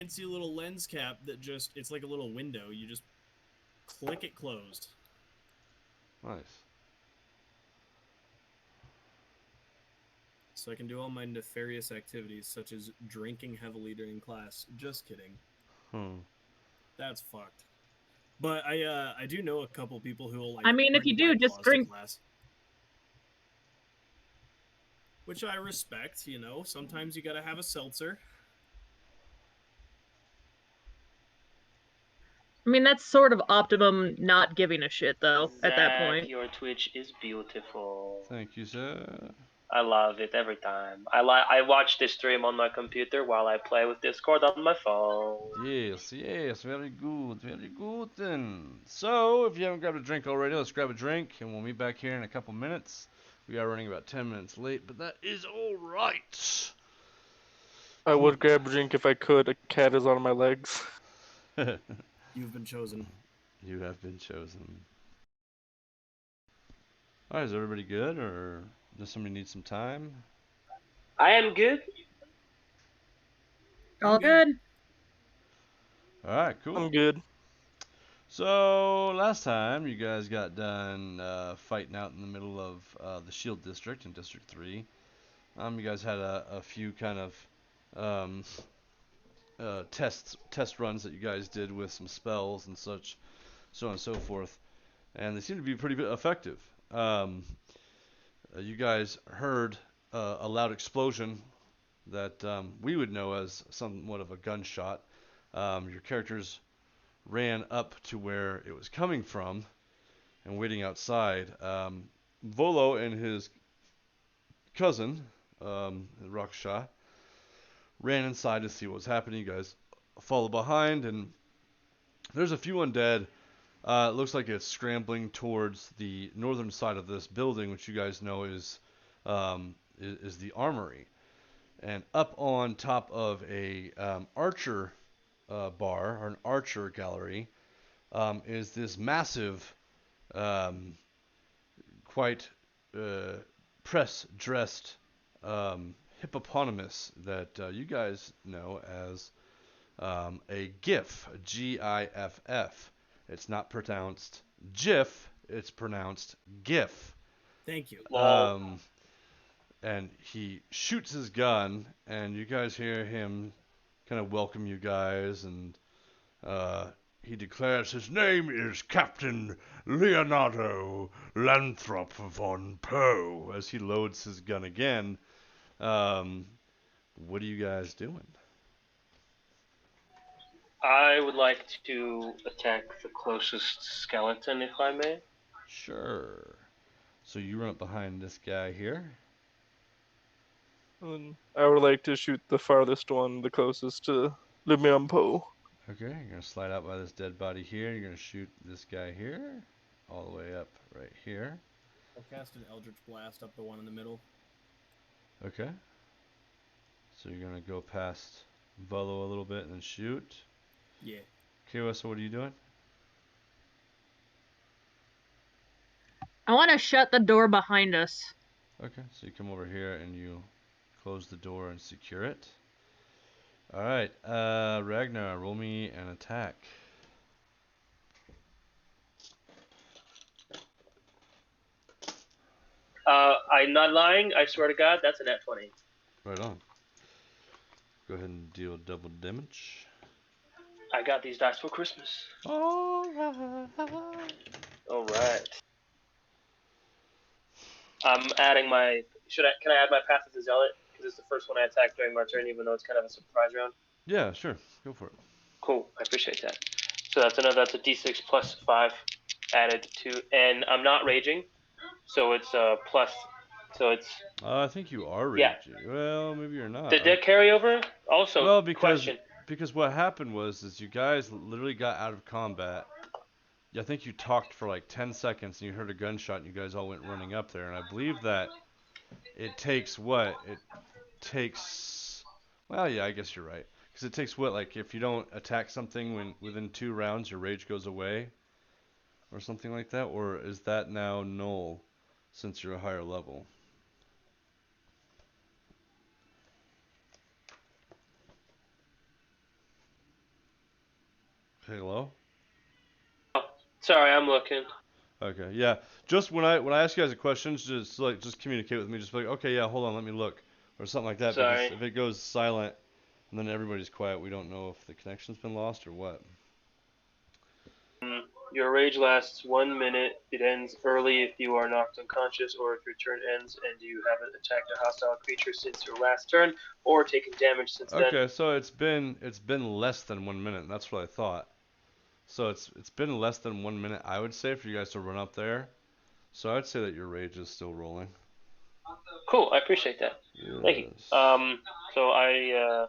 fancy little lens cap that just, it's like a little window. You just click it closed. Nice. So I can do all my nefarious activities, such as drinking heavily during class. Just kidding. That's fucked. But I do know a couple people who will like I mean, if bring you do, White just Claws drink. to class. Which I respect, you know. Sometimes you gotta have a seltzer. I mean, that's sort of optimum not giving a shit, though, at that point. Your Twitch is beautiful. Thank you, sir. I love it every time. I watch this stream on my computer while I play with Discord on my phone. Yes, very good, very good then. So, if you haven't grabbed a drink already, let's grab a drink, and we'll meet back here in a couple minutes. We are running about 10 minutes late, but that is alright. I would grab a drink if I could. A cat is on my legs. You've been chosen. You have been chosen. Alright, is everybody good, or does somebody need some time? I am good. All good. Alright, cool. I'm good. So, last time you guys got done fighting out in the middle of the Shield District in District 3. You guys had a few kind of test runs that you guys did with some spells and such, so on and so forth, and they seem to be pretty effective. You guys heard a loud explosion that we would know as somewhat of a gunshot. Your characters ran up to where it was coming from and waiting outside. Volo and his cousin, Raksha, ran inside to see what was happening. You guys follow behind, and there's a few undead. It looks like it's scrambling towards the northern side of this building, which you guys know is the armory. And up on top of a archer bar, or an archer gallery, is this massive, quite press-dressed hippopotamus that you guys know as a GIF, G-I-F-F. It's not pronounced GIF, it's pronounced GIF. Thank you. And he shoots his gun, and you guys hear him kind of welcome you guys, and he declares his name is Captain Leonardo Lanthrop von Poe as he loads his gun again. What are you guys doing? I would like to attack the closest skeleton, if I may. Sure. So you run up behind this guy here. And I would like to shoot the farthest one, the closest to Lumion Poe. Okay, you're going to slide out by this dead body here. You're going to shoot this guy here, all the way up right here. I'll cast an Eldritch Blast up the one in the middle. Okay. So you're going to go past Volo a little bit and then shoot. Yeah. Okay, so what are you doing? I want to shut the door behind us. Okay, so you come over here and you close the door and secure it. Alright, Ragnar, roll me an attack. I'm not lying, I swear to God, that's a nat 20. Right on. Go ahead and deal double damage. I got these dice for Christmas. Alright. Alright. I'm adding my... Can I add my Path of the Zealot? Because it's the first one I attacked during my turn, even though it's kind of a surprise round. Yeah, sure. Go for it. Cool, I appreciate that. So that's a d6 plus 5 added to... And I'm not raging, so it's plus... So it's... I think you are raging. Yeah. Well, maybe you're not. Did that carry over? Also, well, because question. Because what happened was you guys literally got out of combat. I think you talked for like 10 seconds and you heard a gunshot and you guys all went running up there. And I believe that it takes what? It takes... Well, yeah, I guess you're right. Because it takes what? Like if you don't attack something within 2 rounds, your rage goes away? Or something like that? Or is that now null since you're a higher level? Hello? Sorry, I'm looking. Okay, yeah. Just when I ask you guys a question, just communicate with me. Just be like, okay, yeah, hold on, let me look, or something like that. Sorry. Because if it goes silent and then everybody's quiet, we don't know if the connection's been lost or what. Your rage lasts 1 minute. It ends early if you are knocked unconscious, or if your turn ends and you haven't attacked a hostile creature since your last turn, or taken damage since then. Okay, so it's been less than 1 minute. That's what I thought. So it's been less than 1 minute, I would say, for you guys to run up there. So I'd say that your rage is still rolling. Cool, I appreciate that. Yes. Thank you. So I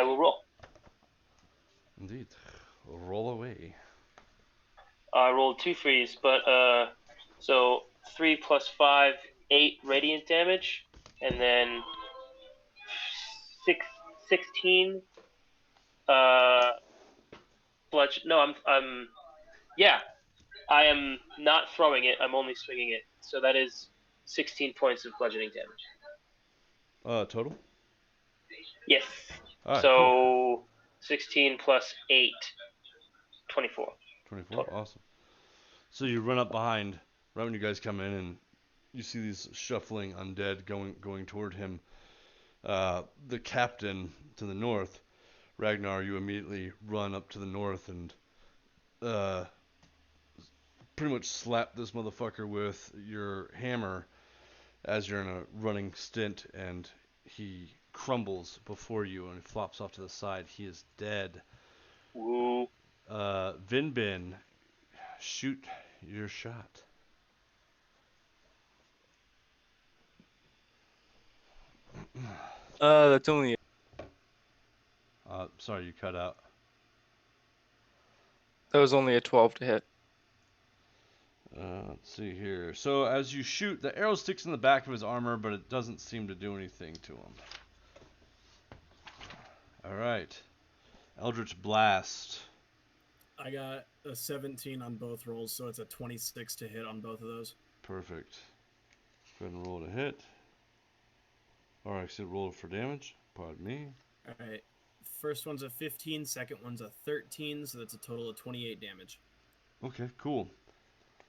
will roll. Indeed. Roll away. I rolled 2 threes, but so 3 plus 5, 8 radiant damage, and then 16 bludgeon. No, yeah. I am not throwing it. I'm only swinging it. So that is 16 points of bludgeoning damage. Total? Yes. Alright, So cool. 16 plus 8, 24. 24? Total. Awesome. So you run up behind, right when you guys come in, and you see these shuffling undead going toward him. The captain to the north, Ragnar, you immediately run up to the north and pretty much slap this motherfucker with your hammer as you're in a running stint, and he crumbles before you and he flops off to the side. He is dead. Woo. Vinbin, shoot your shot. That's only Sorry, you cut out. that was only a 12 to hit. Let's see here. So as you shoot, the arrow sticks in the back of his armor, but it doesn't seem to do anything to him. Alright. Eldritch Blast. I got a 17 on both rolls, so it's a 26 to hit on both of those. Perfect. Go ahead and roll to hit. Or actually roll for damage. Pardon me. Alright. First one's a 15, second one's a 13, so that's a total of 28 damage. Okay, cool.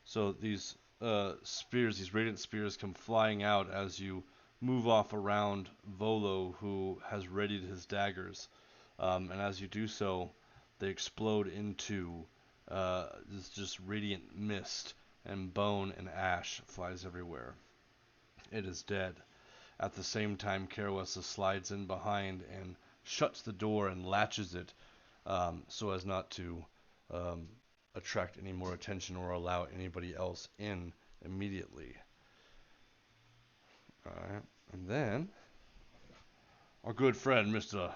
So these spears, these radiant spears, come flying out as you move off around Volo, who has readied his daggers. And as you do so, they explode into this just radiant mist, and bone and ash flies everywhere. It is dead. At the same time, Karawasa slides in behind and shuts the door and latches it so as not to attract any more attention or allow anybody else in immediately. Alright, and then our good friend Mr.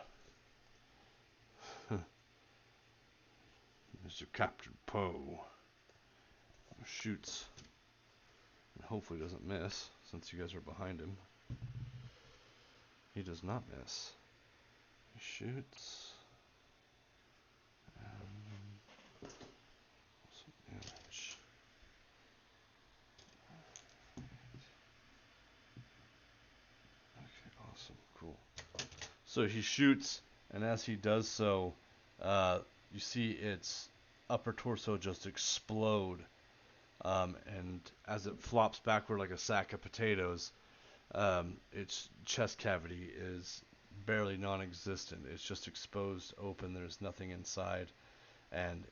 Captain Poe shoots and hopefully doesn't miss since you guys are behind him. He does not miss. He shoots. Some damage. Okay, awesome, cool. So he shoots, and as he does so, you see its upper torso just explode, and as it flops backward like a sack of potatoes, its chest cavity is barely non-existent. It's just exposed open. There's nothing inside, and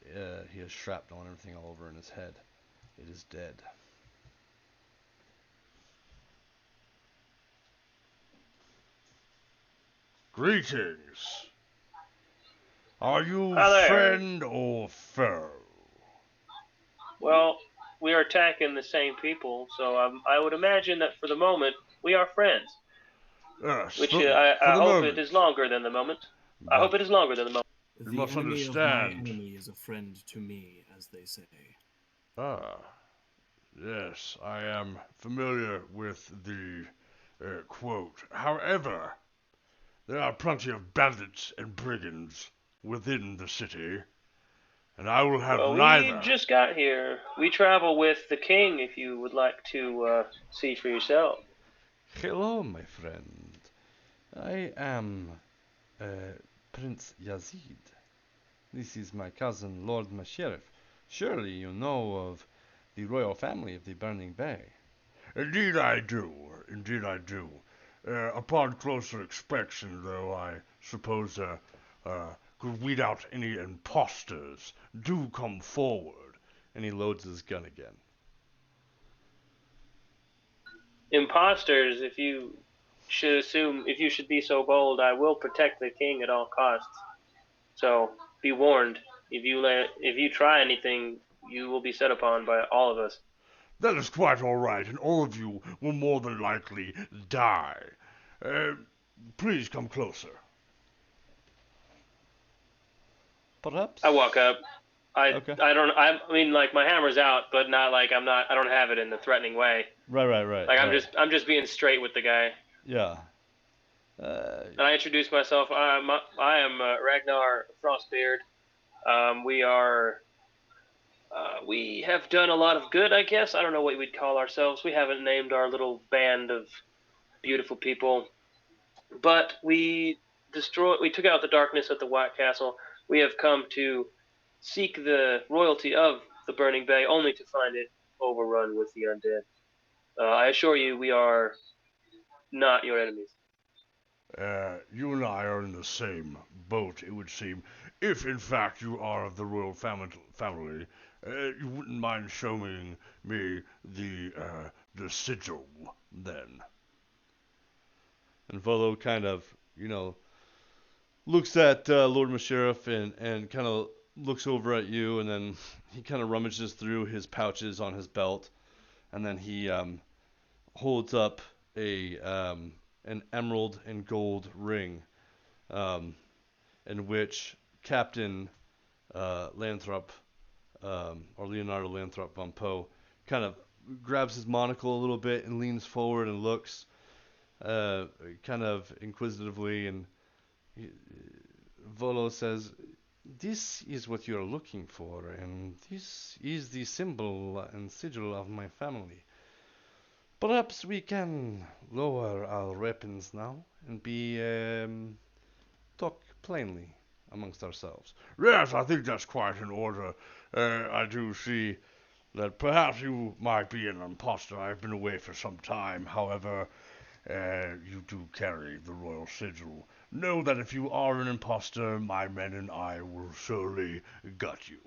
he has shrapnel and everything all over in his head. It is dead. Greetings. Are you friend or foe? Well, we are attacking the same people, so I would imagine that for the moment we are friends. Yes, Which for I the hope moment. it is longer than the moment. But I hope it is longer than the moment. You The must enemy understand. of my enemy is a friend to me, as they say. Ah, yes, I am familiar with the quote. However, there are plenty of bandits and brigands within the city, and I will have neither. We just got here. We travel with the king if you would like to see for yourself. Hello, my friend. I am Prince Yazid. This is my cousin, Lord Masheriff. Surely you know of the royal family of the Burning Bay. Indeed I do. Indeed I do. Upon closer inspection, though, I suppose could weed out any imposters. Do come forward. And he loads his gun again. Imposters, if you should be so bold, I will protect the king at all costs. So be warned. If you try anything, you will be set upon by all of us. That is quite all right, and all of you will more than likely die. Please come closer. Perhaps? I walk up. Okay. I mean, like, my hammer's out, but not like I don't have it in the threatening way. Right. Like, right. I'm just being straight with the guy. Yeah. And I introduce myself. I am Ragnar Frostbeard. We have done a lot of good, I guess. I don't know what we'd call ourselves. We haven't named our little band of beautiful people. But we took out the darkness at the White Castle. We have come to seek the royalty of the Burning Bay, only to find it overrun with the undead. I assure you, we are not your enemies. You and I are in the same boat, it would seem. If, in fact, you are of the royal family, you wouldn't mind showing me the sigil, then. And Volo kind of, looks at Lord Masheriff and kind of looks over at you, and then he kind of rummages through his pouches on his belt, and then he holds up an emerald and gold ring, in which Captain Lathrop, or Leonardo Lathrop von Poe, kind of grabs his monocle a little bit and leans forward and looks kind of inquisitively, and Volo says, "This is what you're looking for, and this is the symbol and sigil of my family. Perhaps we can lower our weapons now and talk plainly amongst ourselves." Yes, I think that's quite in order. I do see that perhaps you might be an imposter. I've been away for some time. However, you do carry the royal sigil. Know that if you are an imposter, my men and I will surely gut you.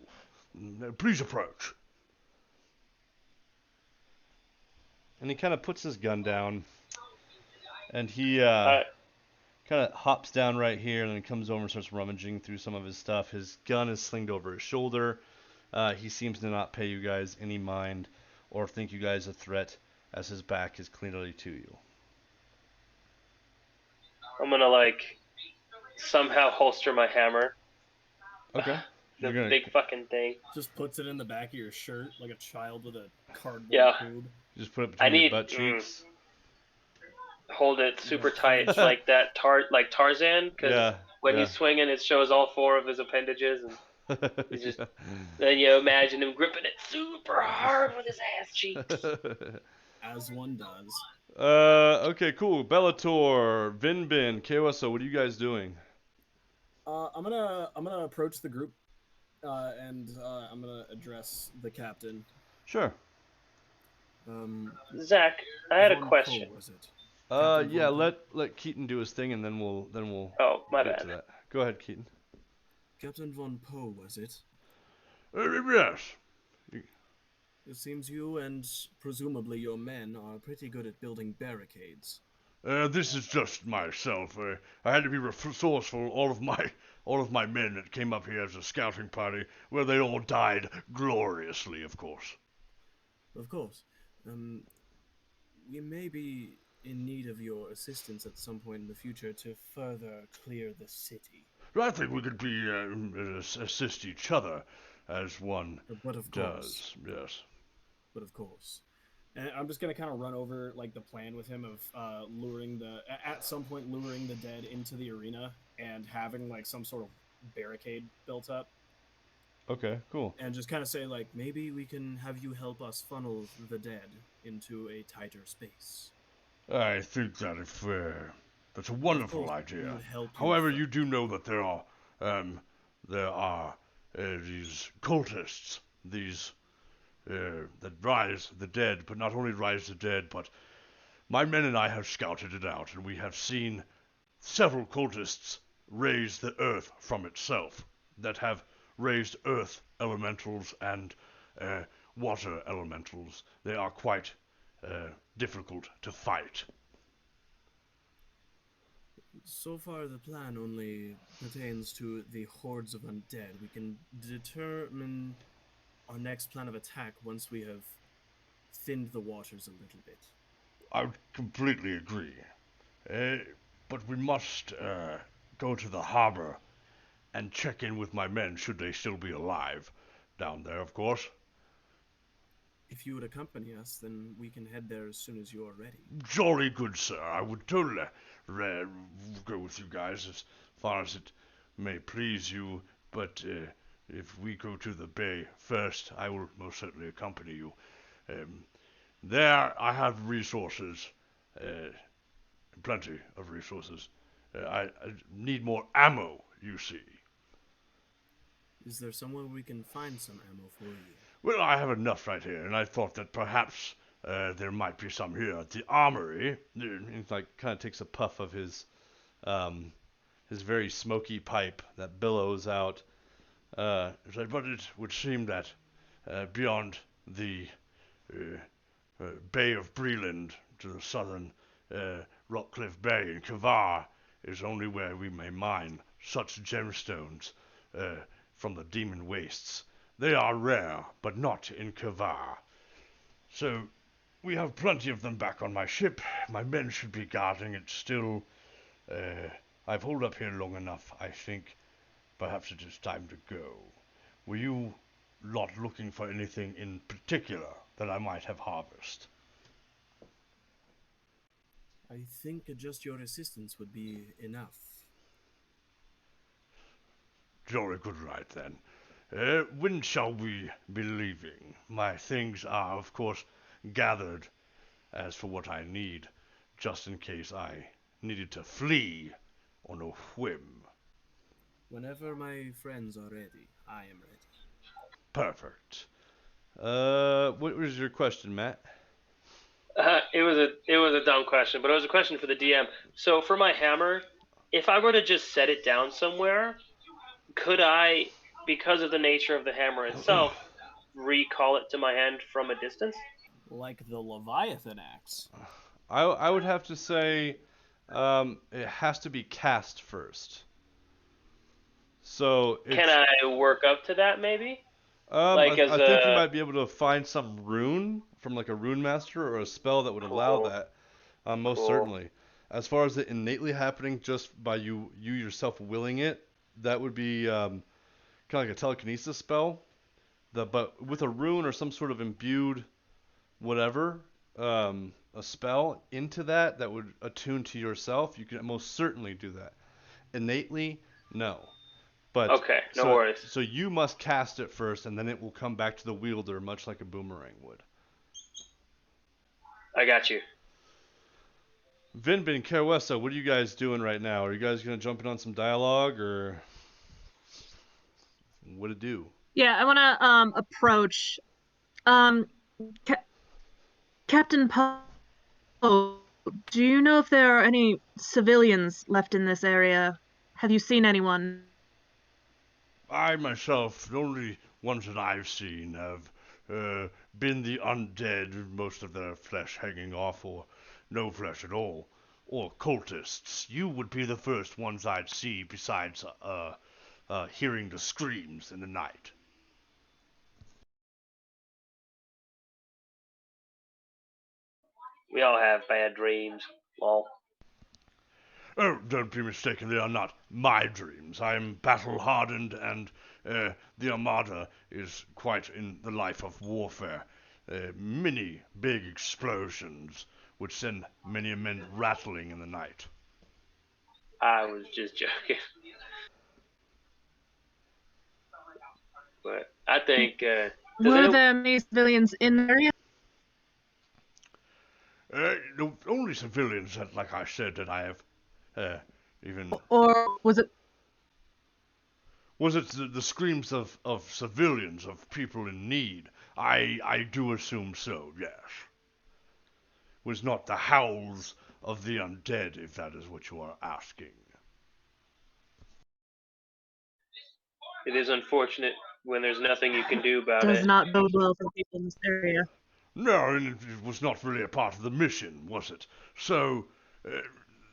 Please approach. And he kind of puts his gun down, and he kind of hops down right here, and then comes over and starts rummaging through some of his stuff. His gun is slinged over his shoulder. He seems to not pay you guys any mind or think you guys a threat, as his back is clearly to you. I'm gonna somehow holster my hammer. Okay. The big fucking thing. Just puts it in the back of your shirt like a child with a cardboard tube. Just put it between your butt cheeks. Hold it super tight, like that Tarzan. Because when he's swinging, it shows all four of his appendages, and he's just. Then you imagine him gripping it super hard with his ass cheeks. As one does. Okay, cool. Bellator, Vinbin, KOSO, what are you guys doing? I'm gonna approach the group, and I'm gonna address the captain. Sure. Zach, I had a question. Was it? Yeah, let Keaton do his thing, and then we'll Oh, my get bad. to that. Go ahead, Keaton. Captain Von Poe, was it? Yes. It seems you and presumably your men are pretty good at building barricades. This is just myself. I had to be resourceful. All of my men that came up here as a scouting party, well, they all died gloriously, of course. Of course. We may be in need of your assistance at some point in the future to further clear the city. I think we could assist each other, as one But of does. course. Yes. But of course. And I'm just going to kind of run over the plan with him of at some point luring the dead into the arena and having some sort of barricade built up. Okay, cool. And just kind of say maybe we can have you help us funnel the dead into a tighter space. I think that's a wonderful idea. Help However, you do know that there are there are these cultists, these that rise the dead, but not only rise the dead, but my men and I have scouted it out, and we have seen several cultists raise the earth from itself, that have raised earth elementals and water elementals. They are quite difficult to fight. So far, the plan only pertains to the hordes of undead. We can determine our next plan of attack once we have thinned the waters a little bit. I would completely agree. But we must go to the harbor and check in with my men should they still be alive. Down there, of course. If you would accompany us, then we can head there as soon as you are ready. Jolly good, sir. I would totally go with you guys as far as it may please you. But if we go to the bay first, I will most certainly accompany you. There I have resources, plenty of resources. I need more ammo, you see. Is there somewhere we can find some ammo for you? Well, I have enough right here, and I thought that perhaps there might be some here at the armory. He like kind of takes a puff of his very smoky pipe that billows out. But it would seem that beyond the Bay of Breland to the southern Rockcliffe Bay in Kavar is only where we may mine such gemstones from the demon wastes. They are rare, but not in Kavar. So we have plenty of them back on my ship. My men should be guarding it still. I've holed up here long enough, I think. Perhaps it is time to go. Were you not looking for anything in particular that I might have harvested? I think just your assistance would be enough. Jolly good right then. When shall we be leaving? My things are, of course, gathered as for what I need, just in case I needed to flee on a whim. Whenever my friends are ready, I am ready. Perfect. What was your question, Matt? It was a dumb question, but it was a question for the DM. So for my hammer, if I were to just set it down somewhere, could I, because of the nature of the hammer itself, recall it to my hand from a distance? Like the Leviathan axe. I would have to say it has to be cast first. So Can I work up to that maybe? I think you might be able to find some rune from like a rune master or a spell that would allow that. Most certainly. As far as it innately happening just by you yourself willing it, that would be kind of like a telekinesis spell. But with a rune or some sort of imbued whatever, a spell into that would attune to yourself, you can most certainly do that. Innately, no. But okay, no worries. So you must cast it first, and then it will come back to the wielder, much like a boomerang would. I got you. Vinbin, Carwessa, what are you guys doing right now? Are you guys going to jump in on some dialogue, or what to do? Yeah, I want to approach Captain Poe. Do you know if there are any civilians left in this area? Have you seen anyone? I myself, the only ones that I've seen have been the undead, most of their flesh hanging off, or no flesh at all, or cultists. You would be the first ones I'd see besides hearing the screams in the night. We all have bad dreams. Lol. Oh, don't be mistaken, they are not my dreams. I am battle-hardened, and the Armada is quite in the life of warfare. Many big explosions would send many men rattling in the night. I was just joking. But I think... Were there many civilians in the area? The only civilians that, like I said, that I have even... Or was it... Was it the screams of civilians, of people in need? I do assume so, yes. Was not the howls of the undead, if that is what you are asking. It is unfortunate when there's nothing you can do about Does it. not bode well for people in this area. No, and it was not really a part of the mission, was it? So,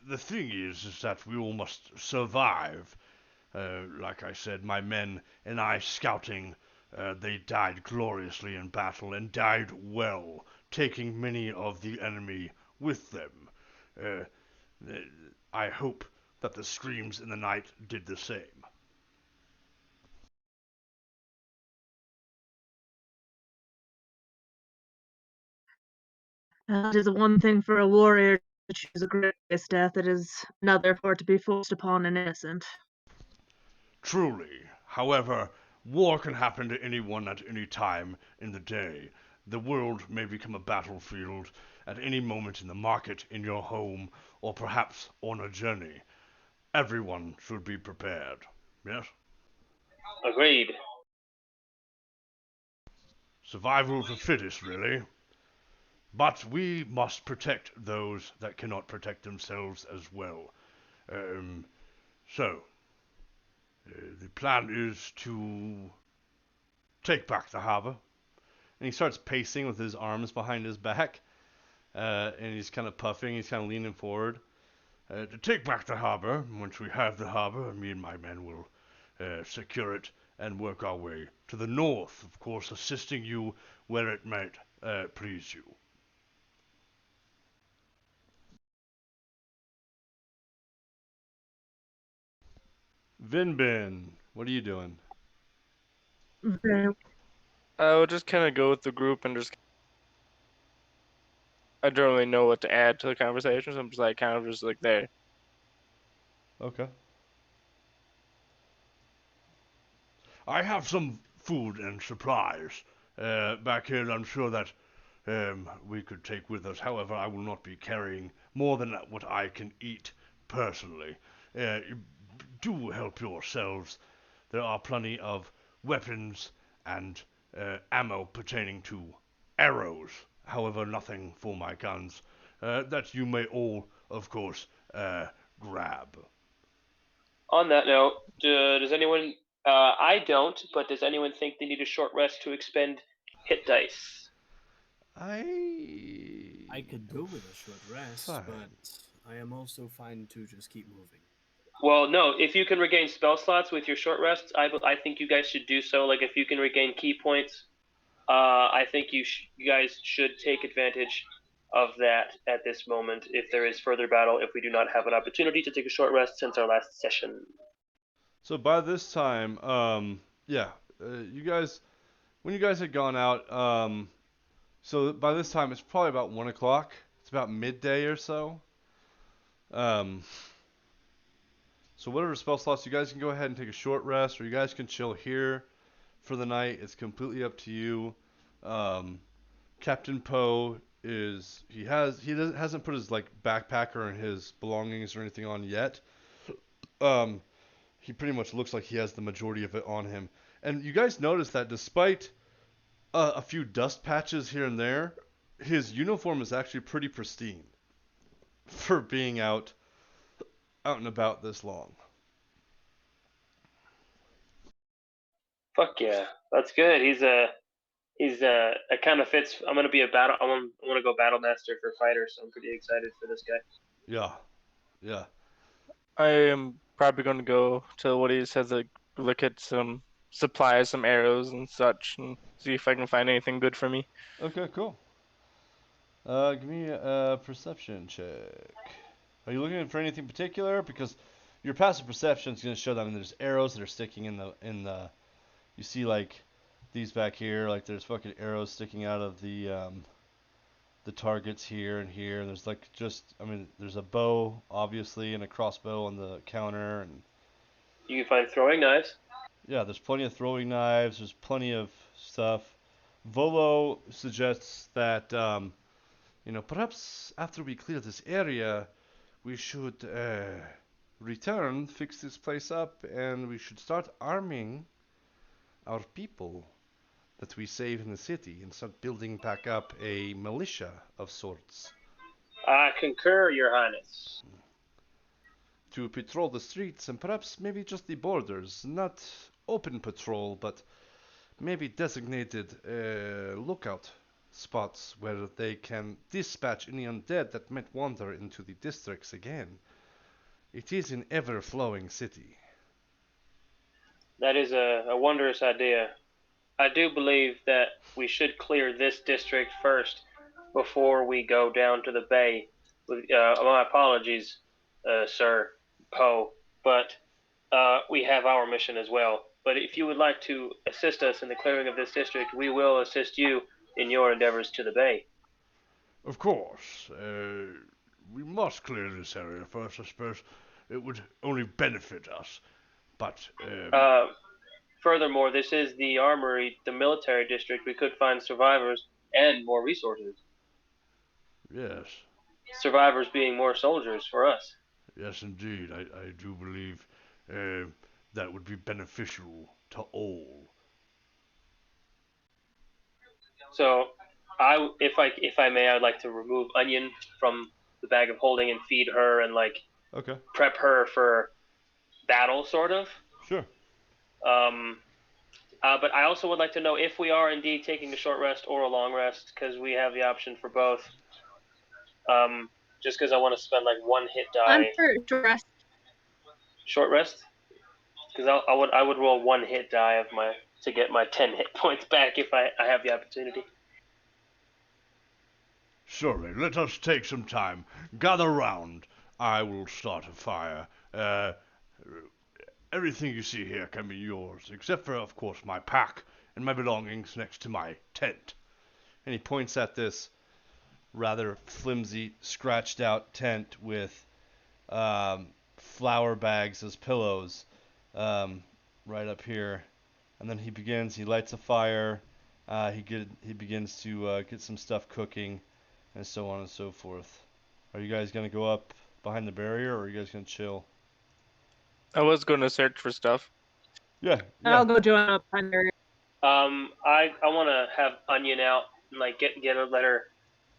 the thing is that we all must survive. Like I said, my men and I scouting, they died gloriously in battle and died well, taking many of the enemy with them. Uh, I hope that the screams in the night did the same. It is one thing for a warrior to choose a glorious death, it is another for it to be forced upon an innocent. Truly. However, war can happen to anyone at any time in the day. The world may become a battlefield at any moment in the market, in your home, or perhaps on a journey. Everyone should be prepared. Yes? Agreed. Survival of the fittest, really. But we must protect those that cannot protect themselves as well. So, the plan is to take back the harbor. And he starts pacing with his arms behind his back. And he's kind of puffing, he's kind of leaning forward. To take back the harbor. Once we have the harbor, me and my men will secure it and work our way to the north, of course, assisting you where it might please you. Vinbin, what are you doing? Very I would just kind of go with the group and just. I don't really know what to add to the conversation, so I'm just like kind of just like there. Okay. I have some food and supplies back here. I'm sure that we could take with us. However, I will not be carrying more than what I can eat personally. Do help yourselves. There are plenty of weapons and ammo pertaining to arrows. However, nothing for my guns. That you may all, of course, grab. On that note, does anyone? I don't, but does anyone think they need a short rest to expend hit dice? I could go with a short rest, Fine. but I am also fine to just keep moving. Well, no. If you can regain spell slots with your short rests, I think you guys should do so. Like if you can regain key points, I think you guys should take advantage of that at this moment. If there is further battle, if we do not have an opportunity to take a short rest since our last session. So by this time, you guys, when you guys had gone out, so by this time it's probably about 1 o'clock. It's about midday or so. Um, so whatever spell slots, you guys can go ahead and take a short rest, or you guys can chill here for the night. It's completely up to you. Um, Captain Poe hasn't put his like backpacker and his belongings or anything on yet. Um, he pretty much looks like he has the majority of it on him. And you guys notice that despite a few dust patches here and there, his uniform is actually pretty pristine for being out and about this long. Fuck yeah, that's good. It kind of fits. I'm gonna be a battle. I want to go battle master for fighter, so I'm pretty excited for this guy. Yeah, yeah. I am probably going to go to what he says, like look at some supplies, some arrows and such, and see if I can find anything good for me. Okay, cool. Give me a perception check. Are you looking for anything particular? Because your passive perception is going to show that. I mean, there's arrows that are sticking in the. You see like these back here, like there's fucking arrows sticking out of the targets here and here. And there's like I mean, there's a bow obviously and a crossbow on the counter, and You can find throwing knives. yeah, there's plenty of throwing knives. There's plenty of stuff. Volo suggests that perhaps after we clear this area, we should return, fix this place up, and we should start arming our people that we save in the city and start building back up a militia of sorts I concur, Your Highness. to patrol the streets and perhaps maybe just the borders. Not open patrol, but maybe designated lookout spots where they can dispatch any undead that might wander into the districts again. It is an ever-flowing city. That is a wondrous idea. I do believe that we should clear this district first before we go down to the bay. With my apologies, Sir Poe, but we have our mission as well. But if you would like to assist us in the clearing of this district, we will assist you in your endeavors to the bay. Of course. We must clear this area first, I suppose. It would only benefit us. But, Furthermore, this is the armory, the military district. We could find survivors and more resources. yes. Survivors being more soldiers for us. Yes, indeed. I do believe that would be beneficial to all. So, if I may, I'd like to remove Onion from the bag of holding and feed her and like Okay, prep her for battle, sort of. sure. But I also would like to know if we are indeed taking a short rest or a long rest, because we have the option for both. Just because I want to spend like one hit die. I'm for rest. Short rest? Because I would roll one hit die to get my 10 hit points back if I have the opportunity. Surely, let us take some time. Gather round. I will start a fire. Everything you see here can be yours, except for, of course, my pack and my belongings next to my tent. And he points at this rather flimsy, scratched out tent with flour bags as pillows right up here. And then he lights a fire, he begins to get some stuff cooking, and so on and so forth. Are you guys going to go up behind the barrier, or are you guys going to chill? I was going to search for stuff. Yeah. I'll go join up under. I want to have Onion out and like let her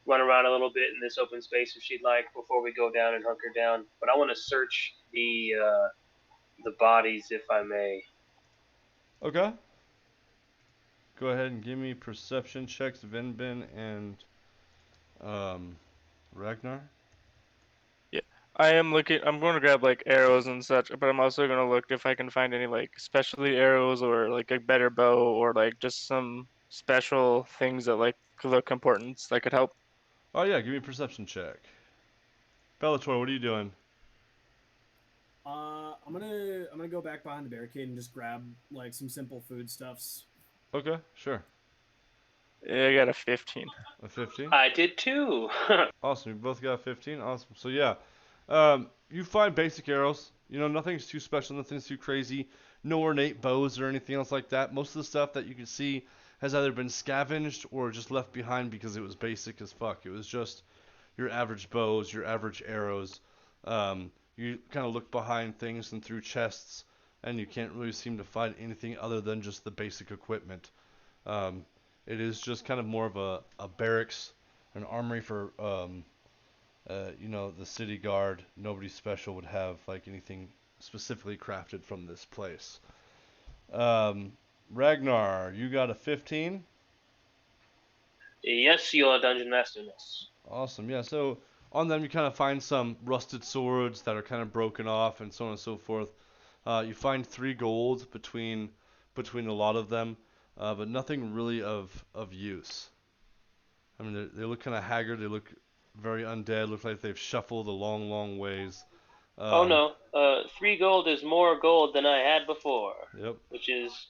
run around a little bit in this open space if she'd like before we go down and hunker down. But I want to search the bodies if I may. Okay. Go ahead and give me perception checks, Venbin and Ragnar. I am looking. I'm going to grab like arrows and such, but I'm also going to look if I can find any like specialty arrows or like a better bow or like just some special things that like look important that could help. Oh yeah, give me a perception check. Bellator, what are you doing? I'm gonna go back behind the barricade and just grab like some simple foodstuffs. Okay, sure. Yeah, I got a 15. A 15? I did too. Awesome, you both got a 15? Awesome. So yeah, you find basic arrows. You know, nothing's too special, nothing's too crazy. No ornate bows or anything else like that. Most of the stuff that you can see has either been scavenged or just left behind because it was basic as fuck. It was just your average bows, your average arrows. You kind of look behind things and through chests, and you can't really seem to find anything other than just the basic equipment. It is just kind of more of a barracks, an armory for, you know, the city guard. Nobody special would have like anything specifically crafted from this place. Ragnar, you got a 15? Yes, your dungeon masterness. Awesome, yeah, so on them you kind of find some rusted swords that are kind of broken off and so on and so forth. You find 3 gold between a lot of them, but nothing really of use. I mean, they look kind of haggard, they look very undead, look like they've shuffled a long, long ways. Oh no, 3 gold is more gold than I had before. Yep. Which is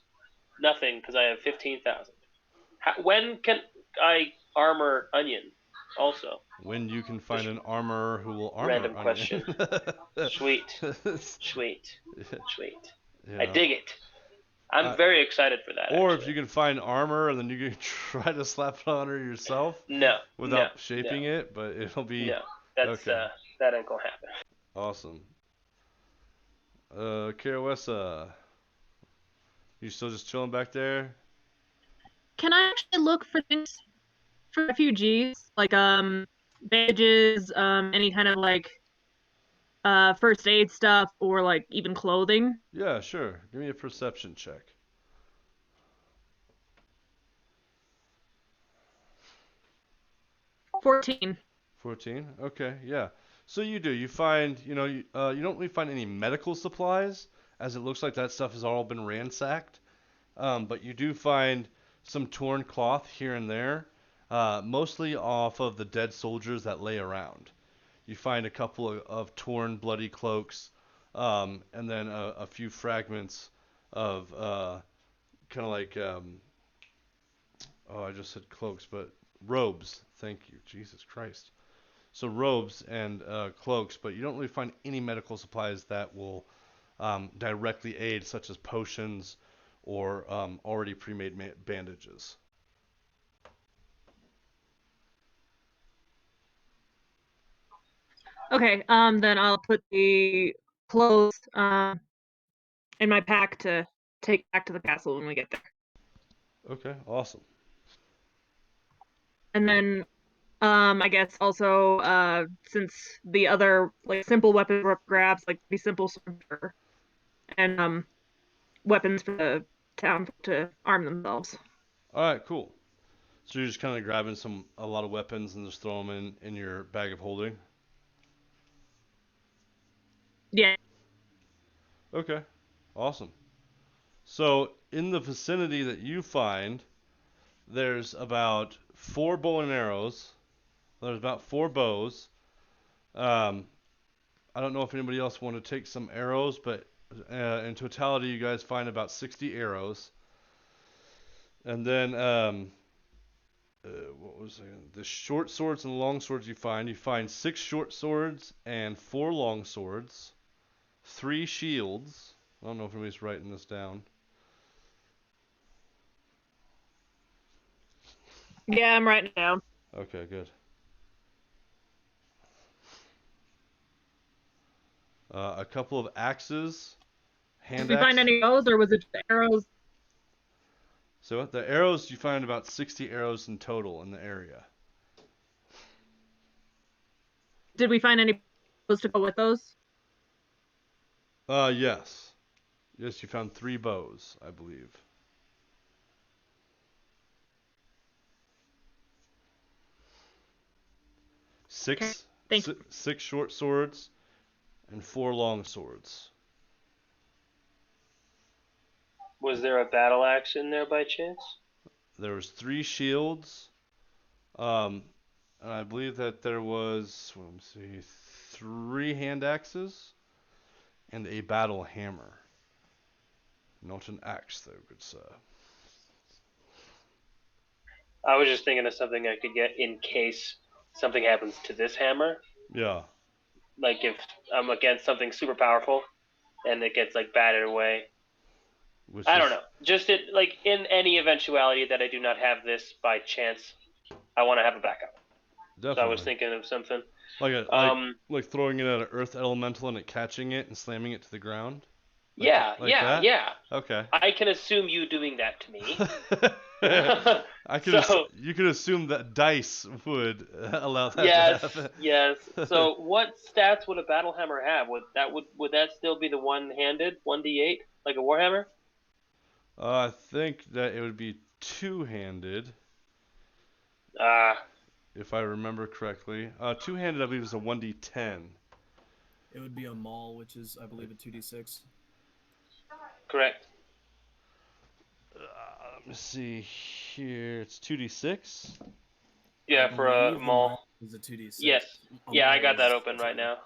nothing because I have 15,000. When can I armor Onion? Also. When you can find an armorer who will armor Random Onion. question. Sweet. Yeah. I dig it. I'm very excited for that. Or actually. if you can find armor and then you can try to slap it on her yourself. No. Without shaping it, but it'll be. No. That's okay. that ain't gonna happen. Awesome. Karoessa, you still just chilling back there? Can I actually look for things for refugees, like bandages, any kind of like first aid stuff, or like even clothing? Yeah, sure. Give me a perception check. 14. 14. Okay, yeah. So you do. You find, you don't really find any medical supplies, as it looks like that stuff has all been ransacked. But you do find some torn cloth here and there, mostly off of the dead soldiers that lay around. You find a couple of torn, bloody cloaks, and then a few fragments of kind of like, oh, I just said cloaks, but robes. Thank you, Jesus Christ. So robes and cloaks, but you don't really find any medical supplies that will directly aid, such as potions or already pre-made bandages. Okay, then I'll put the clothes in my pack to take back to the castle when we get there. Okay, awesome. And then I guess also since the other like simple weapon grabs, like the simple sword and weapons for the town to arm themselves. All right, cool. So you're just kind of grabbing a lot of weapons and just throw them in your bag of holding. Yeah. Okay, awesome. So in the vicinity that you find, there's about 4 bow and arrows. There's about 4 bows. Um, I don't know if anybody else want to take some arrows, but in totality, you guys find about 60 arrows. And then, what was the short swords and long swords you find? You find 6 short swords and 4 long swords, 3 shields. I don't know if anybody's writing this down. Yeah, I'm writing it down. Okay, good. A couple of axes, Did hand we find axe. any bows, or was it just arrows? So the arrows, you find about 60 arrows in total in the area. Did we find any bows to go with those? Yes. Yes, you found 3 bows, I believe. Okay, Six, thank you. 6 short swords and 4 long swords. Was there a battle axe in there by chance? There was 3 shields, and I believe that there was, let me see, 3 hand axes and a battle hammer. Not an axe, though, good sir. I was just thinking of something I could get in case something happens to this hammer. Yeah. Like if I'm against something super powerful and it gets like battered away. Which I is don't know. Just like in any eventuality that I do not have this by chance, I want to have a backup. definitely. So I was thinking of something. Like throwing it at an earth elemental and it catching it and slamming it to the ground. Yeah. That? Okay. I can assume you doing that to me. You could assume that dice would allow that to happen. Yes. So what stats would a battle hammer have? Would that still be the one-handed 1d8 like a warhammer? I think that it would be two-handed, Ah, if I remember correctly. Two-handed, I believe, is a 1d10. It would be a maul, which is, I believe, a 2d6. correct. Let me see here. It's 2d6. Yeah, for a maul. Is a 2d6. Yes. Yeah, I got that open right now.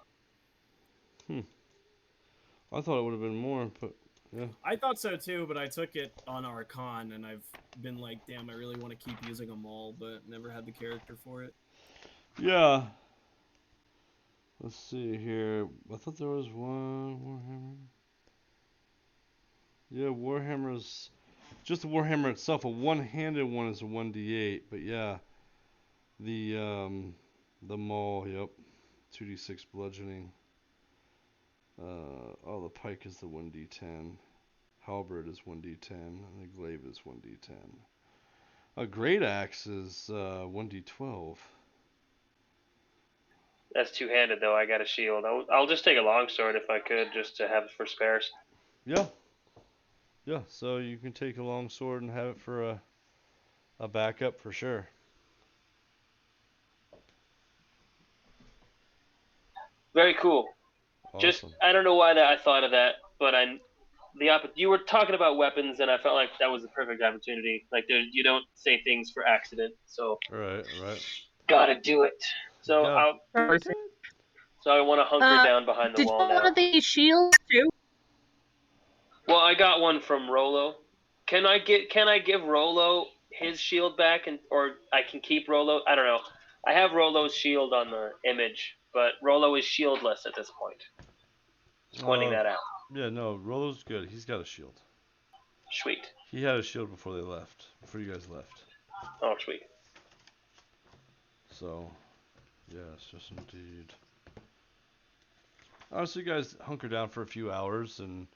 I thought it would have been more, but yeah. I thought so too, but I took it on Archon, and I've been like, damn, I really want to keep using a maul, but never had the character for it. Yeah. Let's see here. I thought there was one Warhammer. Yeah, Warhammer's just the Warhammer itself. A one-handed one is a 1d8, but yeah, the maul, yep, 2d6 bludgeoning. Oh, the pike is the 1d10. Halberd is 1d10, and the glaive is 1d10. A great axe is 1d12. That's two-handed, though. I got a shield. I'll just take a longsword if I could, just to have it for spares. Yeah. Yeah, so you can take a long sword and have it for a backup for sure. Very cool. Awesome. Just, I don't know why I thought of that, but you were talking about weapons, and I felt like that was the perfect opportunity. Like, you don't say things for accident, so Right. gotta do it. So Yeah. I want to hunker down behind the Did you wall want now. one of these shields too? Well, I got one from Rolo. Can I give Rolo his shield back, or I can keep Rolo? I don't know. I have Rolo's shield on the image, but Rolo is shieldless at this point. Just pointing that out. Yeah, no, Rolo's good. He's got a shield. Sweet. He had a shield before you guys left. Oh, sweet. So, yes, just indeed. So you guys hunker down for a few hours, and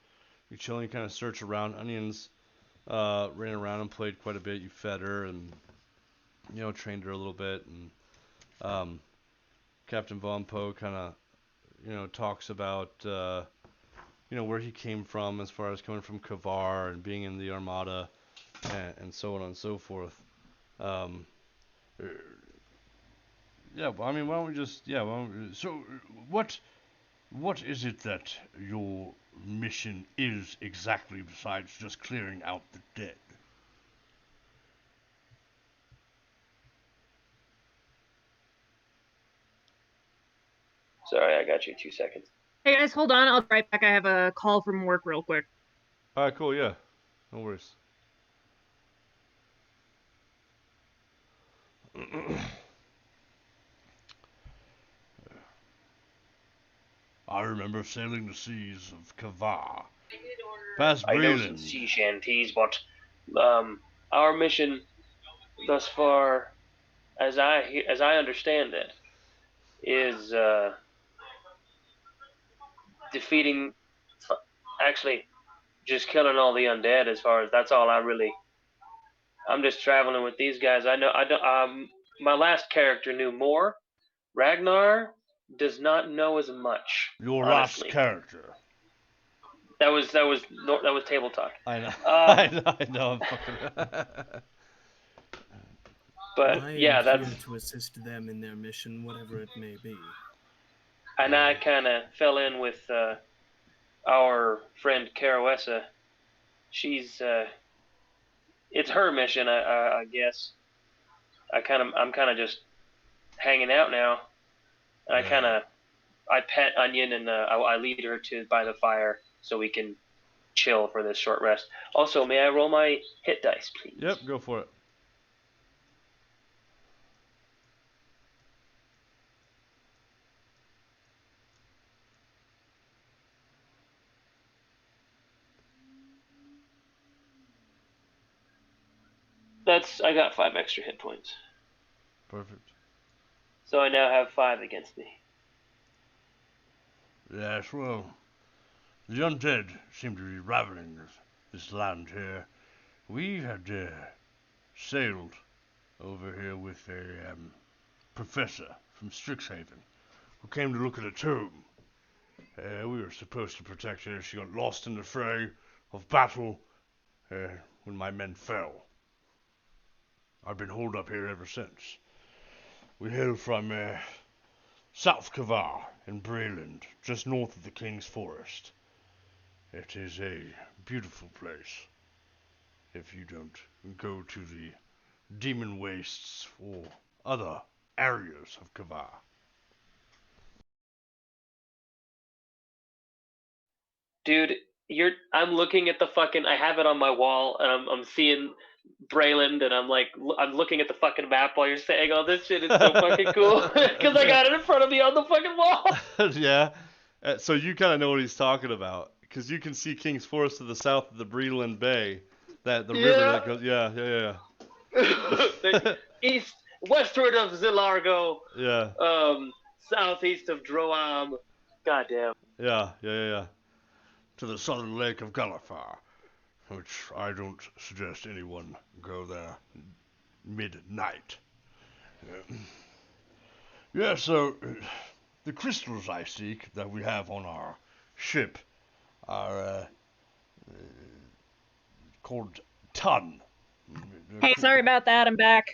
you chilling, kind of search around. Onions ran around and played quite a bit. You fed her and, trained her a little bit. And Captain Von Poe kind of, talks about, where he came from as far as coming from Kavar and being in the Armada and so on and so forth. Yeah, I mean, why don't we just, So, what is it that your mission is exactly besides just clearing out the dead? Sorry, I got you 2 seconds. Hey guys, hold on. I'll be right back. I have a call from work real quick. all right, cool, yeah, no worries. I remember sailing the seas of Kavar, past I know some Breland. sea shanties, but our mission thus far, as I understand it, is defeating. Actually, just killing all the undead. As far as that's all I'm just traveling with these guys. I know. I don't. My last character knew more. Ragnar does not know as much. Your honestly. last character. That was table talk. I know. I know. I'm fucking. But I yeah, am that's. here to assist them in their mission, whatever it may be. And I kind of fell in with our friend Carawessa. She's it's her mission, I guess. I'm kind of just hanging out now. And I pet Onion and I lead her to by the fire so we can chill for this short rest. Also, may I roll my hit dice, please? Yep, go for it. I got 5 extra hit points. Perfect. So I now have 5 against me. Yes, well, the undead seem to be ravening this land here. We had sailed over here with a professor from Strixhaven who came to look at a tomb. We were supposed to protect her. She got lost in the fray of battle when my men fell. I've been holed up here ever since. We hail from South Kavar in Breland, just north of the King's Forest. It is a beautiful place if you don't go to the Demon Wastes or other areas of Kavar. Dude, I'm looking at the fucking. I have it on my wall, and I'm seeing Brayland, and I'm looking at the fucking map while you're saying all this shit. It's so fucking cool because I got it in front of me on the fucking wall. Yeah. So you kind of know what he's talking about because you can see King's Forest to the south of the Breland Bay, the river that goes. Yeah. Westward of Zilargo. Yeah. Southeast of Droam. Goddamn. Yeah. To the southern lake of Galifar, which I don't suggest anyone go there midnight. Yeah, so the crystals I seek that we have on our ship are called ton. Hey, sorry about that. I'm back.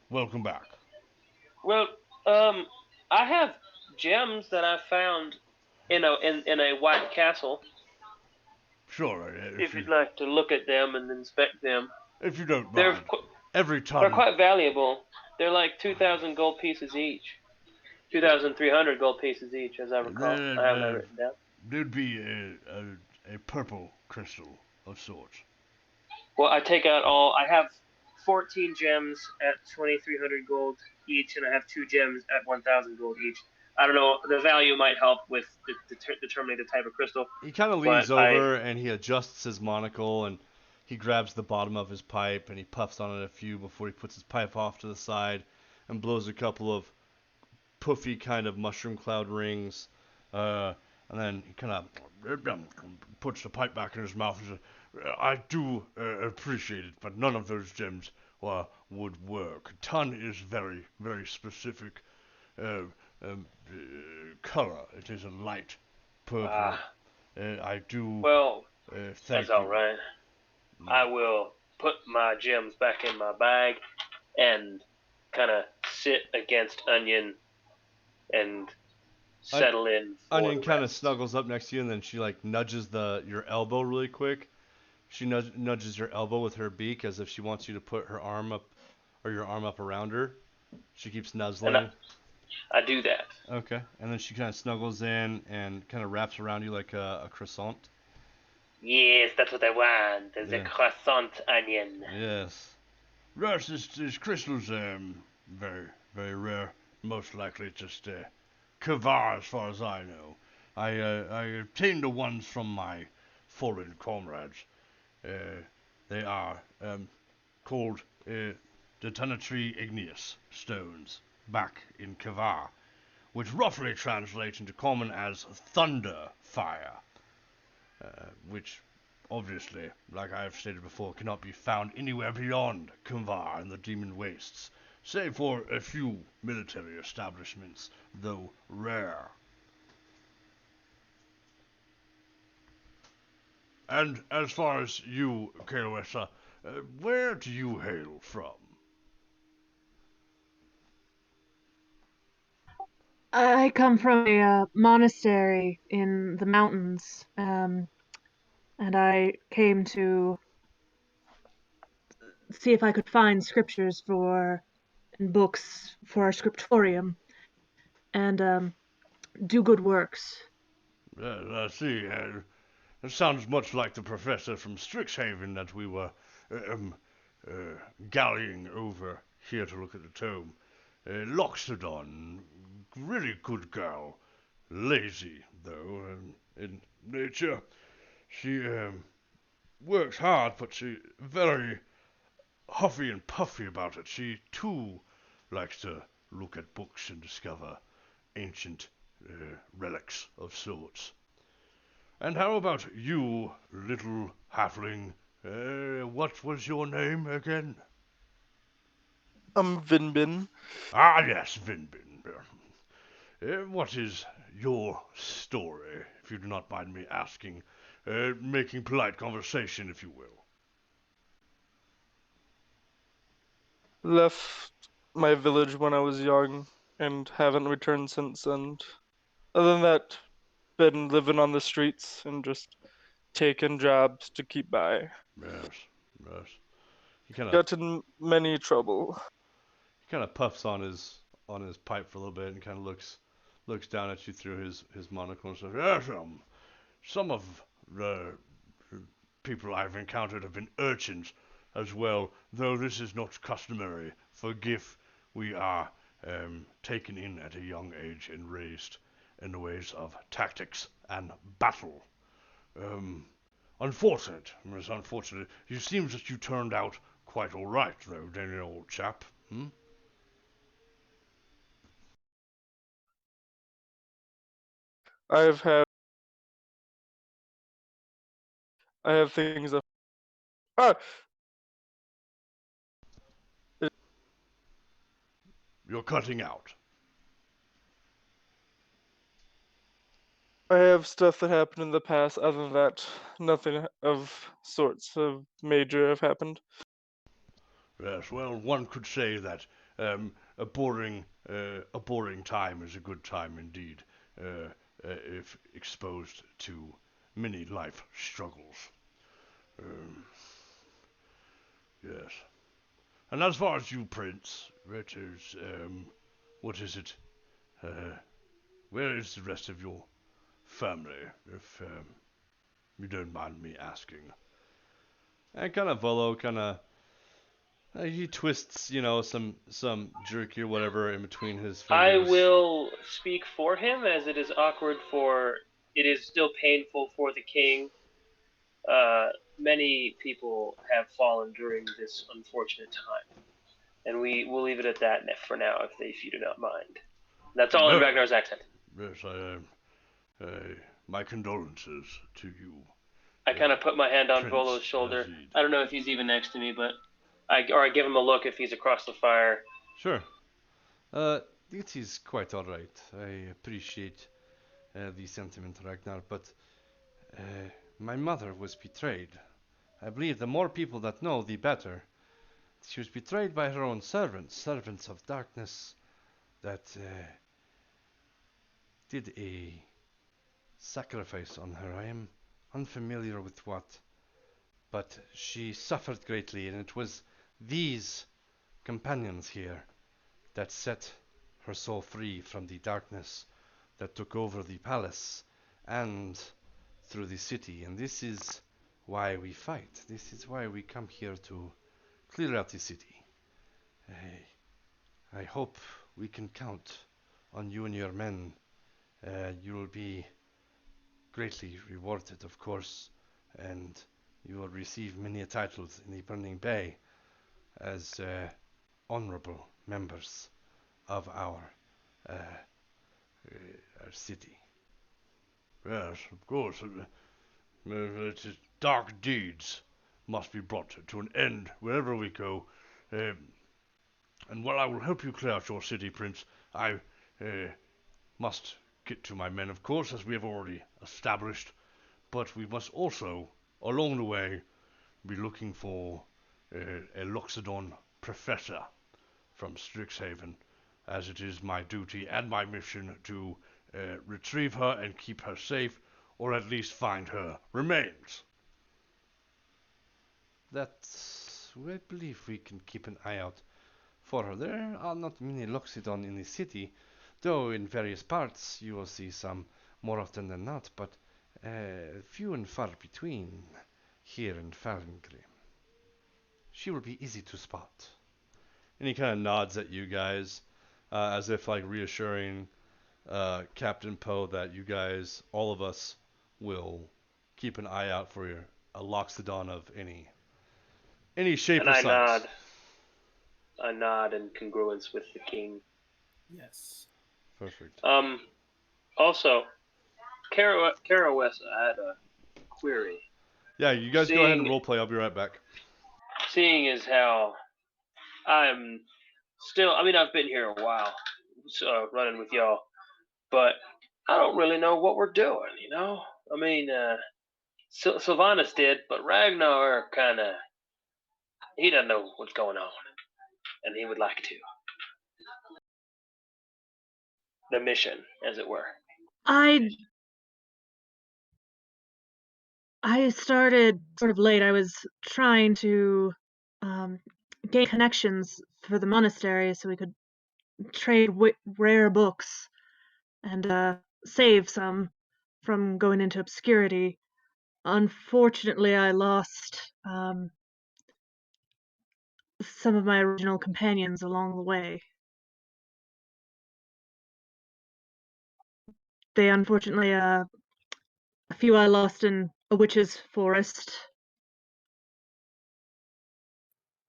Welcome back. Well, I have gems that I found in a white castle. Sure, If you'd like to look at them and inspect them, if you don't they're mind. Every they're ton. quite valuable. They're like 2,000 gold pieces each. 2,300 gold pieces each, as I recall. I have that written down. There'd be a purple crystal of sorts. Well, I take out all. I have 14 gems at 2,300 gold each, and I have 2 gems at 1,000 gold each. I don't know. The value might help with determining the type of crystal. He kind of leans over and he adjusts his monocle and he grabs the bottom of his pipe and he puffs on it a few before he puts his pipe off to the side and blows a couple of puffy kind of mushroom cloud rings. And then he kind of puts the pipe back in his mouth and says, I do appreciate it, but none of those gems would work. Ton is very, very specific color. It is a light purple. I do Well, thank that's you. all right. I will put my gems back in my bag and kind of sit against Onion and settle in. Onion kind of snuggles up next to you and then she like nudges your elbow really quick. She nudges your elbow with her beak as if she wants you to put her arm up or your arm up around her. She keeps nuzzling. And I do that. Okay. And then she kind of snuggles in and kind of wraps around you like a croissant. Yes, that's what I want. There's a croissant Onion. Yes. Yes, this crystal's very, very rare. Most likely just Kavar, as far as I know. I obtained the ones from my fallen comrades. They are called detonatory igneous stones back in Kavar, which roughly translates into common as thunder fire, which obviously, like I have stated before, cannot be found anywhere beyond Kavar and the Demon Wastes, save for a few military establishments, though rare. And as far as you, Kael'Wessa, where do you hail from? I come from a monastery in the mountains, and I came to see if I could find scriptures and books for our scriptorium, and do good works. Yes, I see. It sounds much like the professor from Strixhaven that we were gallying over here to look at the tome. Loxodon, really good girl. Lazy, though, in nature. She works hard, but she very huffy and puffy about it. She, too, likes to look at books and discover ancient relics of sorts. And how about you, little halfling? What was your name again? Vinbin. Ah, yes, Vinbin. What is your story, if you do not mind me asking? Making polite conversation, if you will. Left my village when I was young and haven't returned since. And other than that, been living on the streets and just taking jobs to keep by. Yes. Got in many trouble. He kind of puffs on his pipe for a little bit and kind of looks down at you through his monocle and says, Yes, some of the people I've encountered have been urchins as well, though this is not customary. For GIF, we are taken in at a young age and raised in the ways of tactics and battle. Unfortunate, Miss Unfortunate. It seems that you turned out quite all right, though, Daniel, old chap. I have things up. Ah, You're cutting out. I have stuff that happened in the past. Other than that, nothing of sorts of major have happened. Yes, well, one could say that a boring time is a good time indeed, if exposed to many life struggles. Um, yes. And as far as you, Prince, what is it? Uh, where is the rest of your family, if you don't mind me asking? And kind of Volo kind of he twists, some jerky or whatever in between his I fingers. will speak for him, as it is awkward for. It is still painful for the king. Many people have fallen during this unfortunate time, and we will leave it at that for now, if you do not mind. That's all in No. Ragnar's accent. Yes, my condolences to you. I kind of put my hand on Prince Volo's shoulder. Azid. I don't know if he's even next to me, but I give him a look if he's across the fire. Sure. It is quite alright. I appreciate the sentiment, Ragnar, but my mother was betrayed. I believe the more people that know, the better. She was betrayed by her own servants of darkness, that did a sacrifice on her. I am unfamiliar with what, but she suffered greatly, and it was these companions here that set her soul free from the darkness that took over the palace and through the city. And this is why we fight. This is why we come here to clear out the city. I hope we can count on you and your men. You will be greatly rewarded, of course, and you will receive many titles in the Burning Bay as honorable members of uh, our city. Yes, of course. Dark deeds must be brought to an end wherever we go. And while I will help you clear out your city, Prince, I must get to my men, of course, as we have already established. But we must also, along the way, be looking for a Loxodon professor from Strixhaven, as it is my duty and my mission to retrieve her and keep her safe, or at least find her remains. I believe we can keep an eye out for her. There are not many Loxodon in the city, though in various parts you will see some more often than not, but few and far between here in Falungrim. She will be easy to spot. And he kind of nods at you guys, as if like reassuring Captain Poe that you guys, all of us, will keep an eye out for a Loxodon of any shape And or I size. nod. I nod in congruence with the king. Yes. Perfect. Also, Kara West, I had a query. Yeah, you guys go ahead and roleplay. I'll be right back. Seeing as how I'm still, I mean, I've been here a while, running with y'all, but I don't really know what we're doing, you know? I mean, Sylvanas did, but Ragnar he doesn't know what's going on, and he would like to. The mission, as it were. I started sort of late. I was trying to gain connections for the monastery so we could trade rare books and save some from going into obscurity. Unfortunately, I lost some of my original companions along the way. They unfortunately, a few I lost in a witch's forest.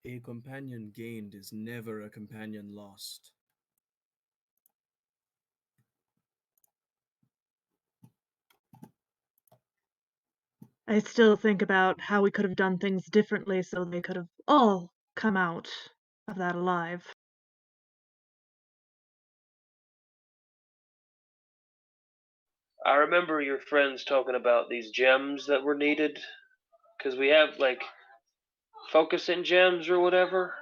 A companion gained is never a companion lost. I still think about how we could have done things differently so they could have all come out of that alive. I remember your friends talking about these gems that were needed, because we have like focusing gems or whatever.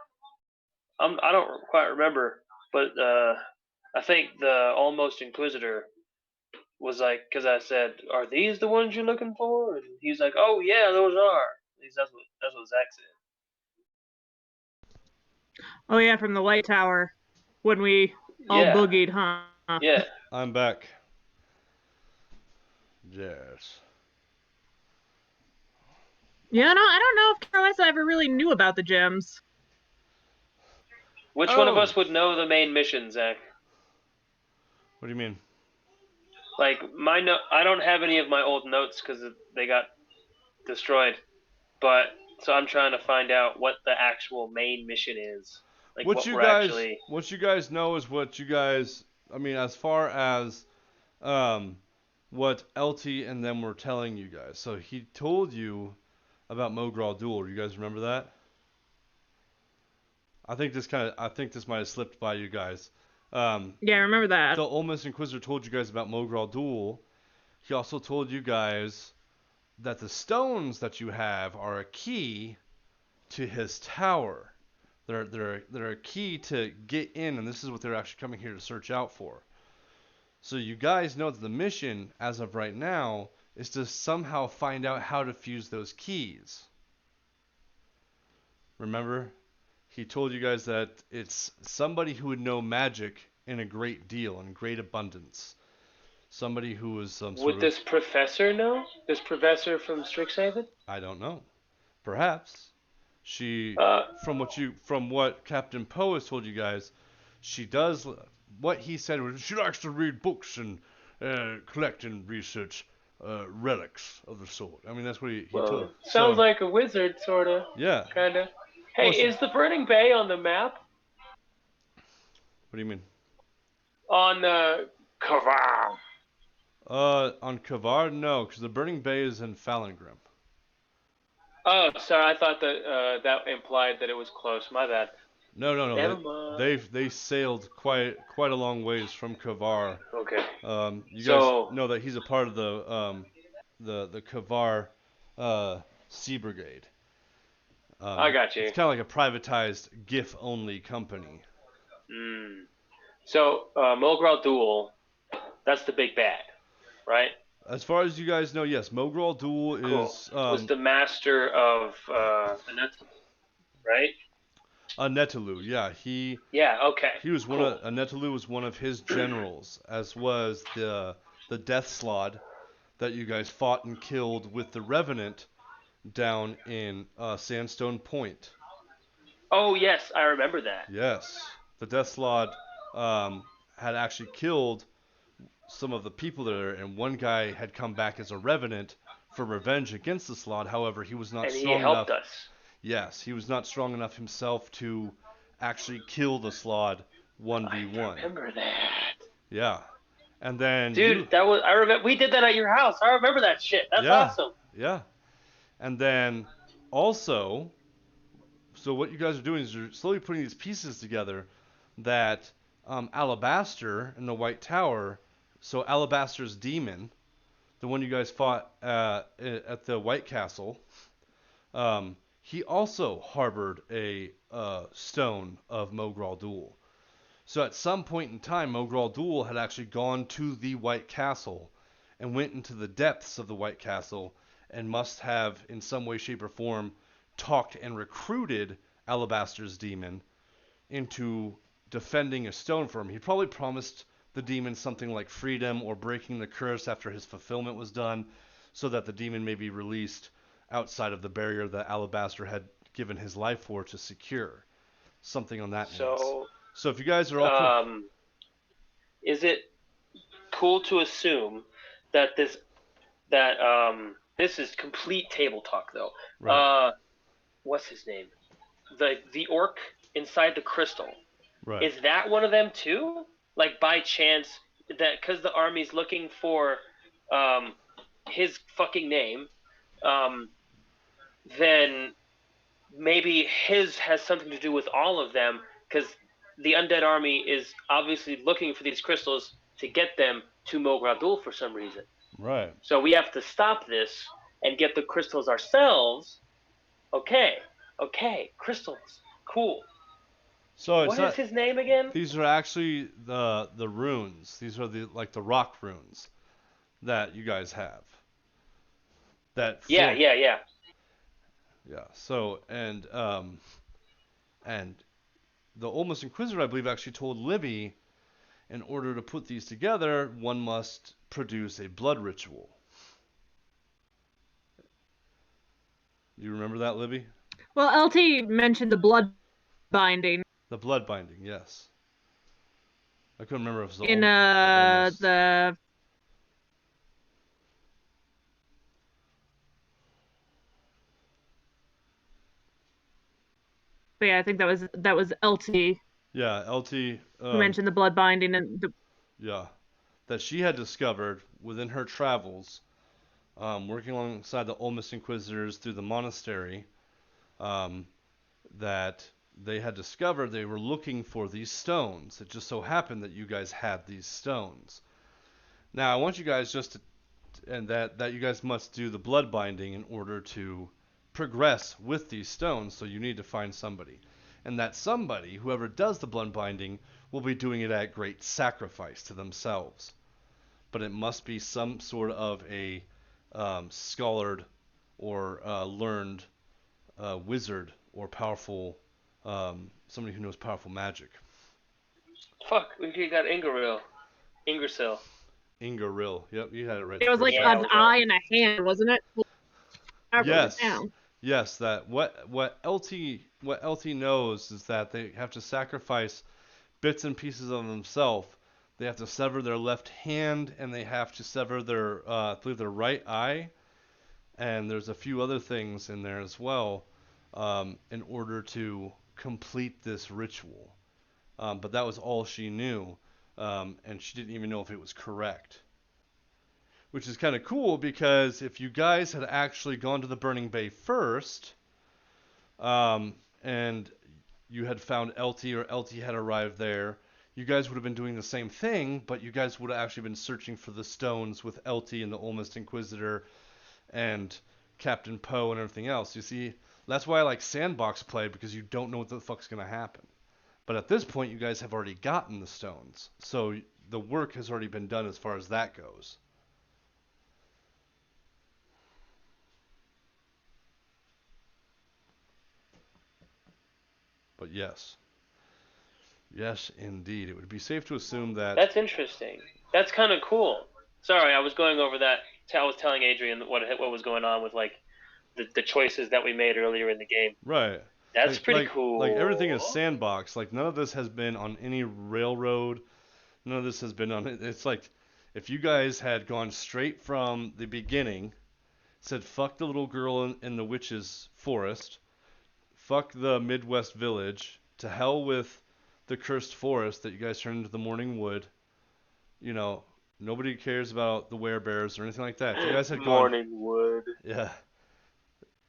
I don't quite remember, but I think the Almost Inquisitor was like, because I said, "Are these the ones you're looking for?" And he's like, "Oh yeah, those are." At least that's what Zach said. Oh yeah, from the White Tower, when we all Yeah, boogied, huh? yeah. I'm back. Yes. Yeah, no, I don't know if Carolissa ever really knew about the gems. Which one of Oh. us would know the main mission, Zach? What do you mean? Like I don't have any of my old notes because they got destroyed. But so I'm trying to find out what the actual main mission is. Like What what you we're guys actually. what you guys know is what you guys I mean as far as what LT and them were telling you guys. So he told you about Mogral Duel. Do you guys remember that? I think this might have slipped by you guys. Yeah, I remember that. The Almost Inquisitor told you guys about Mogral Duel. He also told you guys that the stones that you have are a key to his tower. They're a key to get in, and this is what they're actually coming here to search out for. So you guys know that the mission, as of right now, is to somehow find out how to fuse those keys. Remember? He told you guys that it's somebody who would know magic in a great deal, in great abundance. Somebody who was some sort Would of... this professor know? This professor from Strixhaven? I don't know. Perhaps. She, Uh, from what Captain Poe has told you guys, she does what he said was she likes to read books and collect and research relics of the sort. I mean, that's what he told. well, sounds like a wizard, sorta, Yeah. kinda. Hey, Well, is the Burning Bay on the map? What do you mean? On Kavam. On Kavar, no, because the Burning Bay is in Falungrim. Oh, sorry. I thought that that implied that it was close. My bad. No. Never mind. They sailed quite a long ways from Kavar. Okay. You guys So know that he's a part of the Kavar Sea Brigade. I got you. It's kind of like a privatized GIF only company. So Mogral Duel, that's the big bad, right? As far as you guys know, yes, Mogral Duel Cool. is Was the master of Aneta, right? Netelu. Yeah, Yeah. Okay. he was one cool. of Netelu was one of his generals, as was the Death Slod that you guys fought and killed with the Revenant down in Sandstone Point. Oh yes, I remember that. Yes, the Death Slod had actually killed some of the people there, and one guy had come back as a Revenant for revenge against the Slod. However, he was not And he strong helped enough. us. Yes, he was not strong enough himself to actually kill the Slod 1v1. I remember that. Yeah. And then Dude, that was I remember we did that at your house. I remember that shit. That's awesome. Yeah. And then also, so what you guys are doing is you're slowly putting these pieces together that Alabaster in the White Tower, so Alabaster's demon, the one you guys fought at the White Castle, he also harbored a stone of Mogral Duel. So at some point in time, Mogral Duel had actually gone to the White Castle and went into the depths of the White Castle and must have, in some way, shape, or form, talked and recruited Alabaster's demon into defending a stone for him. He probably promised the demon something like freedom or breaking the curse after his fulfillment was done, so that the demon may be released outside of the barrier that Alabaster had given his life for to secure. Something on that means. So if you guys are all is it cool to assume that this is complete table talk though. right. What's his name? The orc inside the crystal. Right. Is that one of them too? Like by chance that because the army's looking for his fucking name, then maybe his has something to do with all of them, because the undead army is obviously looking for these crystals to get them to Mogradul for some reason. Right. So we have to stop this and get the crystals ourselves. Okay, crystals, cool. So it's What not. is his name again? These are actually the runes. These are the rock runes that you guys have. That Yeah. Yeah. So and the Olmus Inquisitor, I believe, actually told Libby, in order to put these together, one must produce a blood ritual. You remember that, Libby? Well, LT mentioned the blood binding The blood binding, yes. I couldn't remember if it was in Olmus. the. But yeah, I think that was LT Yeah, LT. who mentioned the blood binding and the. Yeah, that she had discovered within her travels, working alongside the Olmus Inquisitors through the monastery, that they had discovered they were looking for these stones. It just so happened that you guys had these stones. Now, I want you guys that you guys must do the blood binding in order to progress with these stones, so you need to find somebody. And that somebody, whoever does the blood binding, will be doing it at great sacrifice to themselves. But it must be some sort of a scholared or learned wizard or powerful, somebody who knows powerful magic. Fuck, we got Ingersill. Ingeril. Yep, you had it right. It was like an eye and a hand, wasn't it? Yes. Yes, that what LT knows is that they have to sacrifice bits and pieces of themselves. They have to sever their left hand, and they have to sever their I believe their right eye, and there's a few other things in there as well, in order to complete this ritual. But that was all she knew, and she didn't even know if it was correct. Which is kind of cool, because if you guys had actually gone to the Burning Bay first, and you had found LT, or LT had arrived there, you guys would have been doing the same thing, but you guys would have actually been searching for the stones with LT and the Olmust Inquisitor and Captain Poe and everything else. You see, that's why I like sandbox play, because you don't know what the fuck's going to happen. But at this point, you guys have already gotten the stones, so the work has already been done as far as that goes. But yes. Yes, indeed. It would be safe to assume that... That's interesting. That's kind of cool. Sorry, I was going over that. I was telling Adrian what was going on with, like, the choices that we made earlier in the game. Right. That's pretty cool. Like, everything is sandbox. Like, none of this has been on any railroad. None of this has been on... It's like, if you guys had gone straight from the beginning, said, fuck the little girl in the witch's forest, fuck the Midwest village, to hell with the cursed forest that you guys turned into the Morning Wood. You know, nobody cares about the werebears or anything like that. If you guys had Morning Wood. Yeah.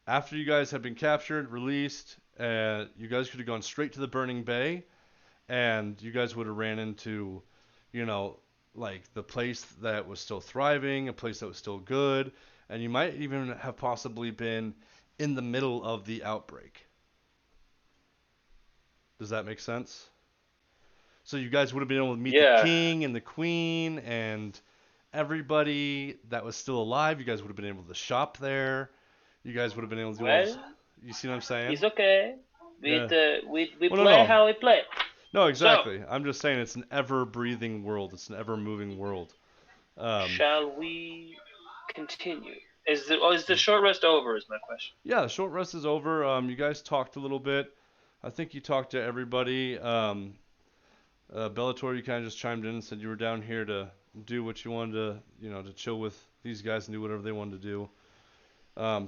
After you guys had been captured, released, you guys could have gone straight to the Burning Bay, and you guys would have ran into, you know, like the place that was still thriving, a place that was still good, and you might even have possibly been in the middle of the outbreak. Does that make sense? So you guys would have been able to meet the king and the queen and everybody that was still alive. You guys would have been able to shop there. You guys would have been able to do all this. You see what I'm saying? It's okay. We Well, play how we play. No, exactly. So, I'm just saying it's an ever-breathing world. It's an ever-moving world. Shall we continue? Is the short rest over is my question. Yeah, the short rest is over. You guys talked a little bit. I think you talked to everybody. Bellator, you kind of just chimed in and said you were down here to do what you wanted to, you know, to chill with these guys and do whatever they wanted to do.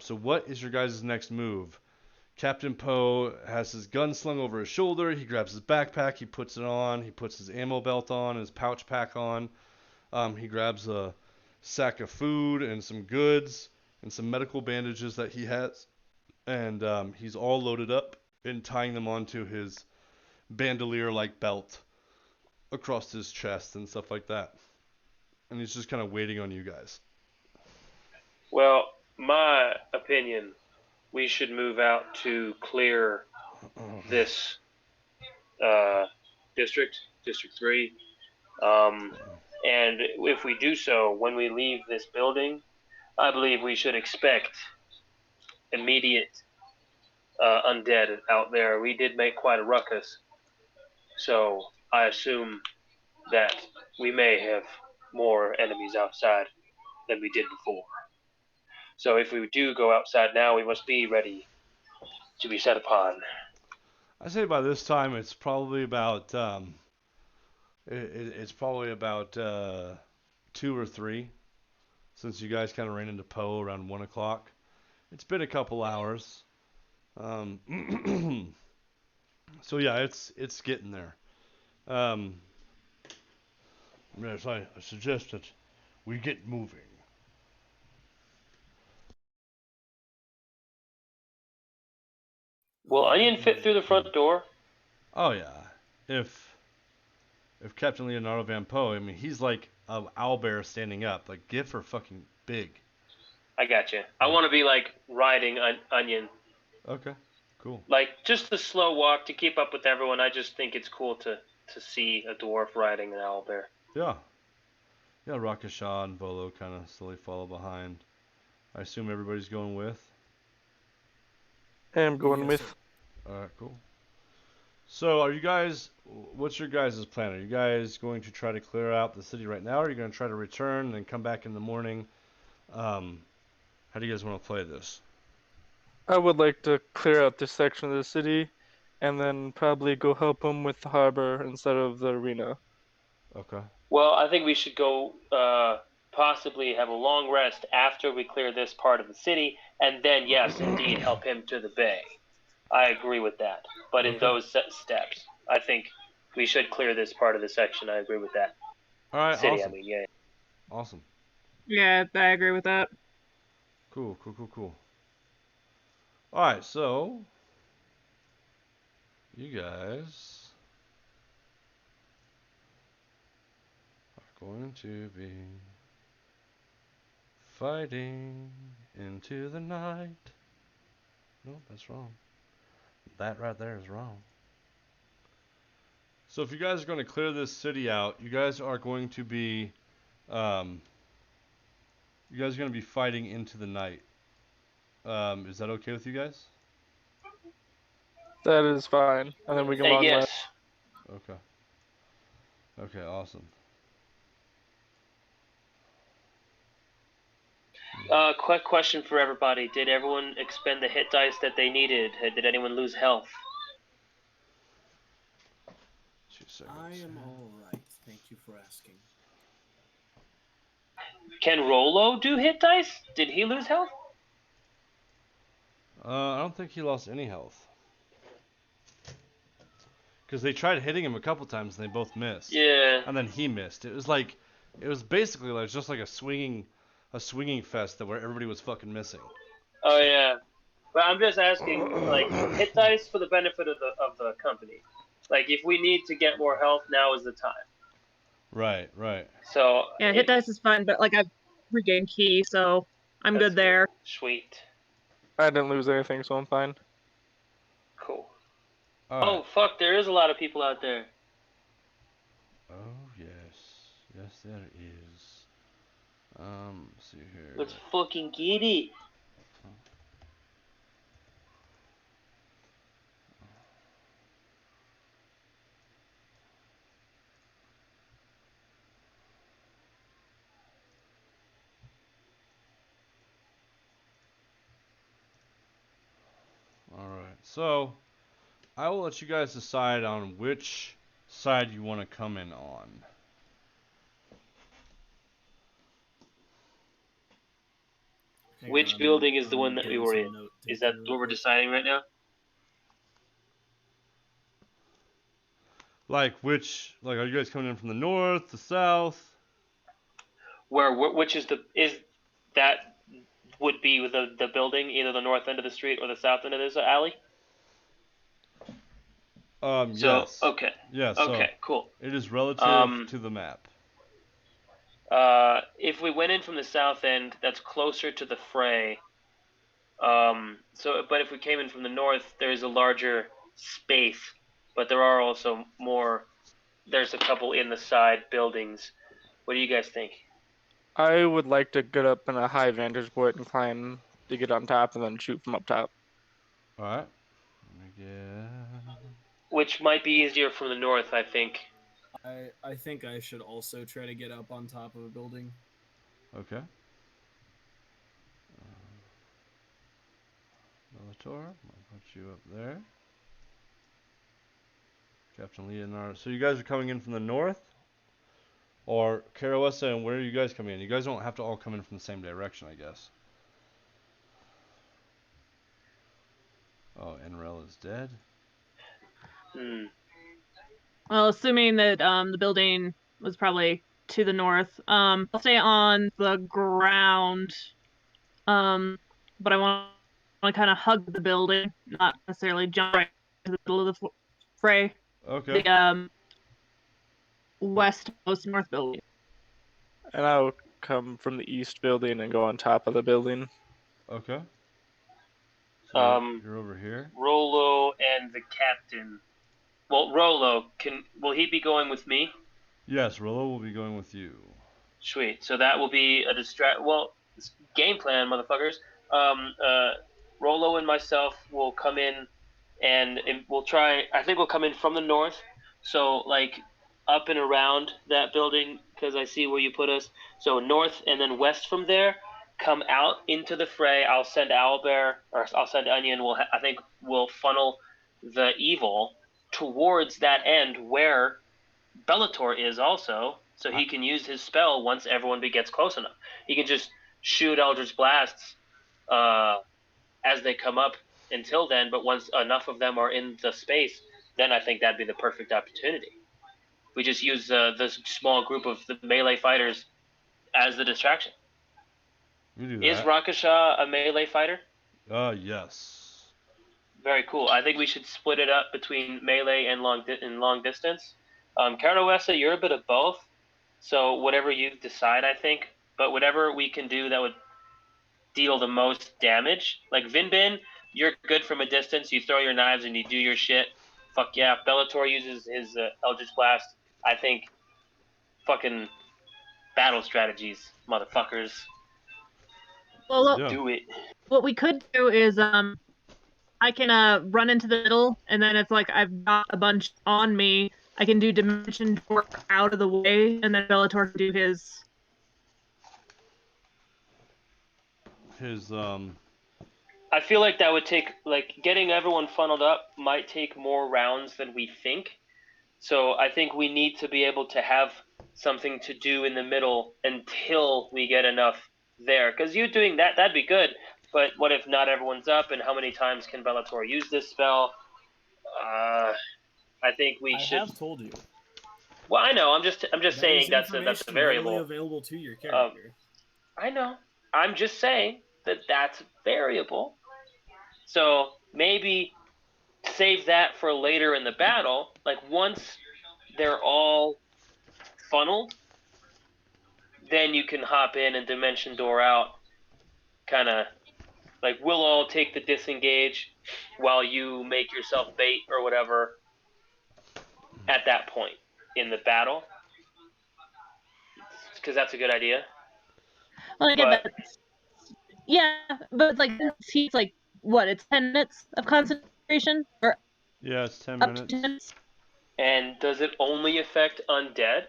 So what is your guys' next move? Captain Poe has his gun slung over his shoulder. He grabs his backpack. He puts it on. He puts his ammo belt on, his pouch pack on. He grabs a sack of food and some goods. and some medical bandages that he has, and he's all loaded up and tying them onto his bandolier-like belt across his chest and stuff like that. And he's just kind of waiting on you guys. Well, my opinion, we should move out to clear this district, District 3. And if we do so, when we leave this building, I believe we should expect immediate undead out there. We did make quite a ruckus, so I assume that we may have more enemies outside than we did before. So if we do go outside now, we must be ready to be set upon. I say by this time it's probably about it's probably about 2 or 3, since you guys kind of ran into Poe around 1 o'clock. It's been a couple hours. So yeah, it's getting there. Yes, I suggest that we get moving. Will Onion fit through the front door? Oh yeah, if Captain Leonardo Van Poe, I mean he's like a owlbear standing up. Like Gif are fucking big. I got you. I want to be like riding Onion. Okay, cool. Like just a slow walk to keep up with everyone. I just think it's cool to see a dwarf riding an owlbear. Yeah. Yeah, Rakasha and Volo kind of slowly follow behind. I assume everybody's going with? I am going Yes, with. sir. Alright, cool. So, are you guys, what's your guys' plan? Are you guys going to try to clear out the city right now, or are you going to try to return and come back in the morning? How do you guys want to play this? I would like to clear out this section of the city, and then probably go help them with the harbor instead of the arena. Okay. Well, I think we should go possibly have a long rest after we clear this part of the city, and then, yes, indeed, help him to the bay. I agree with that. But in those steps, I think we should clear this part of the section. I agree with that. Alright, City, awesome. I mean, yeah. Awesome. Yeah, I agree with that. Cool. Alright, so, you guys are going to be fighting into the night. No, that's wrong. That right there is wrong. So if you guys are going to clear this city out, you guys are going to be, fighting into the night. Is that okay with you guys? That is fine, and then we can long Yes. rest. Okay. Okay, awesome. Quick question for everybody. Did everyone expend the hit dice that they needed? Did anyone lose health? 2 seconds. I am all right. Thank you for asking. Can Rolo do hit dice? Did he lose health? I don't think he lost any health. Because they tried hitting him a couple times and they both missed. Yeah. And then he missed. It was basically like just like a swinging fest where everybody was fucking missing. Oh yeah. But I'm just asking, like, hit dice for the benefit of the company. Like, if we need to get more health, now is the time. Right. So Yeah, hit dice is fun, but like I've regained key, so I'm that's good there. Sweet. I didn't lose anything, so I'm fine. Cool. All right. Oh fuck! There is a lot of people out there. Oh yes, there is. Let's see here. Let's fucking get it. All right. So I will let you guys decide on which side you want to come in on. Which building is the one that we were in? Is that what we're deciding right now? Like are you guys coming in from the north, the south? Which is that would be with the building, either the north end of the street or the south end of this alley? Yes. Okay. Yeah, so Okay, cool. it is relative to the map. If we went in from the south end, that's closer to the fray. But if we came in from the north, there is a larger space, but there are also more. There's a couple in the side buildings. What do you guys think? I would like to get up in a high vantage point and climb to get on top and then shoot from up top. All right. Let me get... Which might be easier from the north, I think. I think I should also try to get up on top of a building. Okay. Bellator, I'll put you up there. Captain Leonardo. So you guys are coming in from the north? Or Karawessa, and where are you guys coming in? You guys don't have to all come in from the same direction, I guess. Oh, Enrel is dead. Well, assuming that the building was probably to the north, I'll stay on the ground. But I want to kind of hug the building, not necessarily jump right into the middle of the fray. Okay. The westmost north building. And I'll come from the east building and go on top of the building. Okay. So Um, you're over here. Rolo and the captain. Well, Rolo, will he be going with me? Yes, Rollo will be going with you. Sweet. So that will be a distract. Well, game plan, motherfuckers. Rolo and myself will come in, and we'll try. I think we'll come in from the north, so like up and around that building, because I see where you put us. So north and then west from there. Come out into the fray. I'll send Owlbear, or I'll send Onion. I think we'll funnel the evil towards that end where Bellator is also, so he can use his spell once everyone gets close enough. He can just shoot Eldritch Blasts as they come up until then, but once enough of them are in the space, then I think that'd be the perfect opportunity. We just use this small group of the melee fighters as the distraction. You do that. Is Rakasha a melee fighter? Yes. Very cool. I think we should split it up between melee and long distance. Karawessa, you're a bit of both. So whatever you decide, I think. But whatever we can do that would deal the most damage. Like Vinbin, you're good from a distance. You throw your knives and you do your shit. Fuck yeah. Bellator uses his Eldritch Blast. I think fucking battle strategies, motherfuckers. Well, Yeah. Do it. what we could do is I can run into the middle, and then it's like I've got a bunch on me. I can do Dimension Door out of the way, and then Bellator can do his. I feel like that would take, like, getting everyone funneled up might take more rounds than we think. So I think we need to be able to have something to do in the middle until we get enough there. Because you doing that, that'd be good. But what if not everyone's up, and how many times can Bellator use this spell? I think we should. I have told you. Well, I know. I'm just saying that's a information variable. readily available to your character. I know. I'm just saying that's variable. So maybe save that for later in the battle. Like once they're all funneled, then you can hop in and Dimension Door out. Kind of like we'll all take the disengage while you make yourself bait or whatever at that point in the battle. Because that's a good idea. Well, I get that. Yeah, but like he's like what? It's 10 minutes of concentration, or Yeah, it's 10 up minutes. to 10 minutes. And does it only affect undead?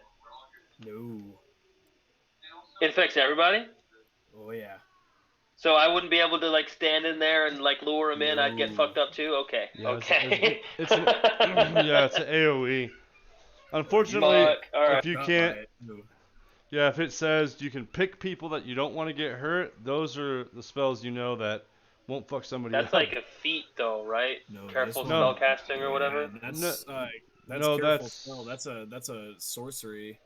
No. It affects everybody? Oh yeah. So I wouldn't be able to like stand in there and like lure him in. I'd get No. fucked up too. Okay. Yeah, Okay. It's an AOE. Unfortunately, Fuck. All right. if you can't, yeah, if it says you can pick people that you don't want to get hurt, those are the spells you know that won't fuck somebody up. That's like a feat, though, right? No, Careful this spell one- casting or whatever. Yeah, that's No, careful that's- spell. That's a sorcery.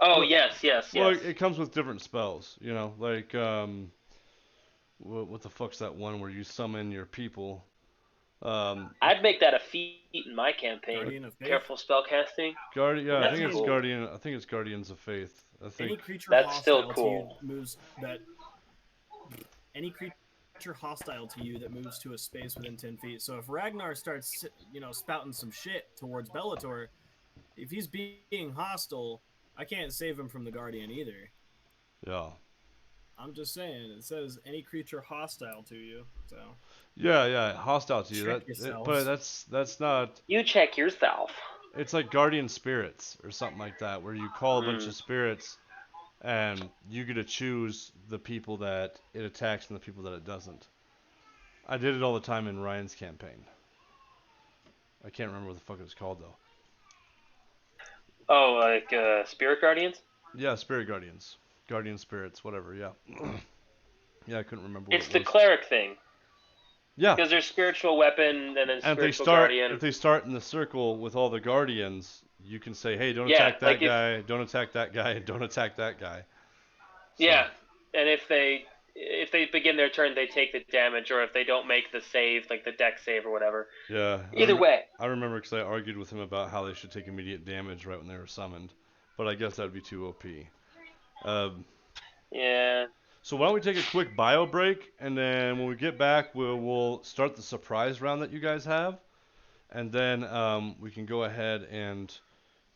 Oh yes. Well, it comes with different spells, you know, like what the fuck's that one where you summon your people? I'd make that a feat in my campaign. Guardian of Faith? Careful spell casting. Guardian. Yeah, I That's think it's cool. Guardian. I think it's Guardians of Faith. I think. Any creature That's still hostile cool. to you moves that. Any creature hostile to you that moves to a space within 10 feet. So if Ragnar starts, spouting some shit towards Bellator, if he's being hostile, I can't save him from the Guardian either. Yeah. I'm just saying. It says any creature hostile to you. So. Yeah, hostile to you. Check But yourselves. that's not. You check yourself. It's like guardian spirits or something like that, where you call a bunch Mm. of spirits, and you get to choose the people that it attacks and the people that it doesn't. I did it all the time in Ryan's campaign. I can't remember what the fuck it was called though. Oh, like spirit guardians? Yeah, spirit guardians, guardian spirits, whatever. Yeah. Yeah, I couldn't remember what It's it the was. cleric thing. Yeah. Because there's spiritual weapon and then And spiritual guardian. if they start in the circle with all the guardians, you can say, hey, don't Yeah, attack that like guy, don't attack that guy, don't attack that guy. So, Yeah, and if they begin their turn, they take the damage, or if they don't make the save, like the deck save or whatever. yeah. Either way. I remember because I argued with him about how they should take immediate damage right when they were summoned, but I guess that would be too OP. Yeah. So why don't we take a quick bio break, and then when we get back, we'll start the surprise round that you guys have, and then we can go ahead and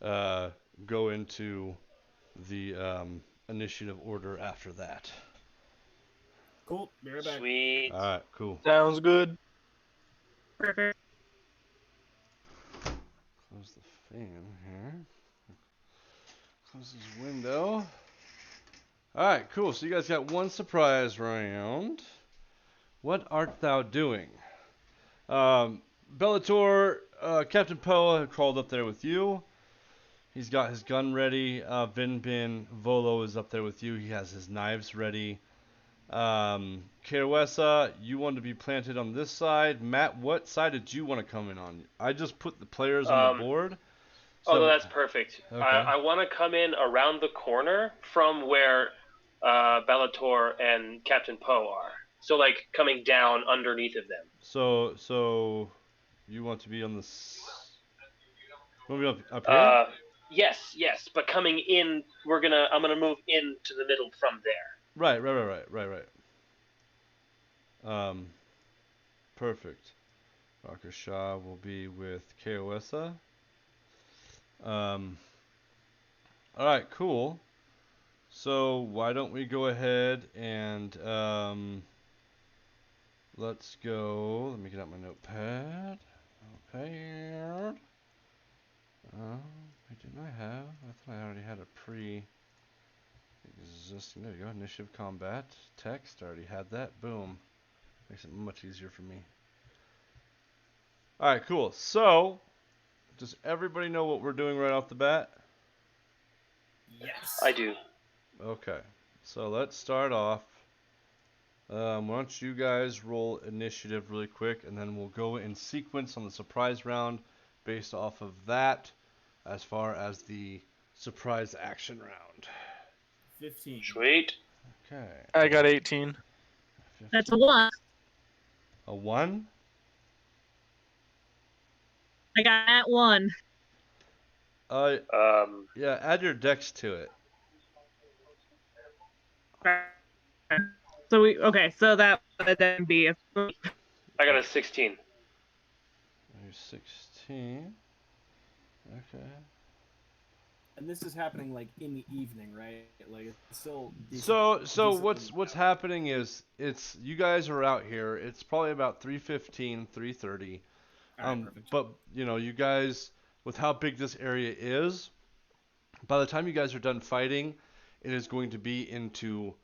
go into the initiative order after that. Cool. Be right back. Sweet. All right, cool. Sounds good. Perfect. Close the fan here. Close this window. All right, cool. So you guys got one surprise round. What art thou doing? Bellator, Captain Poa crawled up there with you. He's got his gun ready. Bin Volo is up there with you. He has his knives ready. Karuesa, you want to be planted on this side. Matt, what side did you want to come in on? I just put the players on the board. Oh, no, that's perfect. Okay. I want to come in around the corner from where Bellator and Captain Poe are. So, like, coming down underneath of them. So you want to be on the want to be up here? Yes, but coming in, I'm gonna move into the middle from there. Right. Perfect. Rocker Shaw will be with Kaoessa. Alright, cool. So why don't we go ahead and let's go. Let me get out my notepad. Notepad. Didn't I have? I thought I already had a pre-existing. There you go. Initiative combat text. I already had that. Boom. Makes it much easier for me. Alright, cool. So, does everybody know what we're doing right off the bat? Yes. I do. Okay. So let's start off. Why don't you guys roll initiative really quick, and then we'll go in sequence on the surprise round based off of that as far as the surprise action round. 15. Sweet. Okay. I got 18. 15. That's a 1. A 1? I got that 1. Yeah, add your dex to it. So that would then be a. I got a 16. You're 16. Okay. And this is happening like in the evening, right? Like it's still. So decently what's out. happening is it's you guys are out here. It's probably about 3:15, 3:30. Alright, perfect. But you guys, with how big this area is, by the time you guys are done fighting, it is going to be into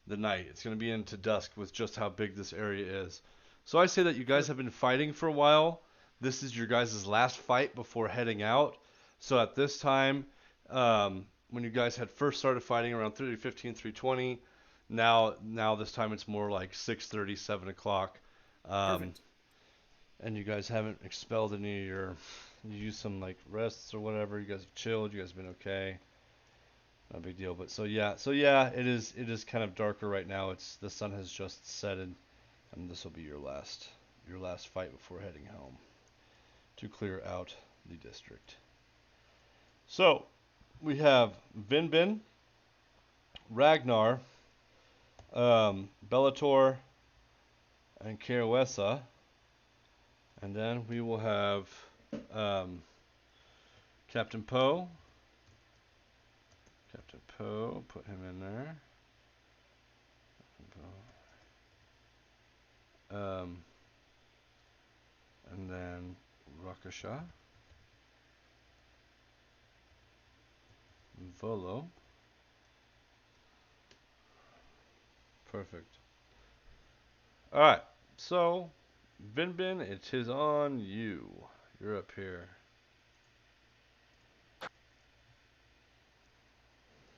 the night. It's going to be into dusk with just how big this area is. So I say that you guys have been fighting for a while. This is your guys' last fight before heading out. So at this time, when you guys had first started fighting around 3:15, 3:20, now this time it's more like 6:30, 7 o'clock. Perfect. And you guys haven't expelled any of you used some like rests or whatever. You guys have chilled. You guys have been okay. Not a big deal. But so yeah, it is kind of darker right now. The sun has just set, and this will be your last fight before heading home to clear out the district. So we have Vinbin, Ragnar, Bellator, and Karawessa, and then we will have Captain Poe. Captain Poe, put him in there. And then Rakasha, Volo. Perfect. Alright, so Vinbin, it is on you. You're up here.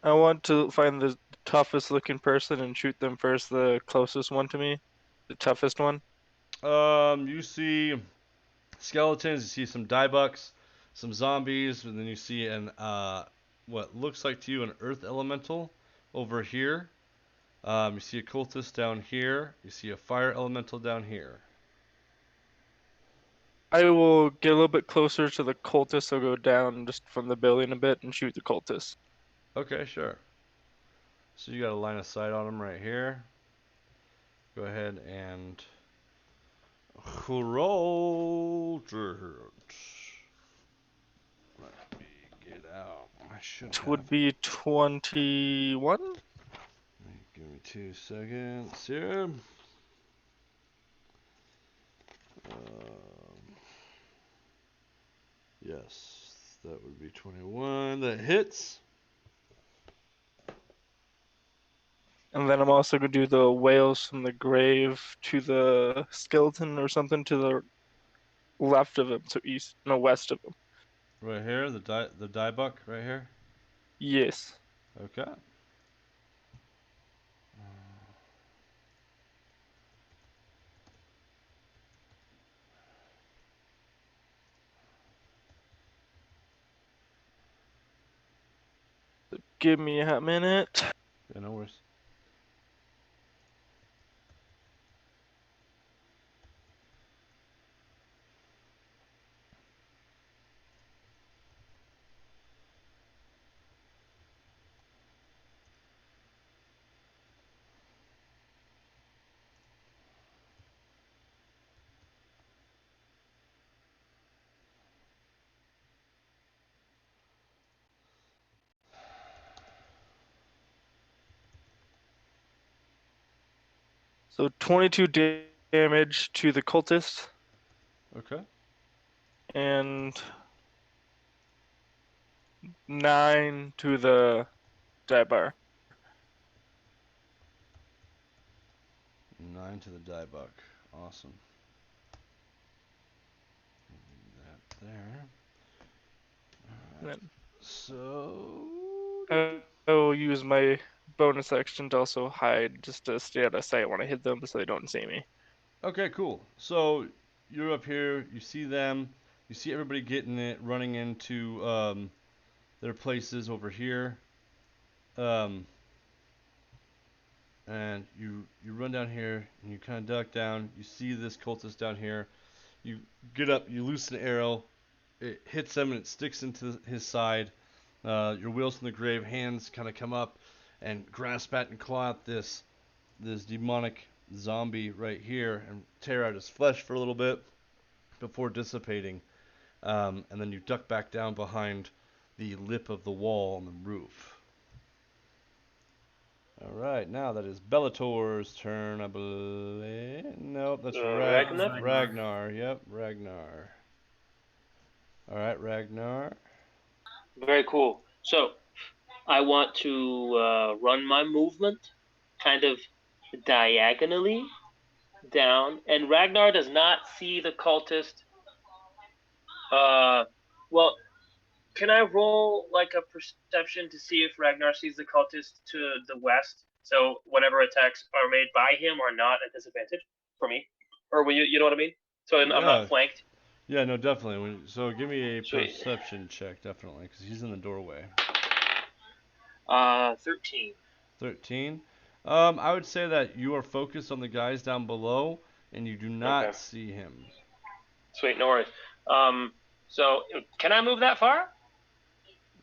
I want to find the toughest looking person and shoot them first, the closest one to me. The toughest one. You see skeletons, you see some diebucks, some zombies, and then you see an what looks like to you an earth elemental over here. You see a cultist down here. You see a fire elemental down here. I will get a little bit closer to the cultist. I'll go down just from the building a bit and shoot the cultist. Okay, sure. So you got a line of sight on them right here. Go ahead and roll it. Let me get out. I should It have. would be 21. Give me 2 seconds here. Yes, that would be 21. That hits. And then I'm also going to do the whales from the grave to the skeleton or something to the left of him, so west of him. Right here, the diebuck right here. Yes. Okay. Give me a minute. Yeah, no worries. So 22 damage to the cultist Okay. and 9 to the diebar. 9 to the diebuck. Awesome. That there. Then So. I will use my bonus action to also hide, just to stay out of sight when I hit them so they don't see me. Okay, cool. So you're up here. You see them. You see everybody getting it, running into their places over here. And you run down here and you kind of duck down. You see this cultist down here. You get up. You loose an arrow. It hits him and it sticks into his side. Your wheels from the grave hands kind of come up and grasp at and claw at this demonic zombie right here and tear out his flesh for a little bit before dissipating. And then you duck back down behind the lip of the wall on the roof. Alright, now that is Bellator's turn, I believe. Nope, that's Ragnar? Ragnar. Yep, Ragnar. Alright, Ragnar. Very cool. So, I want to run my movement kind of diagonally down, and Ragnar does not see the cultist. Well, can I roll like a perception to see if Ragnar sees the cultist to the west? So whatever attacks are made by him are not at disadvantage for me, or will you know what I mean? So I'm Yeah. not flanked. Yeah, no, definitely. So give me a Sweet. perception check, definitely, because he's in the doorway. 13. 13. I would say that you are focused on the guys down below, and you do not Okay. see him. Sweet, no worries. So can I move that far?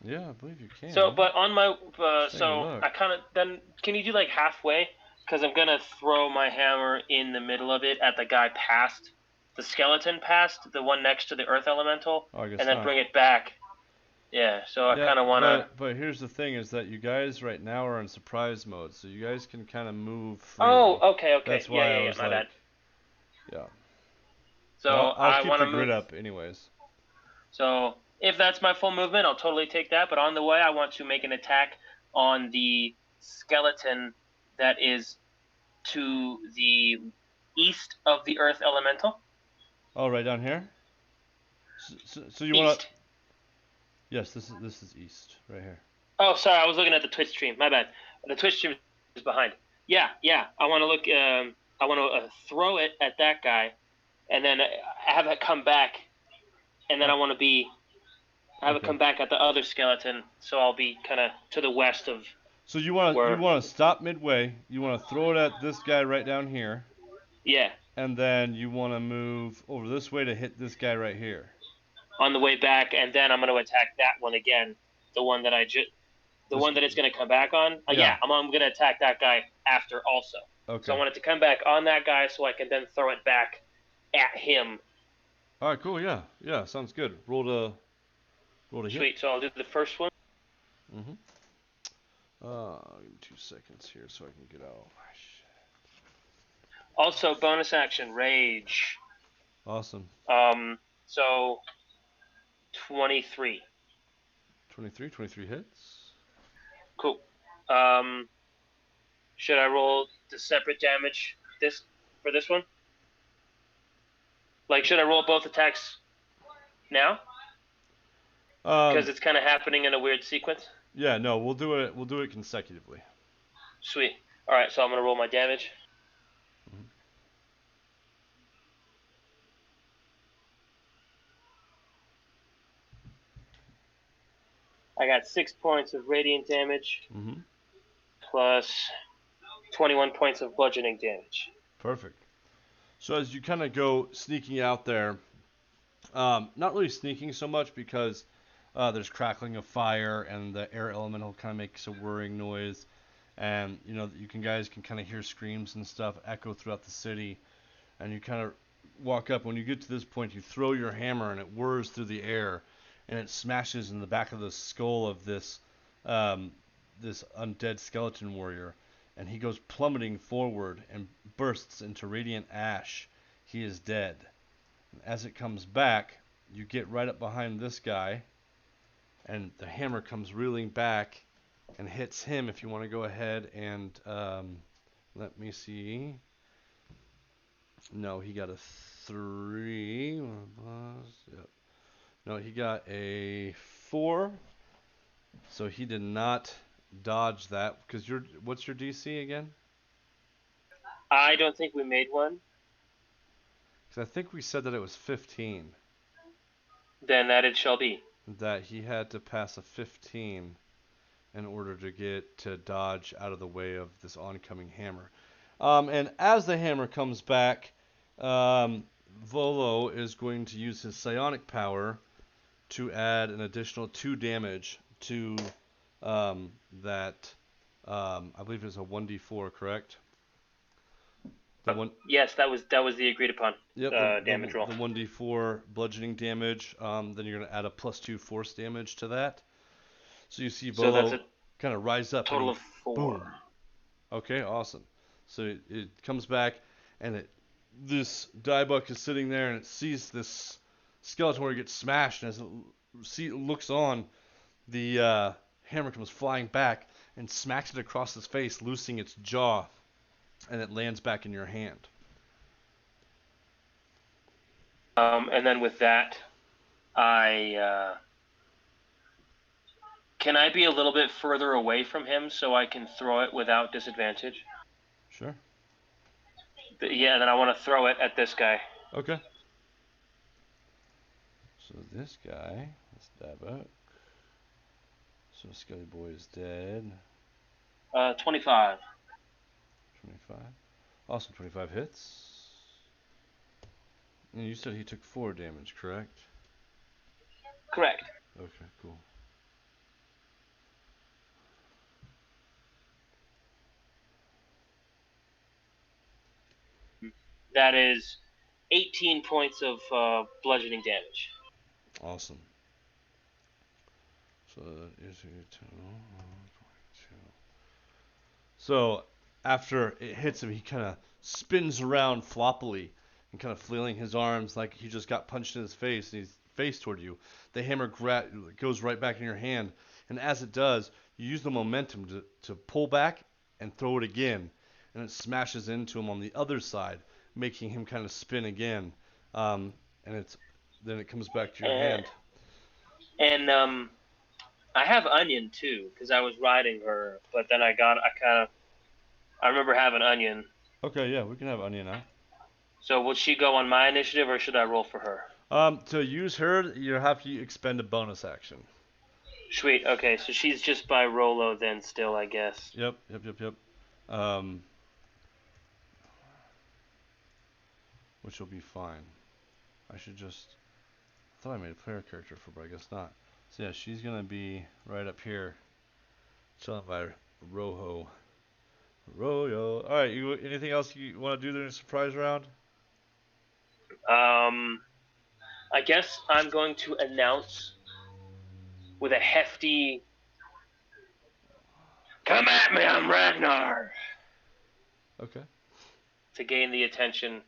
Yeah, I believe you can. So, but on my, Just take a so look. I kind of then can you do like halfway? Because I'm gonna throw my hammer in the middle of it at the guy past the skeleton, past the one next to the earth elemental, Oh, I guess and then not. bring it back. Yeah. So I Yeah, kind of wanna. but here's the thing: is that you guys right now are in surprise mode, so you guys can kind of move freely. Oh, okay. That's Yeah, why yeah, I yeah. was My bad. like, yeah. So But I'll I keep want the to grid move. up anyways. So if that's my full movement, I'll totally take that. But on the way, I want to make an attack on the skeleton that is to the east of the earth elemental. Oh, right down here. So you want to? East. Yes, this is east right here. Oh, sorry, I was looking at the Twitch stream. My bad. The Twitch stream is behind. Yeah, yeah. I want to look. I want to throw it at that guy, and then have it come back, and then I want to have it Okay. come back at the other skeleton, so I'll be kind of to the west of. So you want Where? to stop midway. You want to throw it at this guy right down here, Yeah. and then you want to move over this way to hit this guy right here. On the way back, and then I'm going to attack that one again, the one that one that it's going to come back on. Yeah. I'm going to attack that guy after also. Okay. So I want it to come back on that guy, so I can then throw it back at him. All right, cool. Yeah, sounds good. Roll to hit. Sweet. So I'll do the first one. Mm-hmm. Give me 2 seconds here so I can get out. Also, bonus action, rage. Awesome. So 23. 23 hits. Cool. Should I roll the separate damage for this one? Like, should I roll both attacks now? Because it's kind of happening in a weird sequence. Yeah, no, we'll do it consecutively. Sweet. All right, so I'm gonna roll my damage. Mm-hmm. I got 6 points of radiant damage, Mm-hmm. plus 21 points of bludgeoning damage. Perfect. So as you kind of go sneaking out there, not really sneaking so much because there's crackling of fire and the air elemental kind of makes a whirring noise, and guys can kind of hear screams and stuff echo throughout the city, and you kind of walk up. When you get to this point, you throw your hammer and it whirs through the air, and it smashes in the back of the skull of this undead skeleton warrior, and he goes plummeting forward and bursts into radiant ash. He is dead. And as it comes back, you get right up behind this guy, and the hammer comes reeling back and hits him. If you want to go ahead and let me see. No, he got a 3. Yep. No, he got a 4. So he did not dodge that. Because what's your DC again? I don't think we made one. Because I think we said that it was 15. Then that it shall be. That he had to pass a 15 in order to get to dodge out of the way of this oncoming hammer. And as the hammer comes back, Volo is going to use his psionic power to add an additional 2 damage to that. I believe it's a 1d4, correct? Yes, that was the agreed upon damage roll. The 1d4 bludgeoning damage. Then you're going to add a +2 force damage to that. So you see Volo kind of rise up. Total of 4. Boom. Okay, awesome. So it comes back, and this diebuck is sitting there, and it sees this skeleton where it gets smashed, and as it looks on, the hammer comes flying back and smacks it across his face, loosing its jaw, and it lands back in your hand. And then with that, can I be a little bit further away from him so I can throw it without disadvantage? Sure. Yeah, and then I want to throw it at this guy. Okay. So this guy, this diebuck. So Skelly Boy is dead. 25. 25. Awesome, 25 hits. And you said he took 4 damage, correct? Correct. Okay, cool. That is 18 points of bludgeoning damage. Awesome. So that is 22. So after it hits him, he kind of spins around floppily and kind of flailing his arms like he just got punched in his face, and he's face toward you. The hammer goes right back in your hand, and as it does, you use the momentum to pull back and throw it again, and it smashes into him on the other side, making him kind of spin again. And then it comes back to your hand. And I have Onion too, because I was riding her, but then I remember having Onion. Okay, yeah, we can have Onion now. So will she go on my initiative, or should I roll for her? To use her, you have to expend a bonus action. Sweet. Okay, so she's just by Rolo then still, I guess. Yep. Which will be fine. I thought I made a player character for, but I guess not. So yeah, she's gonna be right up here, chilling by Rojo. All right, anything else you want to do during the surprise round? I guess I'm going to announce with a hefty, "Come at me, I'm Ragnar," Okay. to gain the attention,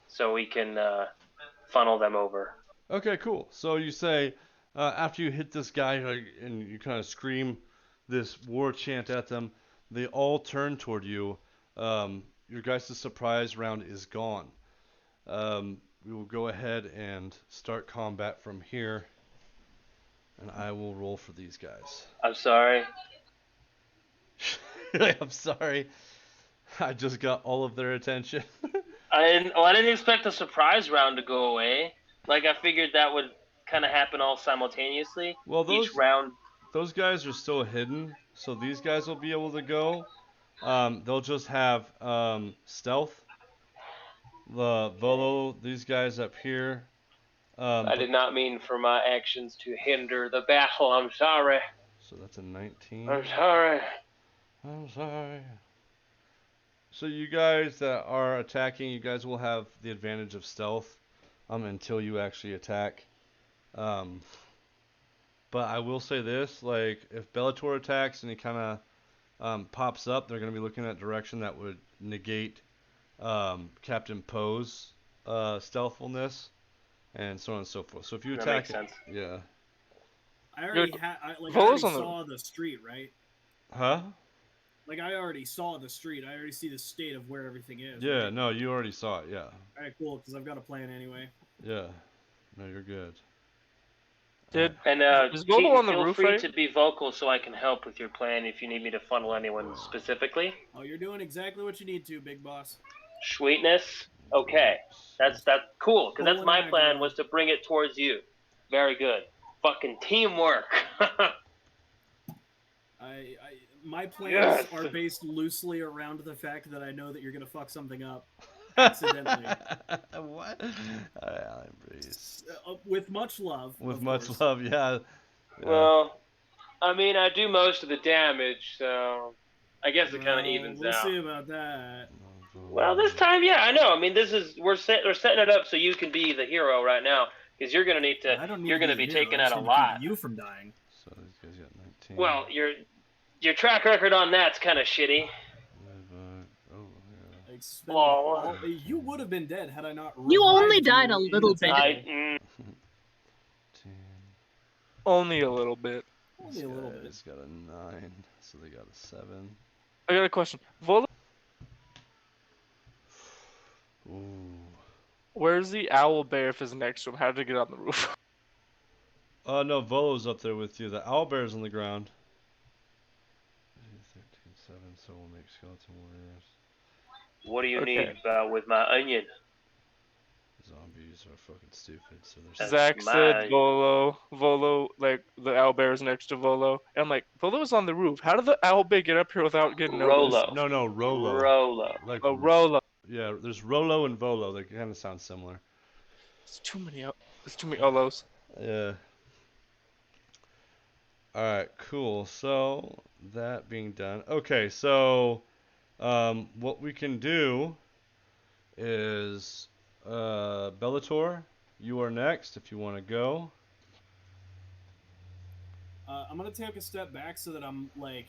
so we can funnel them over. Okay, cool. So you say, after you hit this guy and you kind of scream this war chant at them, they all turn toward you. Your guys' surprise round is gone. We will go ahead and start combat from here, and I will roll for these guys. I'm sorry. I'm sorry. I just got all of their attention. I didn't expect the surprise round to go away. Like, I figured that would kind of happen all simultaneously. Well, each round. Those guys are still hidden, so these guys will be able to go. They'll just have stealth. The Volo, these guys up here. I did not mean for my actions to hinder the battle. I'm sorry. So that's a 19. I'm sorry. I'm sorry. So you guys that are attacking, you guys will have the advantage of stealth until you actually attack. But I will say this, like, if Bellator attacks and he kind of pops up, they're going to be looking that direction that would negate Captain Poe's stealthfulness, and so on and so forth. So if you That attack, makes sense. yeah. I already Volo's on the- saw the street, right? Huh? Like, I already saw the street. I already see the state of where everything is. Yeah, right? no, you already saw it, yeah. Alright, cool, because I've got a plan anyway. Yeah. No, you're good. Did And is Volo Keaton, on the feel roof, free right? to be vocal so I can help with your plan if you need me to funnel anyone specifically. Oh, you're doing exactly what you need to, big boss. Sweetness. Okay, that's cool, because that's Full my and plan, aggro. was to bring it towards you. Very good. Fucking teamwork. My plans Yes. are based loosely around the fact that I know that you're gonna fuck something up accidentally. What? Howling Priest. With much love. With of much course. love, yeah. Well, I mean, I do most of the damage, so I guess it kind of evens we'll out. see about that. Well, this time, yeah, I know. I mean, we're setting it up so you can be the hero right now, because you're gonna need to. I don't need You're to gonna be a hero, taking I just out a need to keep lot. you from dying. So these guys got 19. Well, your track record on that's kind of shitty. Oh, you would have been dead had I not. You only revived died you a in little the bit. temple. 10. Only a little bit. Only a little bit. This got a 9, so they got a 7. I got a question. Volo, Ooh. where's the owl bear if it's next to him? How did it get on the roof? No, Volo's up there with you. The owlbear's on the ground. 13, 7, so we'll make skeleton warriors. What do you Okay. need with my onion? Zombies. guys are fucking stupid. So there's That's Zach said my- Volo, like the owlbear's next to Volo. And I'm like, Volo's on the roof. How did the owlbear get up here without getting noticed? Rolo. no Rolo. Rolo. Like Oh, Rolo. yeah, there's Rolo and Volo. They kind of sound similar. There's too many. There's too many Olos. Yeah. All right, cool. So that being done, okay. So what we can do is Bellator, you are next if you want to go. I'm gonna take a step back so that I'm like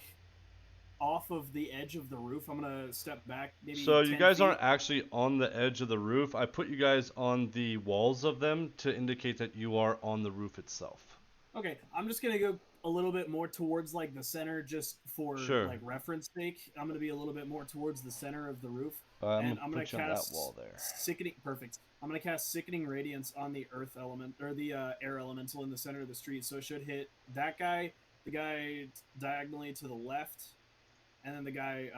off of the edge of the roof. I'm gonna step back maybe. So you 10 guys feet. aren't actually on the edge of the roof. I put you guys on the walls of them to indicate that you are on the roof itself. Okay, I'm just gonna go a little bit more towards like the center, just for Sure. like reference sake. I'm gonna be a little bit more towards the center of the roof, I'm and gonna I'm gonna put you on that cast wall there. sickening. Perfect. I'm gonna cast sickening radiance on the earth element or the air elemental in the center of the street, so it should hit that guy, the guy diagonally to the left, and then the guy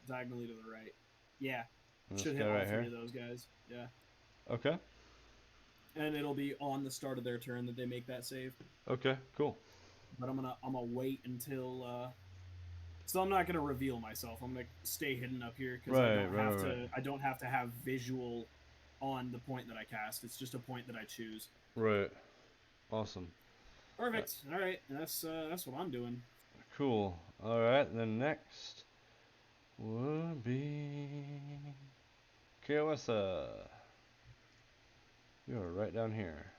diagonally to the right. Yeah, And should this hit guy all right three here. of those guys. Yeah, Okay. and it'll be on the start of their turn that they make that save. Okay. Cool. But I'm gonna wait until. So I'm not gonna reveal myself. I'm gonna stay hidden up here because Right, I don't right, have to. right. I don't have to have visual on the point that I cast. It's just a point that I choose. Right. Awesome. Perfect. All right, that's what I'm doing. Cool. All right. And then next would be Kawasa. You are right down here.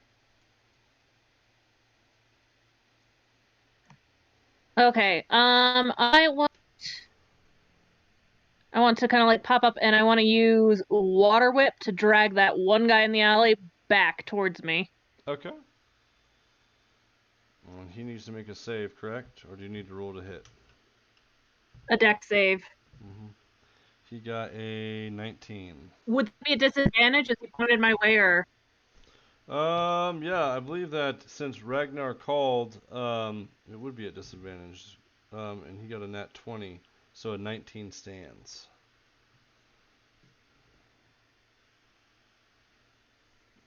Okay. I want to kind of like pop up, and I want to use Water Whip to drag that one guy in the alley back towards me. Okay. And he needs to make a save, correct? Or do you need to roll to hit? A dex save. Mm-hmm. He got a 19. Would there be a disadvantage if he pointed my way, or? Yeah, I believe that since Ragnar called, it would be a disadvantage. And he got a nat 20, so a 19 stands.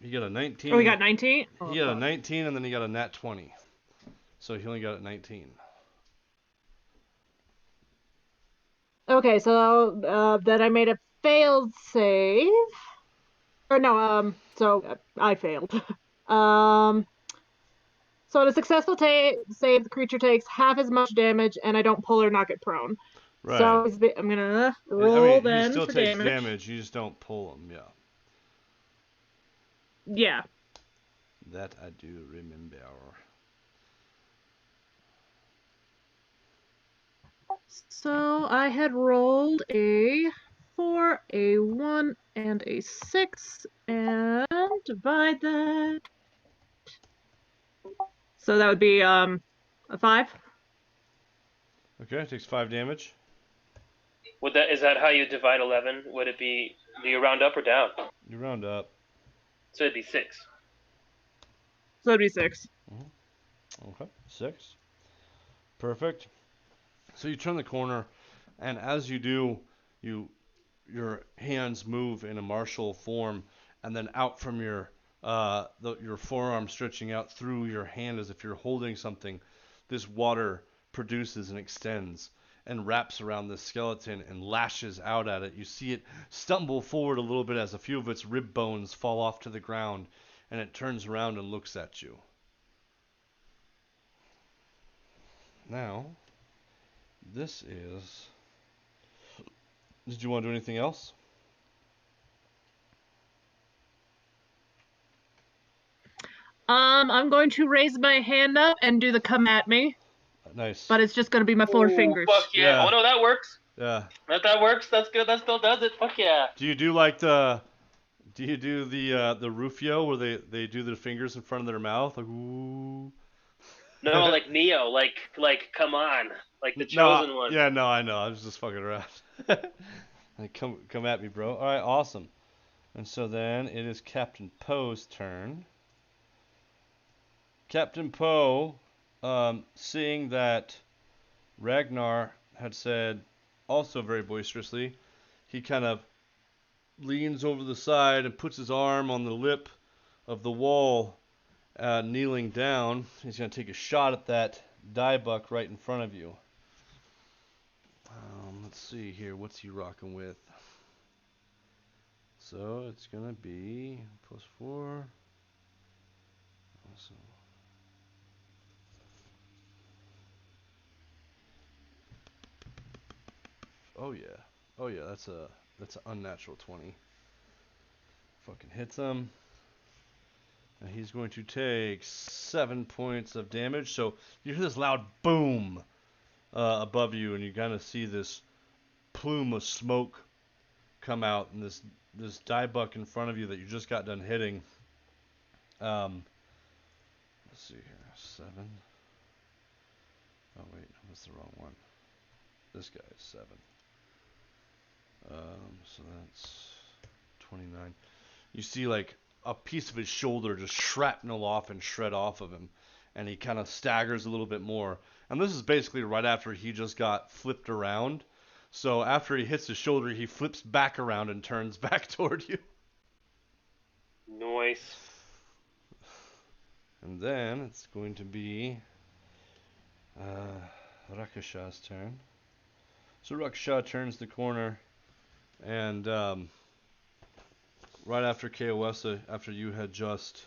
He got a 19. Oh, we got 19? He got a 19 and then he got a nat 20. So he only got a 19. Okay, so then I made a failed save. Or no, so I failed. So on a successful save, the creature takes half as much damage, and I don't pull or knock it prone. Right. So I'm gonna roll I mean, then he still for takes damage. damage. You just don't pull him. Yeah. Yeah. That I do remember. So I had rolled a 4, a 1, and a 6, and divide that. So that would be a 5. Okay, takes 5 damage. Is that how you divide 11? Would it be, do you round up or down? You round up. So it'd be 6. So it'd be 6. Okay, 6. Perfect. So you turn the corner, and as you do, your hands move in a martial form, and then out from your forearm stretching out through your hand as if you're holding something, this water produces and extends and wraps around the skeleton and lashes out at it. You see it stumble forward a little bit as a few of its rib bones fall off to the ground, and it turns around and looks at you. Now, this is... Did you want to do anything else? I'm going to raise my hand up and do the come at me, Nice. but it's just going to be my 4 fingers. Fuck yeah. Yeah. Oh no, that works. Yeah. That works. That's good. That still does it. Fuck yeah. Do you do like the... Do you do the Rufio where they do their fingers in front of their mouth? Like, ooh. No, like Neo, like come on, like the No, chosen one. Yeah, no, I know. I was just fucking around. Like, come at me, bro. All right, awesome. And so then it is Captain Poe's turn. Captain Poe, seeing that Ragnar had said, also very boisterously, he kind of leans over the side and puts his arm on the lip of the wall, kneeling down. He's going to take a shot at that diebuck right in front of you. Let's see here. What's he rocking with? So it's going to be +4. Awesome. Oh yeah. Oh yeah, that's an unnatural 20. Fucking hits him. And he's going to take 7 points of damage. So you hear this loud boom above you, and you kind of see this plume of smoke come out, and this diebuck in front of you that you just got done hitting. Let's see here, 7. Oh wait, that's the wrong one. This guy is 7. So that's 29. You see like a piece of his shoulder just shrapnel off and shred off of him, and he kind of staggers a little bit more. And this is basically right after he just got flipped around. So after he hits his shoulder, he flips back around and turns back toward you. Nice. And then it's going to be Rakasha's turn. So Rakasha turns the corner, and right after Kaoessa, after you had just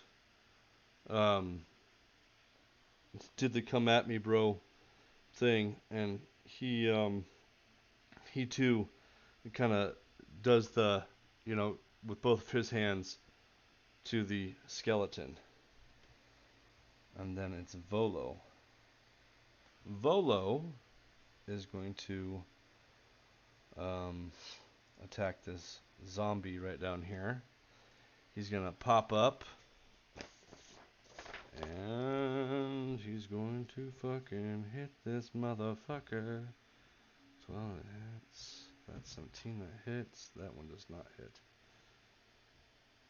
did the come at me bro thing, and he too kind of does the, with both of his hands to the skeleton. And then it's Volo. Volo is going to attack this zombie right down here. He's going to pop up, and he's going to fucking hit this motherfucker. 12 hits. That's 17 that hits. That one does not hit.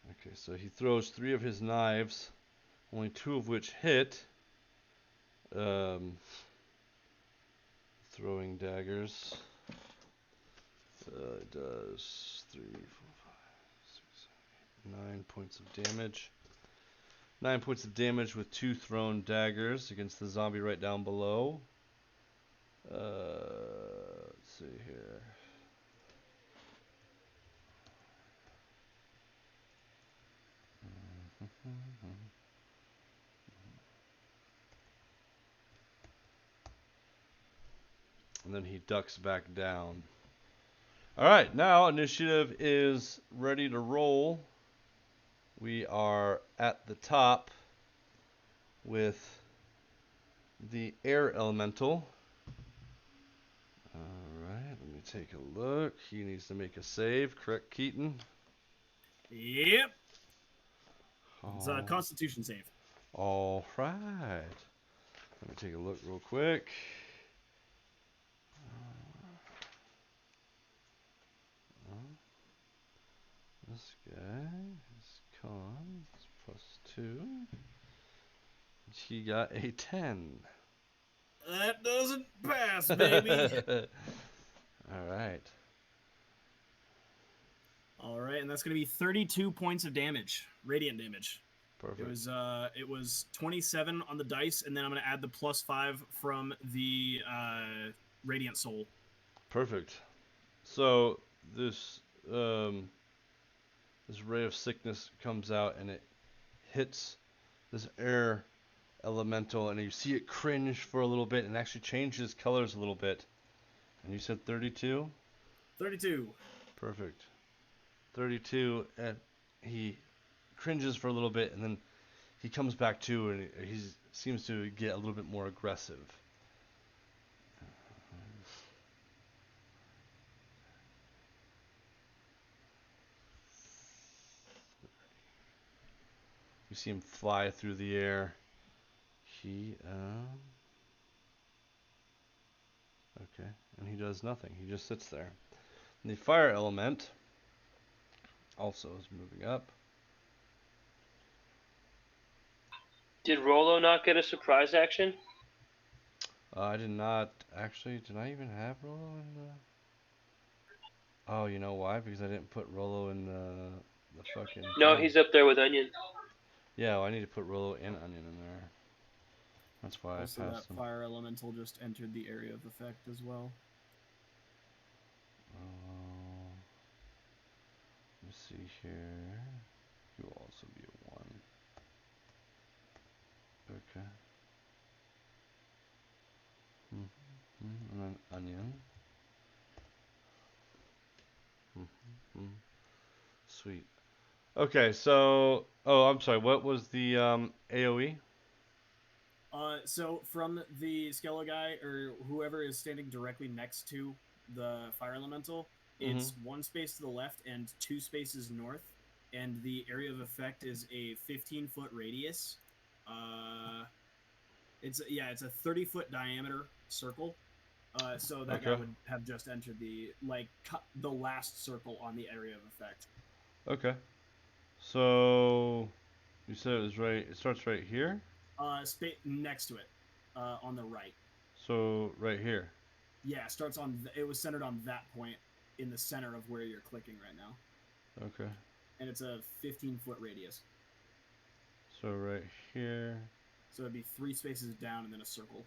Okay, so he throws 3 of his knives, only 2 of which hit. Throwing daggers. It does 3, 4, 5, 6, 7, 8, 9 points of damage. 9 points of damage with 2 thrown daggers against the zombie right down below. Let's see here. And then he ducks back down. Alright, now initiative is ready to roll. We are at the top with the air elemental. Alright, let me take a look. He needs to make a save, correct, Keaton? Yep. It's a Constitution save. All right. Let me take a look real quick. This guy, his con is +2. He got a 10. That doesn't pass, baby. All right. All right, and that's going to be 32 points of damage, radiant damage. Perfect. It was 27 on the dice, and then I'm going to add the +5 from the radiant soul. Perfect. So this this ray of sickness comes out, and it hits this air elemental, and you see it cringe for a little bit and actually changes colors a little bit. And you said 32? 32. Perfect. 32, and he cringes for a little bit, and then he comes back to, and he seems to get a little bit more aggressive. You see him fly through the air. He, okay, and he does nothing. He just sits there. And the fire element also is moving up. Did Rolo not get a surprise action? I did not actually. Did I even have Rolo in the? Oh, you know why? Because I didn't put Rolo in the fucking. No, thing. he's up there with Onion. Yeah, well, I need to put Rolo and Onion in there. That's why Also, I that passed them. fire elemental just entered the area of effect as well. Let me see here. You will also be a 1. Okay. And then Onion. Sweet. Okay, so I'm sorry. What was the AOE? So from the Skello guy or whoever is standing directly next to the fire elemental, it's 1 space to the left and 2 spaces north, and the area of effect is a 15-foot radius. It's a 30-foot diameter circle. So that guy Okay. would have just entered the last circle on the area of effect. Okay. So you said it was right. It starts right here. Next to it, on the right. So right here. Yeah, starts on. It was centered on that point in the center of where you're clicking right now. Okay. And it's a 15-foot radius. So right here. So it'd be 3 spaces down and then a circle.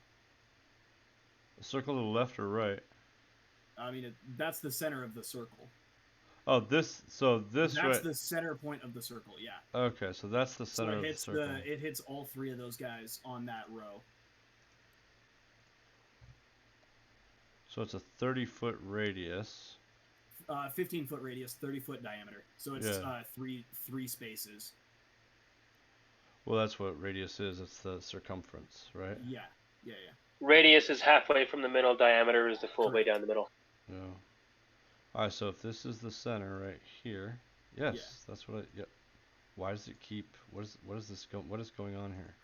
A circle to the left or right? I mean, that's the center of the circle. Oh, this. So this That's right. the center point of the circle. Yeah. Okay, so that's the center of the circle. It hits all 3 of those guys on that row. So it's a 30-foot radius. 15-foot radius, 30-foot diameter. So it's three spaces. Well, that's what radius is. It's the circumference, right? Yeah. Radius is halfway from the middle. Diameter is the full way down the middle. Yeah. All right. So if this is the center right here, yes, that's what. Yep. Why does it keep? What is this going? What is going on here?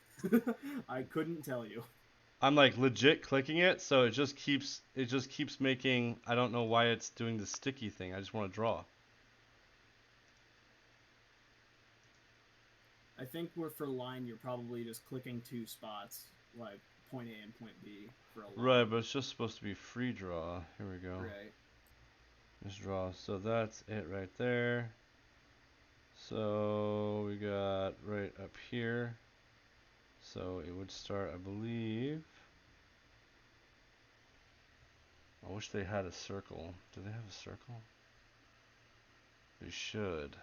I couldn't tell you. I'm like legit clicking it, so it just keeps making. I don't know why it's doing the sticky thing. I just want to draw. I think for line, you're probably just clicking 2 spots, like point A and point B for a line. Right, but it's just supposed to be free draw. Here we go. Right. Just draw. So that's it right there. So we got right up here. So it would start, I believe. I wish they had a circle. Do they have a circle? They should.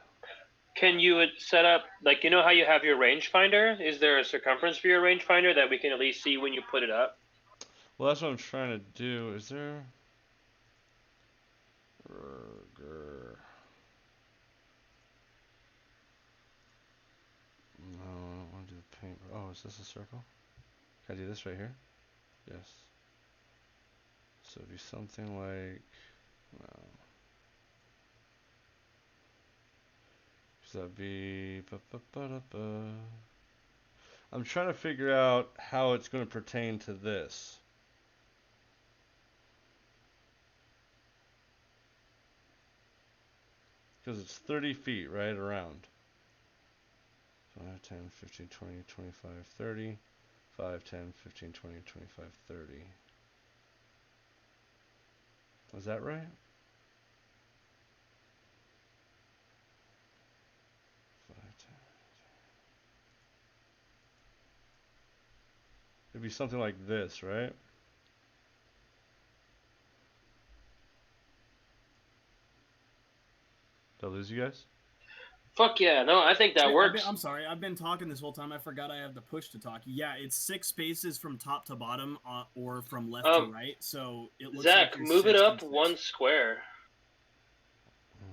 Can you set up, like, you know how you have your rangefinder? Is there a circumference for your rangefinder that we can at least see when you put it up? Well, that's what I'm trying to do. Is there? No, I don't want to do the paint. Oh, is this a circle? Can I do this right here? Yes. So it'd be something like. No. So that'd be. I'm trying to figure out how it's going to pertain to this. Because it's 30 feet, right around. 5, 10, 15, 20, 25, 30. 5, 10, 15, 20, 25, 30. Was that right? 5, 10. It'd be something like this, right? Did I lose you guys? Fuck yeah, no, I think that works. I'm sorry, I've been talking this whole time. I forgot I have the push to talk. Yeah, it's 6 spaces from top to bottom, or from left to right. So it looks Zach, like move it up 1 square.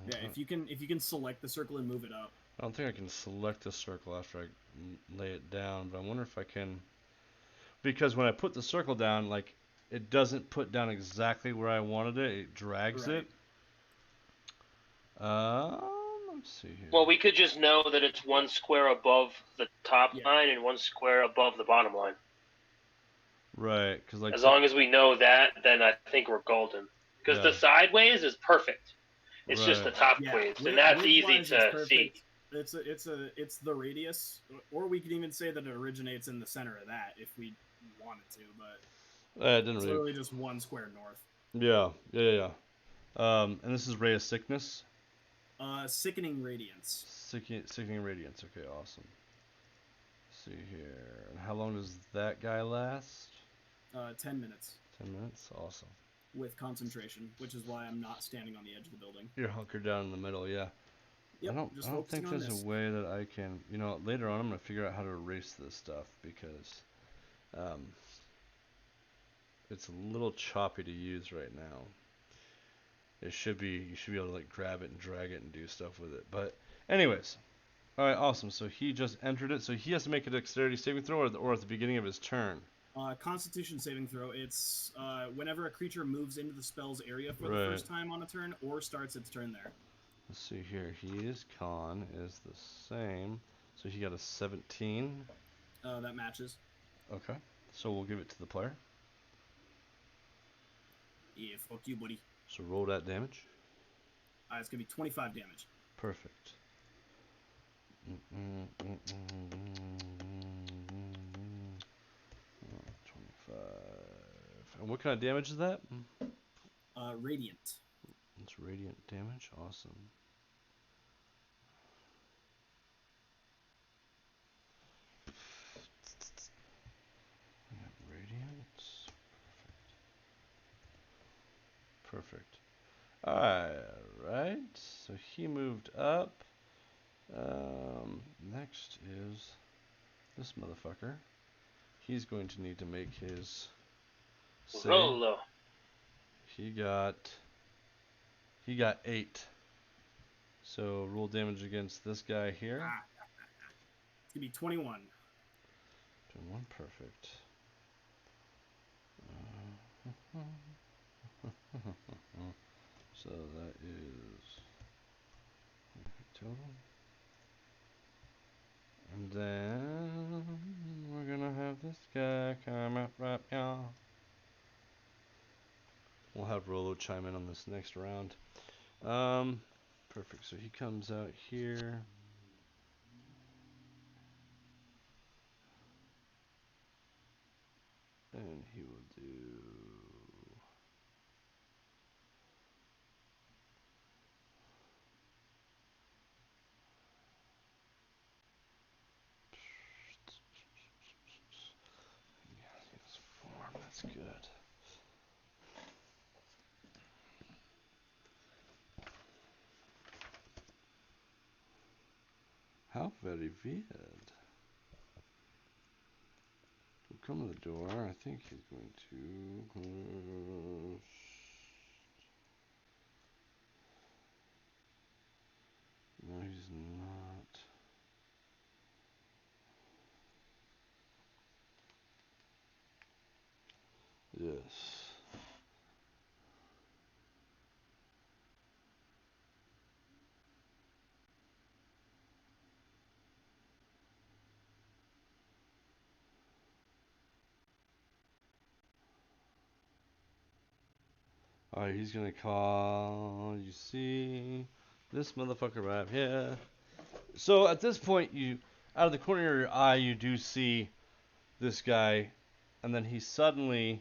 Yeah, if you can select the circle and move it up. I don't think I can select a circle after I lay it down, but I wonder if I can. Because when I put the circle down, like, it doesn't put down exactly where I wanted it. It drags it. Let's see here. Well, we could just know that it's 1 square above the top line and 1 square above the bottom line. Right, because like as long as we know that, then I think we're golden. Because the sideways is perfect. It's just the top ways, and that's easy to see. It's the radius, or we could even say that it originates in the center of that if we wanted to, but it didn't it's really. literally just 1 square north. Yeah. And this is Ray of Sickness. Sickening Radiance. Sickening Radiance. Okay, awesome. see here. And how long does that guy last? 10 minutes 10 minutes? Awesome. with concentration, which is why I'm not standing on the edge of the building. You're hunkered down in the middle, yeah. Yep, I don't just think focusing on there's this. a way that I can, later on I'm going to figure out how to erase this stuff because it's a little choppy to use right now. You should be able to like grab it and drag it and do stuff with it. But anyways, all right, awesome. So he just entered it. So he has to make a dexterity saving throw or at the beginning of his turn. Constitution saving throw. It's whenever a creature moves into the spell's area for the Right. first time on a turn or starts its turn there. Let's see here. His con is the same. So he got a 17. That matches. Okay. So we'll give it to the player. Yeah, fuck you, buddy. So roll that damage. It's gonna be 25 damage. Perfect. 25. And what kind of damage is that? Radiant. It's radiant damage. Awesome. We have radiant. Perfect. Alright. So he moved up. Next is this motherfucker. He's going to need to make his save. Rolo. He got 8. So roll damage against this guy here. It's gonna be 21. 21, perfect. So that is total. And then we're gonna have this guy come up right now. We'll have Rolo chime in on this next round. Perfect. So he comes out here. And he will do... His form, that's good. How very weird. We'll come to the door. I think he's going to... No, he's not. Yes. Alright, he's gonna call, you see, this motherfucker right here. So at this point, out of the corner of your eye, you do see this guy, and then he suddenly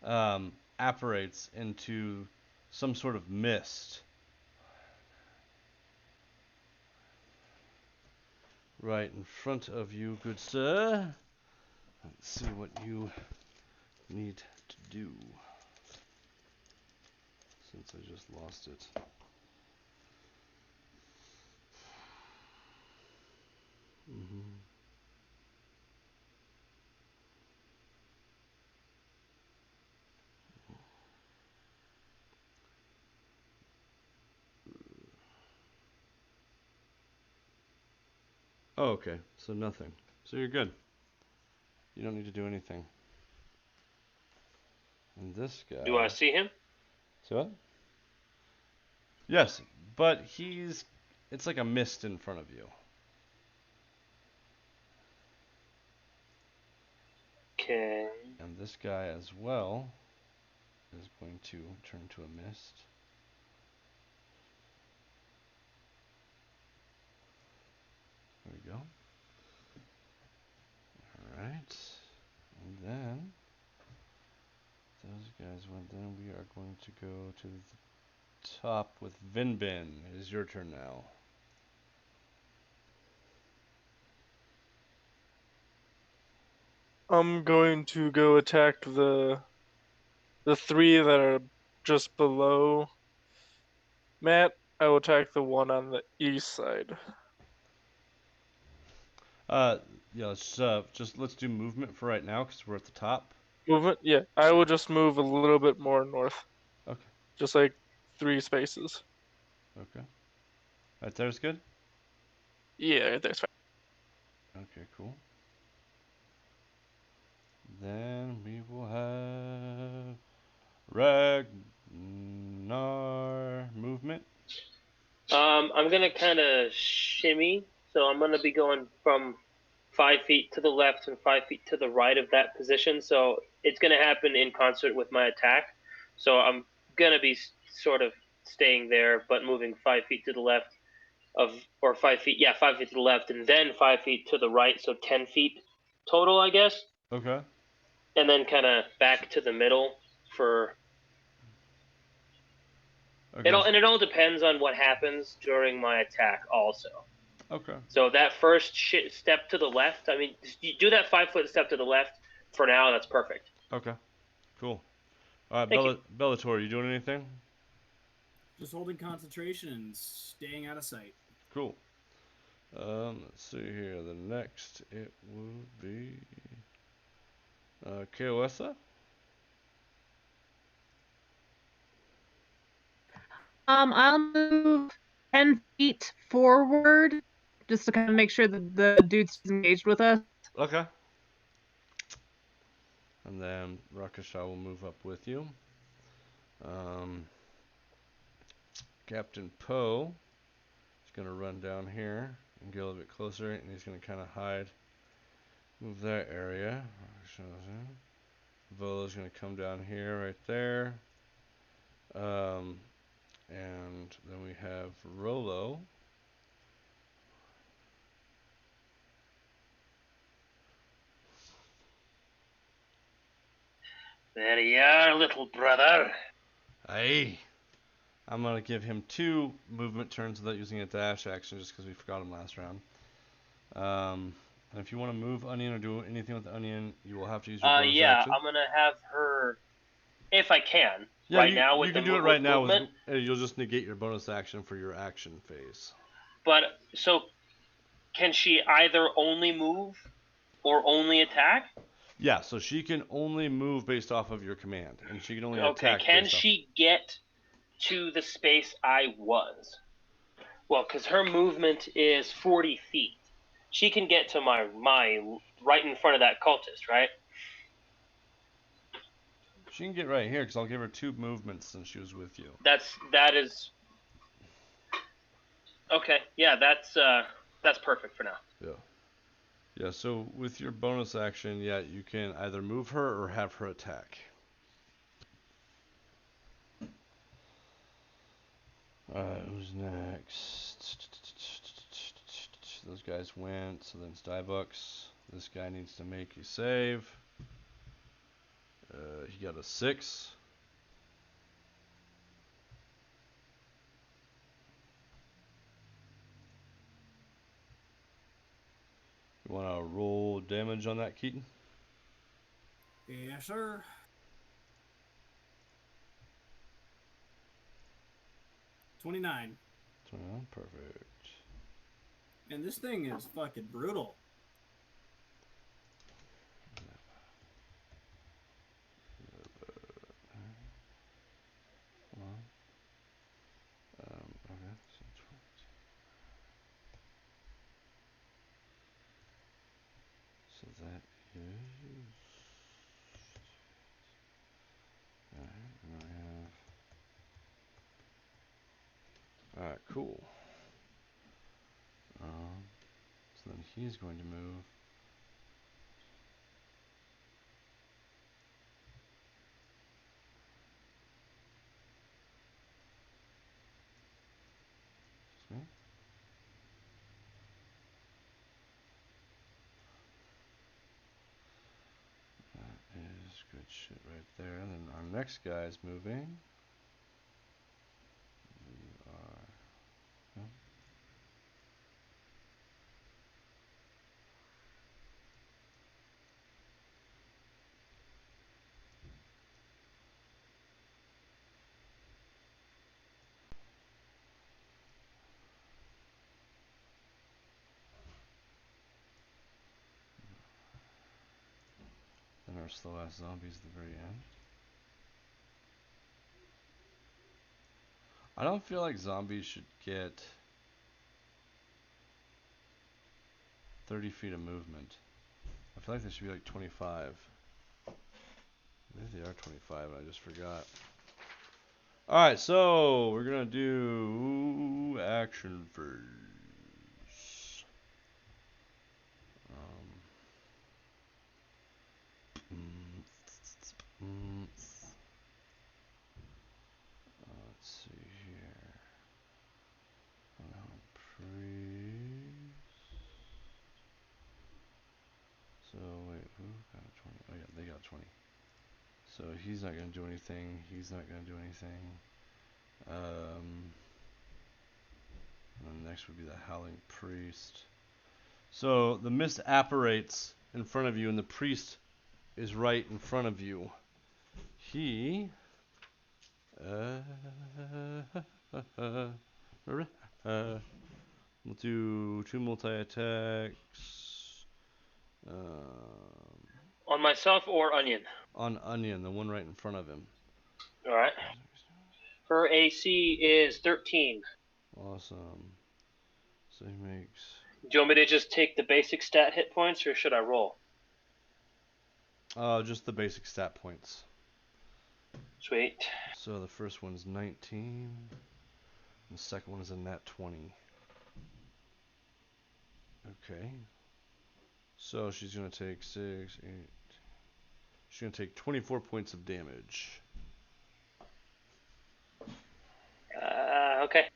apparates into some sort of mist. Right in front of you, good sir. Let's see what you need to do. Since I just lost it. Oh, okay. So nothing. So you're good. You don't need to do anything. And this guy... Do I see him? See what? Yes, but it's like a mist in front of you. Okay. And this guy as well is going to turn to a mist. There we go. Alright. And then those guys went. Then we are going to go to the top with Vinbin. It is your turn now. I'm going to go attack the three that are just below Matt. I will attack the one on the east side. Yeah, let's do movement for right now because we're at the top. Movement? Yeah, I will just move a little bit more north. Okay. Just like 3 spaces. Okay. Right there's good. Yeah, that's fine. Okay, cool. Then we will have Ragnar movement. I'm gonna kind of shimmy, so I'm gonna be going from 5 feet to the left and 5 feet to the right of that position. So it's gonna happen in concert with my attack. So I'm gonna be sort of staying there, but moving 5 feet to the left or 5 feet, yeah, 5 feet to the left, and then 5 feet to the right. So 10 feet total, I guess. Okay. And then kind of back to the middle for Okay. it all depends on what happens during my attack also. Okay. So that first step to the left, I mean, you do that 5 foot step to the left for now, that's perfect. Okay. Cool. All right, Thank you. Bellator, you doing anything? Just holding concentration and staying out of sight. Cool. Let's see here. The next it would be Keoessa. I'll move 10 feet forward just to kind of make sure that the dude's engaged with us. Okay. And then Rakasha will move up with you. Captain Poe is going to run down here and get a little bit closer, and he's going to kind of hide. Move that area. Volo's going to come down here right there. And then we have Rolo. There you are, little brother. Hey, I'm going to give him 2 movement turns without using a dash action just because we forgot him last round. And if you want to move Onion or do anything with the Onion, you will have to use your bonus action. I'm gonna have her, if I can, Yeah, right now with you can the do it right now. movement. You'll just negate your bonus action for your action phase. But so, can she either only move or only attack? Yeah, so she can only move based off of your command, and she can only Okay, attack. can she get to the space I was? Well, because her movement is 40 feet. She can get to my right in front of that cultist, right? She can get right here because I'll give her 2 movements since she was with you. That is okay. Yeah, that's perfect for now. Yeah. Yeah, so with your bonus action, yeah, you can either move her or have her attack. Alright, who's next? Those guys went, so then it's Dybucks. This guy needs to make a save. He got a 6. You want to roll damage on that, Keaton? Yes, sir. 29. 29, perfect. And this thing is fucking brutal. Okay. So that is. Alright, and I have. Alright, cool. So then he's going to move. Excuse me. That is good shit right there. And then our next guy is moving. We are. Yep. our slow ass zombies at the very end. I don't feel like zombies should get 30 feet of movement. I feel like they should be like 25. Maybe they are 25 and I just forgot. Alright, so we're gonna do action first. Let's see here. Howling Priest. So wait, who got a 20? Oh yeah, they got 20. So he's not gonna do anything. He's not gonna do anything. And the next would be the Howling Priest. So the mist apparates in front of you, and the priest is right in front of you. He we'll do 2 multi-attacks. On myself or Onion? On Onion, the one right in front of him. Alright. Her AC is 13. Awesome. So he makes... Do you want me to just take the basic stat hit points, or should I roll? Just the basic stat points. Sweet. So the first one's 19. And the second one is a nat 20. Okay. So she's going to take 6, 8... She's going to take 24 points of damage. Okay.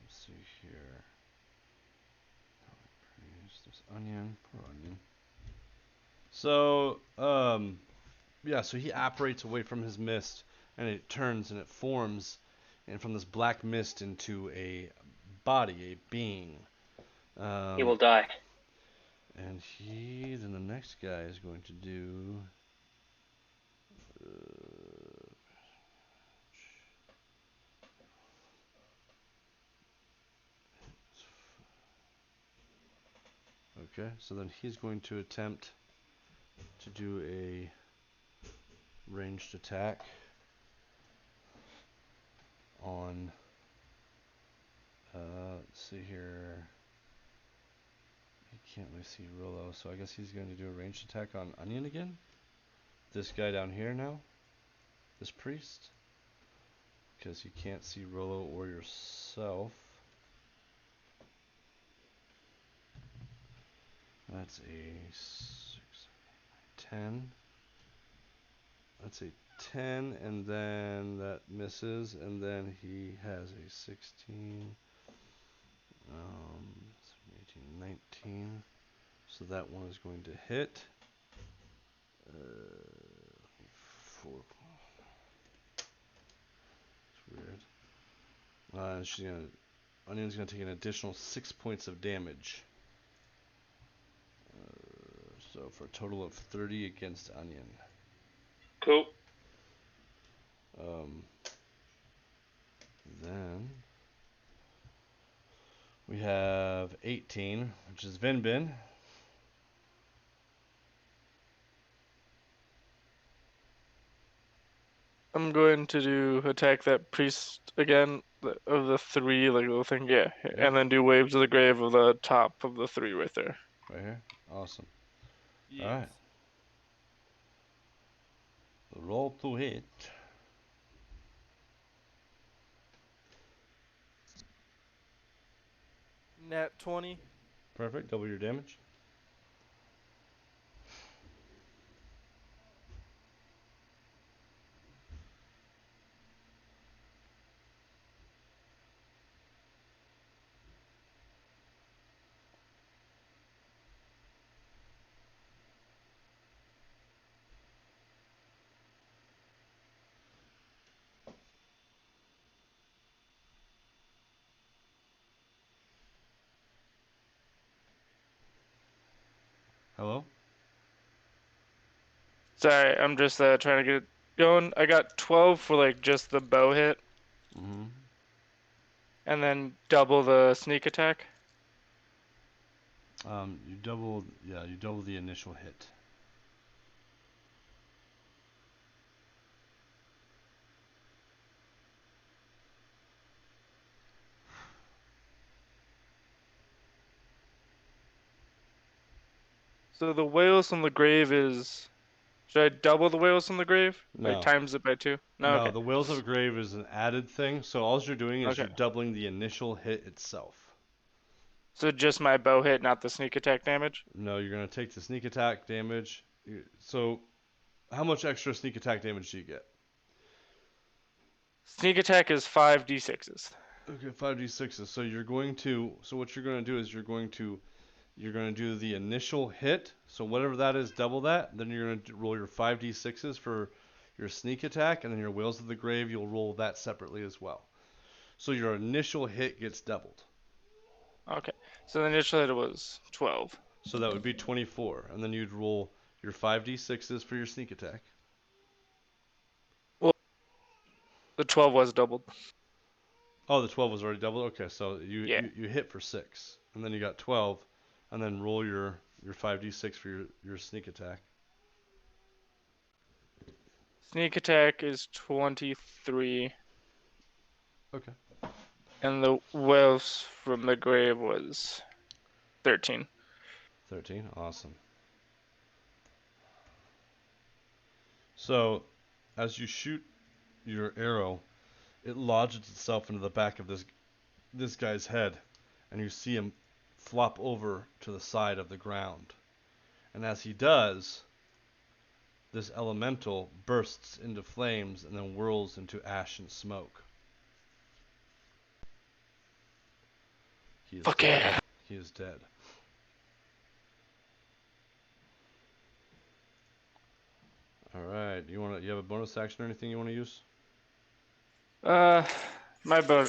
Let's see here. There's Onion. Poor Onion. So, yeah, so he apparates away from his mist, and it turns and it forms, and from this black mist into a body, a being. He will die. And then the next guy is going to do... Okay, so then he's going to attempt to do a ranged attack on, let's see here, he can't really see Rollo, so I guess he's going to do a ranged attack on Onion again. This guy down here now, this priest, because you can't see Rollo or yourself. That's a 6, 10. That's a 10, and then that misses, and then he has a 16, 18, 19. So that one is going to hit. 4. It's weird. Onion's gonna take an additional 6 points of damage. So for a total of 30 against Onion. Cool. Then we have 18, which is Vinbin. I'm going to attack that priest again of the 3, like little thing, yeah, and then do waves of the grave of the top of the 3 right there. Right here? Awesome. Yes. Alright. Roll to hit. Nat 20. Perfect, double your damage. Hello? Sorry, I'm just trying to get it going. I got 12 for like just the bow hit, Mm-hmm. and then double the sneak attack. You double the initial hit. So the whales from the grave is. Should I double the whales from the grave? No. Like times it by 2? No. No, Okay. the Whales of Grave is an added thing, so all you're doing is Okay. you're doubling the initial hit itself. So just my bow hit, not the sneak attack damage. No, you're gonna take the sneak attack damage. So, how much extra sneak attack damage do you get? Sneak attack is 5d6s. Okay, 5d6s. So you're going to. So what you're gonna do is you're going to do the initial hit. So whatever that is, double that. Then you're gonna roll your 5d6s for your sneak attack, and then your Whales of the Grave, you'll roll that separately as well. So your initial hit gets doubled. Okay. So the initial hit was 12. So that would be 24, and then you'd roll your 5d6s for your sneak attack. Well, the 12 was doubled. Oh, the 12 was already doubled. Okay, so you Yeah. you hit for 6, and then you got 12, and then roll your 5d6 for your sneak attack. Sneak attack is 23. Okay. And the whales from the grave was 13. 13. Awesome. So, as you shoot your arrow, it lodges itself into the back of this guy's head, and you see him flop over to the side of the ground. And as he does, this elemental bursts into flames and then whirls into ash and smoke. He is Fuck dead. yeah. He is dead. All right. You have a bonus action or anything you want to use? My bow.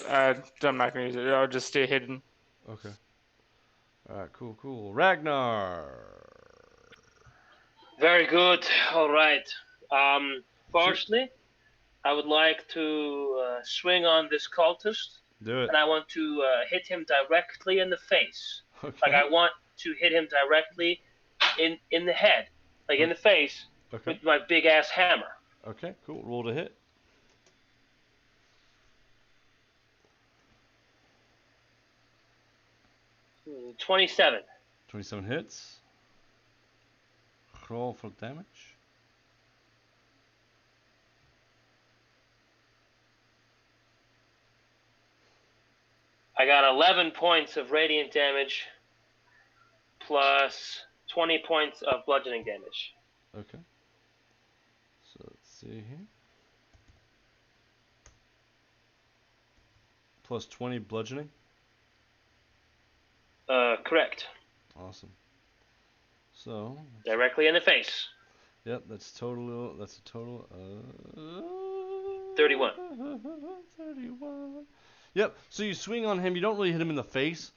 I'm not gonna use it. I'll just stay hidden. Okay. All right. Cool. Ragnar. Very good. All right. Firstly, I would like to swing on this cultist, Do it. and I want to hit him directly in the face. Okay. Like I want to hit him directly in the head, like in the face, Okay. with my big ass hammer. Okay. Cool. Roll to hit. 27. 27 hits. Roll for damage. I got 11 points of radiant damage plus 20 points of bludgeoning damage. Okay. So let's see here. Plus 20 bludgeoning. Correct. Awesome. So. Directly in the face. Yep, that's a total of 31. 31. Yep. So you swing on him. You don't really hit him in the face.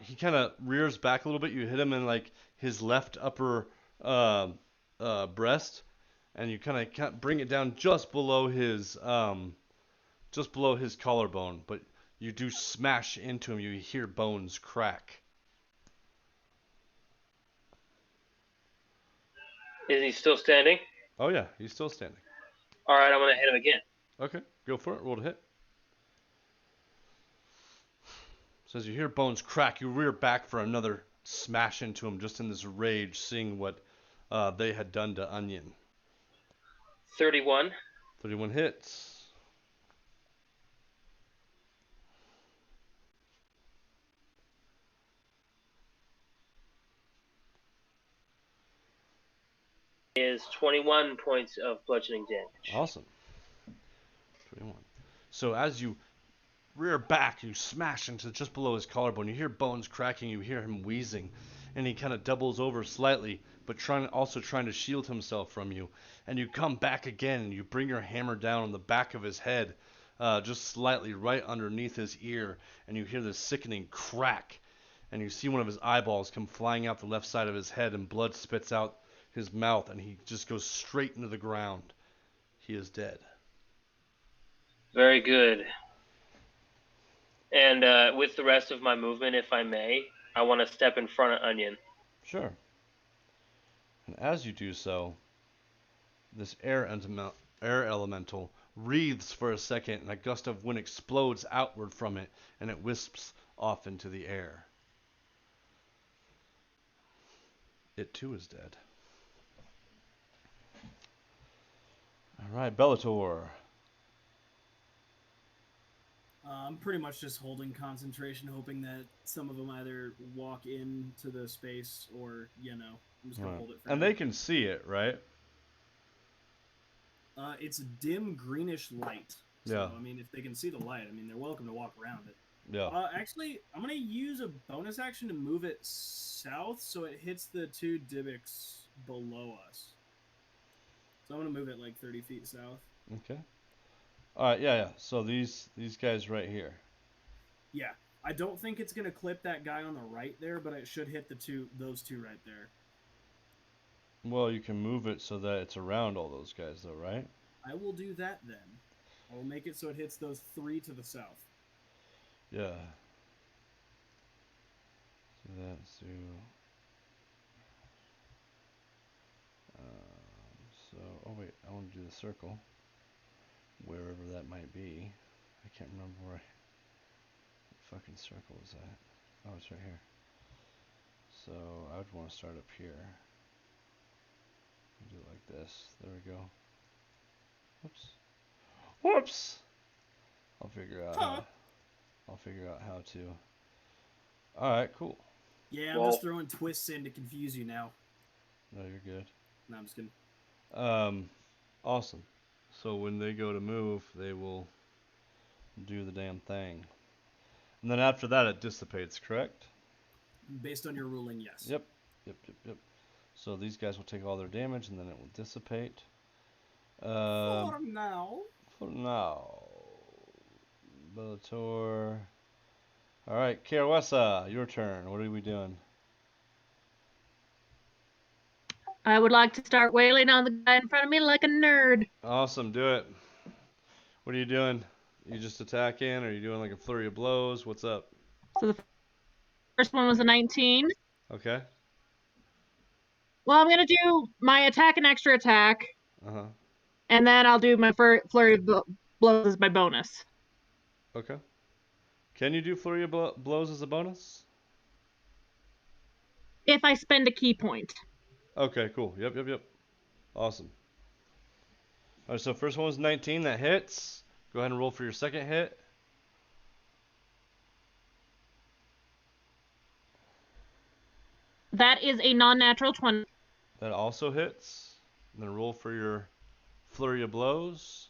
He kind of rears back a little bit. You hit him in like his left upper breast, and you kind of bring it down just below his collarbone. But you do smash into him. You hear bones crack. Is he still standing? Oh yeah, he's still standing. All right, I'm gonna hit him again. Okay, go for it. Roll to hit. So as you hear bones crack, you rear back for another smash into him, just in this rage, seeing what they had done to Onion. 31. 31 hits. Is 21 points of bludgeoning damage. Awesome. 21. So as you rear back, you smash into just below his collarbone. You hear bones cracking. You hear him wheezing, and he kind of doubles over slightly, but trying to shield himself from you. And you come back again, and you bring your hammer down on the back of his head, just slightly right underneath his ear, and you hear this sickening crack, and you see one of his eyeballs come flying out the left side of his head, and blood spits out his mouth, and he just goes straight into the ground. He is dead. Very good. And with the rest of my movement, if I may, I want to step in front of Onion. Sure. And as you do so, this air elemental wreathes for a second, and a gust of wind explodes outward from it, and it wisps off into the air. It too is dead. All right, Bellator. I'm pretty much just holding concentration, hoping that some of them either walk into the space or, I'm just gonna Right. hold it for And now. they can see it, right? It's dim greenish light. So, Yeah. I mean, if they can see the light, I mean, they're welcome to walk around it. Yeah. Actually, I'm gonna use a bonus action to move it south so it hits the two Dybbuk's below us. So I'm gonna move it like 30 feet south. Okay. All right. Yeah. So these guys right here. Yeah, I don't think it's gonna clip that guy on the right there, but it should hit those two right there. Well, you can move it so that it's around all those guys, though, right? I will do that then. I will make it so it hits those three to the south. Yeah. So that's to. Oh wait, I want to do the circle, wherever that might be. I can't remember where the fucking circle is at. Oh, it's right here. So I would want to start up here. Do it like this. There we go. Whoops. Whoops. I'll figure out. I'll figure out how to. All right, cool. Yeah, I'm just throwing twists in to confuse you now. No, you're good. No, I'm just kidding. Awesome. So when they go to move, they will do the damn thing. And then after that, it dissipates, correct? Based on your ruling, yes. Yep. So these guys will take all their damage, and then it will dissipate. For now. Bellator. All right, Karawessa, your turn. What are we doing? I would like to start wailing on the guy in front of me like a nerd. Awesome, do it. What are you doing? You just attacking? Or are you doing like a flurry of blows? What's up? So the first one was a 19. Okay. Well, I'm going to do my attack and extra attack. Uh-huh. And then I'll do my flurry of blows as my bonus. Okay. Can you do flurry of blows as a bonus? If I spend a key point. Okay, cool. Yep. Awesome. All right, so first one was 19. That hits. Go ahead and roll for your second hit. That is a non-natural 20. That also hits. And then roll for your flurry of blows.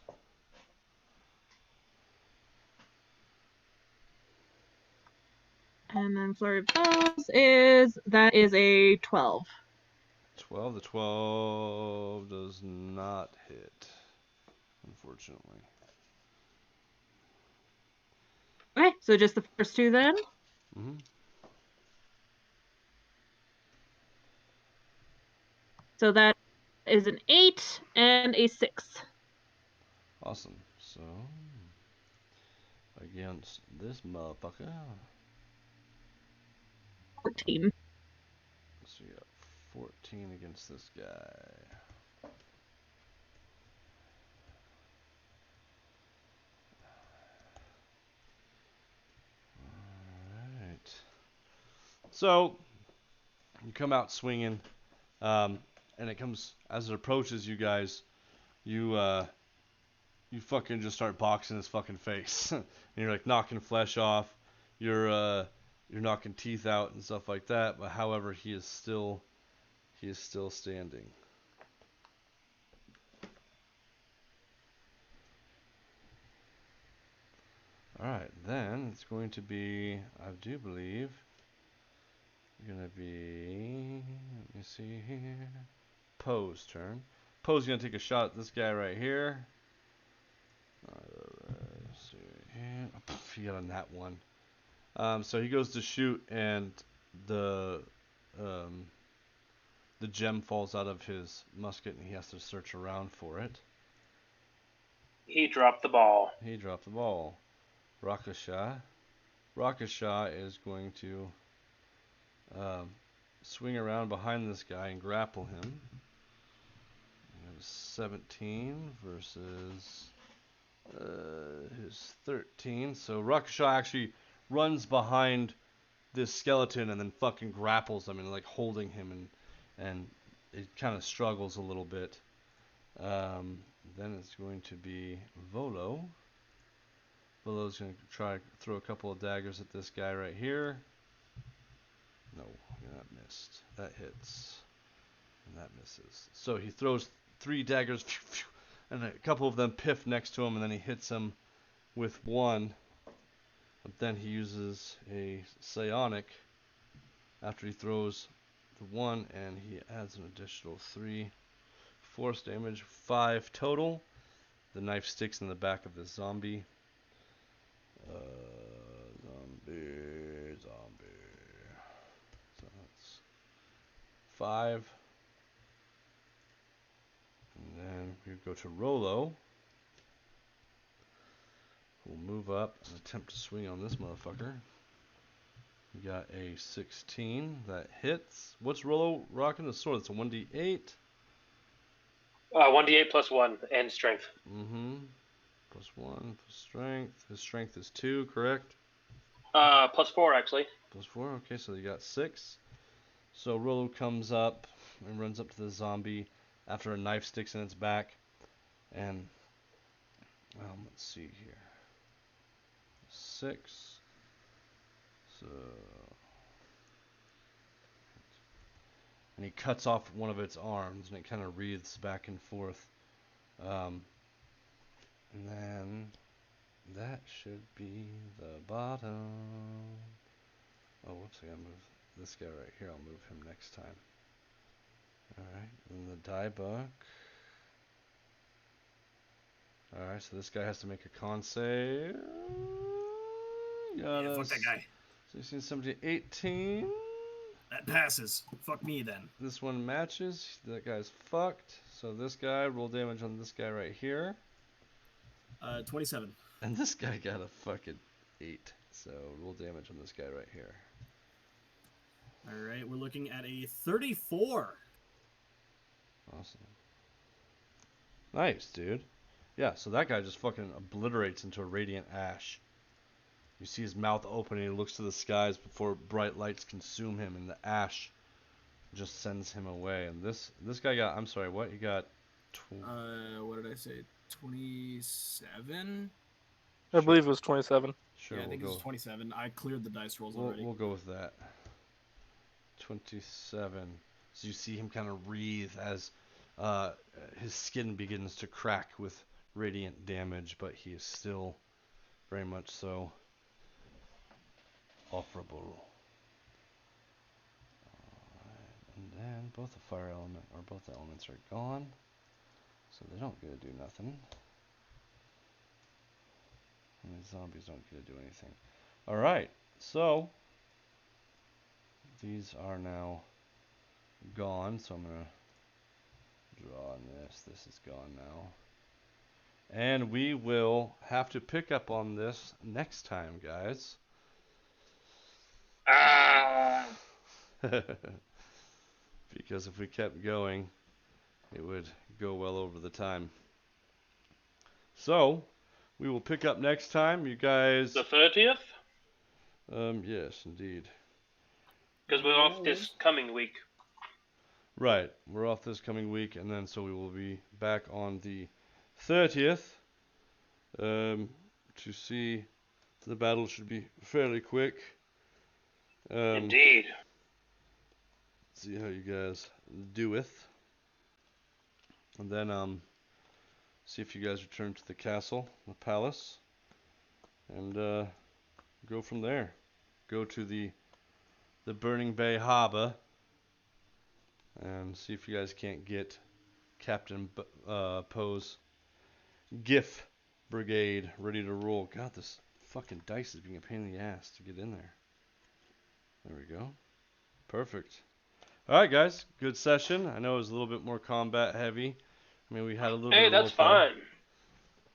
And then flurry of blows that is a 12. 12. The 12 does not hit, unfortunately. Okay, so just the first two then. Mm-hmm. So that is an 8 and a 6. Awesome. So, against this motherfucker. 14. So you got 14 against this guy. Alright. So, you come out swinging, and it comes, as it approaches you guys, you fucking just start boxing his fucking face. And you're like knocking flesh off, you're knocking teeth out and stuff like that, but however, he is still standing. Alright, then it's going to be, I do believe, gonna be, let me see here, Poe's turn. Poe's gonna take a shot at this guy right here. Let's see here. He got a nat 1. So he goes to shoot, and the gem falls out of his musket, and he has to search around for it. He dropped the ball. Rakasha is going to swing around behind this guy and grapple him. That was 17 versus his 13. So Rakasha actually runs behind this skeleton and then fucking grapples him and like holding him, and it kind of struggles a little bit. Then it's going to be Volo. Volo's going to try to throw a couple of daggers at this guy right here. No, that missed. That hits. And that misses. So he throws 3 daggers, and a couple of them piff next to him, and then he hits him with 1. But then he uses a psionic after he throws the 1, and he adds an additional 3 force damage, 5 total. The knife sticks in the back of the zombie. Zombie. So that's 5. And then we go to Rolo. We'll move up and attempt to swing on this motherfucker. We got a 16 that hits. What's Rolo rocking? The sword. It's a 1d8. 1d8 plus 1 and strength. Plus 1 plus strength. His strength is 2, correct? Plus 4 actually. Plus 4. Okay, so you got 6. So Rolo comes up and runs up to the zombie after a knife sticks in its back, and let's see here. 6. So, and he cuts off one of its arms, and it kind of wreathes back and forth. And then that should be the bottom. Oh, whoops! I gotta move this guy right here. I'll move him next time. All right, and the die book. All right, so this guy has to make a con save. Yeah, fuck that guy. 16, 17, 18. That passes. Fuck me then. This one matches. That guy's fucked. So this guy, roll damage on this guy right here. 27. And this guy got a fucking 8. So roll damage on this guy right here. Alright, we're looking at a 34. Awesome. Nice, dude. Yeah, so that guy just fucking obliterates into a radiant ash. You see his mouth open and he looks to the skies before bright lights consume him, and the ash just sends him away. And this guy got, I'm sorry, what? He got... what did I say? 27? I believe it was 27. Sure, Yeah, I think it was 27. I cleared the dice rolls already. We'll go with that. 27. So you see him kind of wreathe as his skin begins to crack with radiant damage, but he is still very much so offerable. And then both the fire element, or both the elements are gone, so they don't get to do nothing. And the zombies don't get to do anything. Alright, so these are now gone, so I'm going to draw on this. This is gone now. And we will have to pick up on this next time, guys. Because if we kept going, it would go well over the time. So, we will pick up next time. You guys... The 30th? Yes, indeed. Because we're off this coming week. Right, we're off this coming week, and then so we will be back on the 30th to see the battle. Should be fairly quick. Indeed. See how you guys doeth, and then see if you guys return to the castle, the palace, and go from there. Go to the Burning Bay Harbor and see if you guys can't get Captain Poe's GIF Brigade ready to roll. God, this fucking dice is being a pain in the ass to get in there. There we go. Perfect. Alright, guys. Good session. I know it was a little bit more combat heavy. I mean, we had a little bit of Hey, that's fine.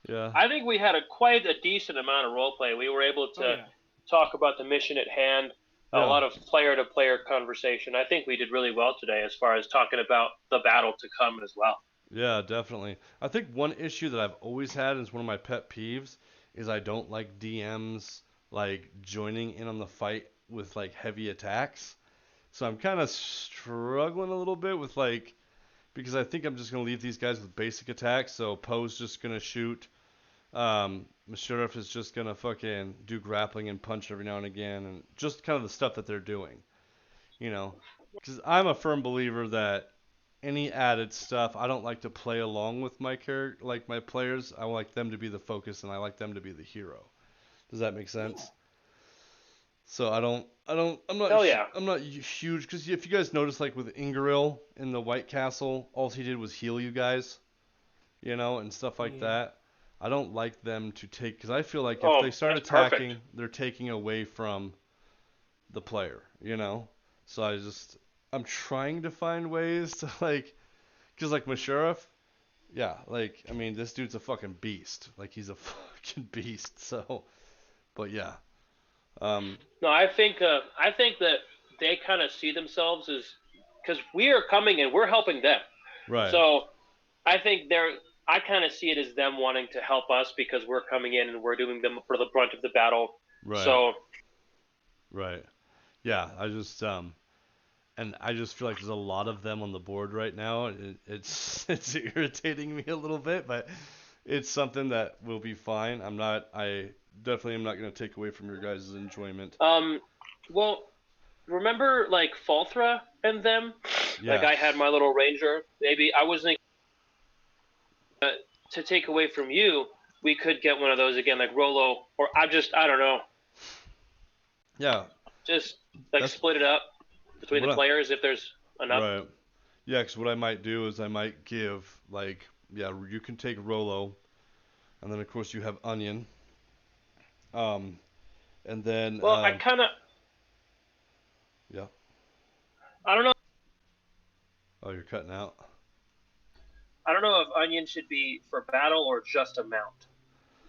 Yeah. I think we had quite a decent amount of roleplay. We were able to talk about the mission at hand. a lot of player-to-player conversation. I think we did really well today as far as talking about the battle to come as well. Yeah, definitely. I think one issue that I've always had is one of my pet peeves is I don't like DMs like joining in on the fight with like heavy attacks. So I'm kind of struggling a little bit with like because I think I'm just gonna leave these guys with basic attacks. So Poe's just gonna shoot. Sheriff is just gonna fucking do grappling and punch every now and again, and just kind of the stuff that they're doing, you know. Because I'm a firm believer that any added stuff, I don't like to play along with my like my players. I like them to be the focus, and I like them to be the hero. Does that make sense? So I'm not huge because if you guys notice, like with Ingrid in the White Castle, all he did was heal you guys, you know, and stuff like that. I don't like them to take because I feel like if they start attacking, they're taking away from the player, you know. So I'm trying to find ways to like, because like my sheriff, yeah, like I mean this dude's a fucking beast, like he's a fucking beast. So, but yeah. No, I think that they kind of see themselves as because we are coming and we're helping them. Right. So I think I kind of see it as them wanting to help us because we're coming in and we're doing them for the brunt of the battle. Right. So. Right. Yeah. And I just feel like there's a lot of them on the board right now. It's irritating me a little bit, but it's something that will be fine. I definitely am not going to take away from your guys' enjoyment. Well, remember like Falthra and them? Yeah. Like I had my little ranger. Maybe I was thinking to take away from you, we could get one of those again, like Rolo, or I don't know. Yeah. Just like split it up between the players if there's enough. Right. Yeah, because what I might do is I might give, like, yeah, you can take Rolo, and then, of course, you have Onion. And then... Well, I kind of... Yeah. I don't know. Oh, you're cutting out. I don't know if Onion should be for battle or just a mount.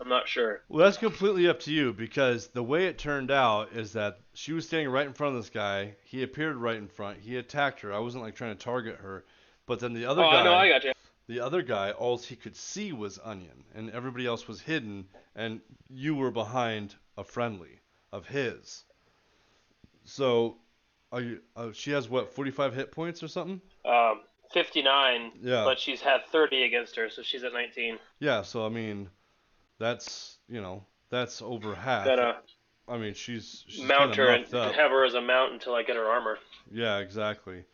I'm not sure. Well, that's completely up to you, because the way it turned out is that she was standing right in front of this guy. He appeared right in front. He attacked her. I wasn't, like, trying to target her. But then the other guy... Oh, no, I got you. The other guy, all he could see was Onion, and everybody else was hidden, and you were behind a friendly of his. So, she has, what, 45 hit points or something? 59, yeah. But she's had 30 against her, so she's at 19. Yeah, so, I mean, that's, that's over half. I mean, she's mount her and have her as a mount until I get her armor. Yeah, exactly.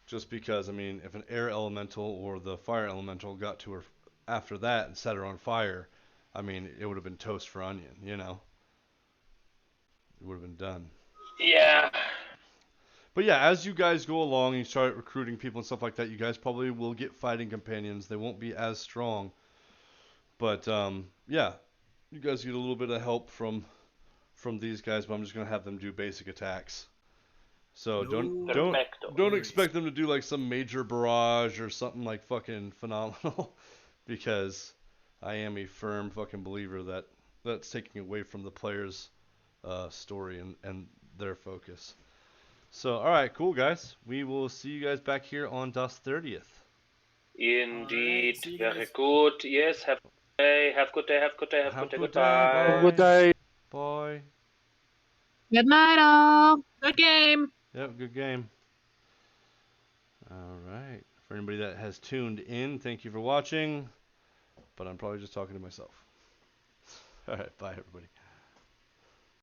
Just because, I mean, if an air elemental or the fire elemental got to her after that and set her on fire, I mean, it would have been toast for Onion, you know? It would have been done. Yeah. But yeah, as you guys go along and you start recruiting people and stuff like that, you guys probably will get fighting companions. They won't be as strong. But, yeah, you guys get a little bit of help from these guys, but I'm just going to have them do basic attacks. So don't expect them to do like some major barrage or something like fucking phenomenal, because I am a firm fucking believer that that's taking away from the player's story and their focus. So all right, cool guys, we will see you guys back here on Das 30th. Indeed, very good. Yes, have a good day. Have a good day. Have a good day. Have a good day. Goodbye. Have a good day. Bye. Good night, all. Good game. Yep, good game. All right. For anybody that has tuned in, thank you for watching. But I'm probably just talking to myself. All right, bye everybody.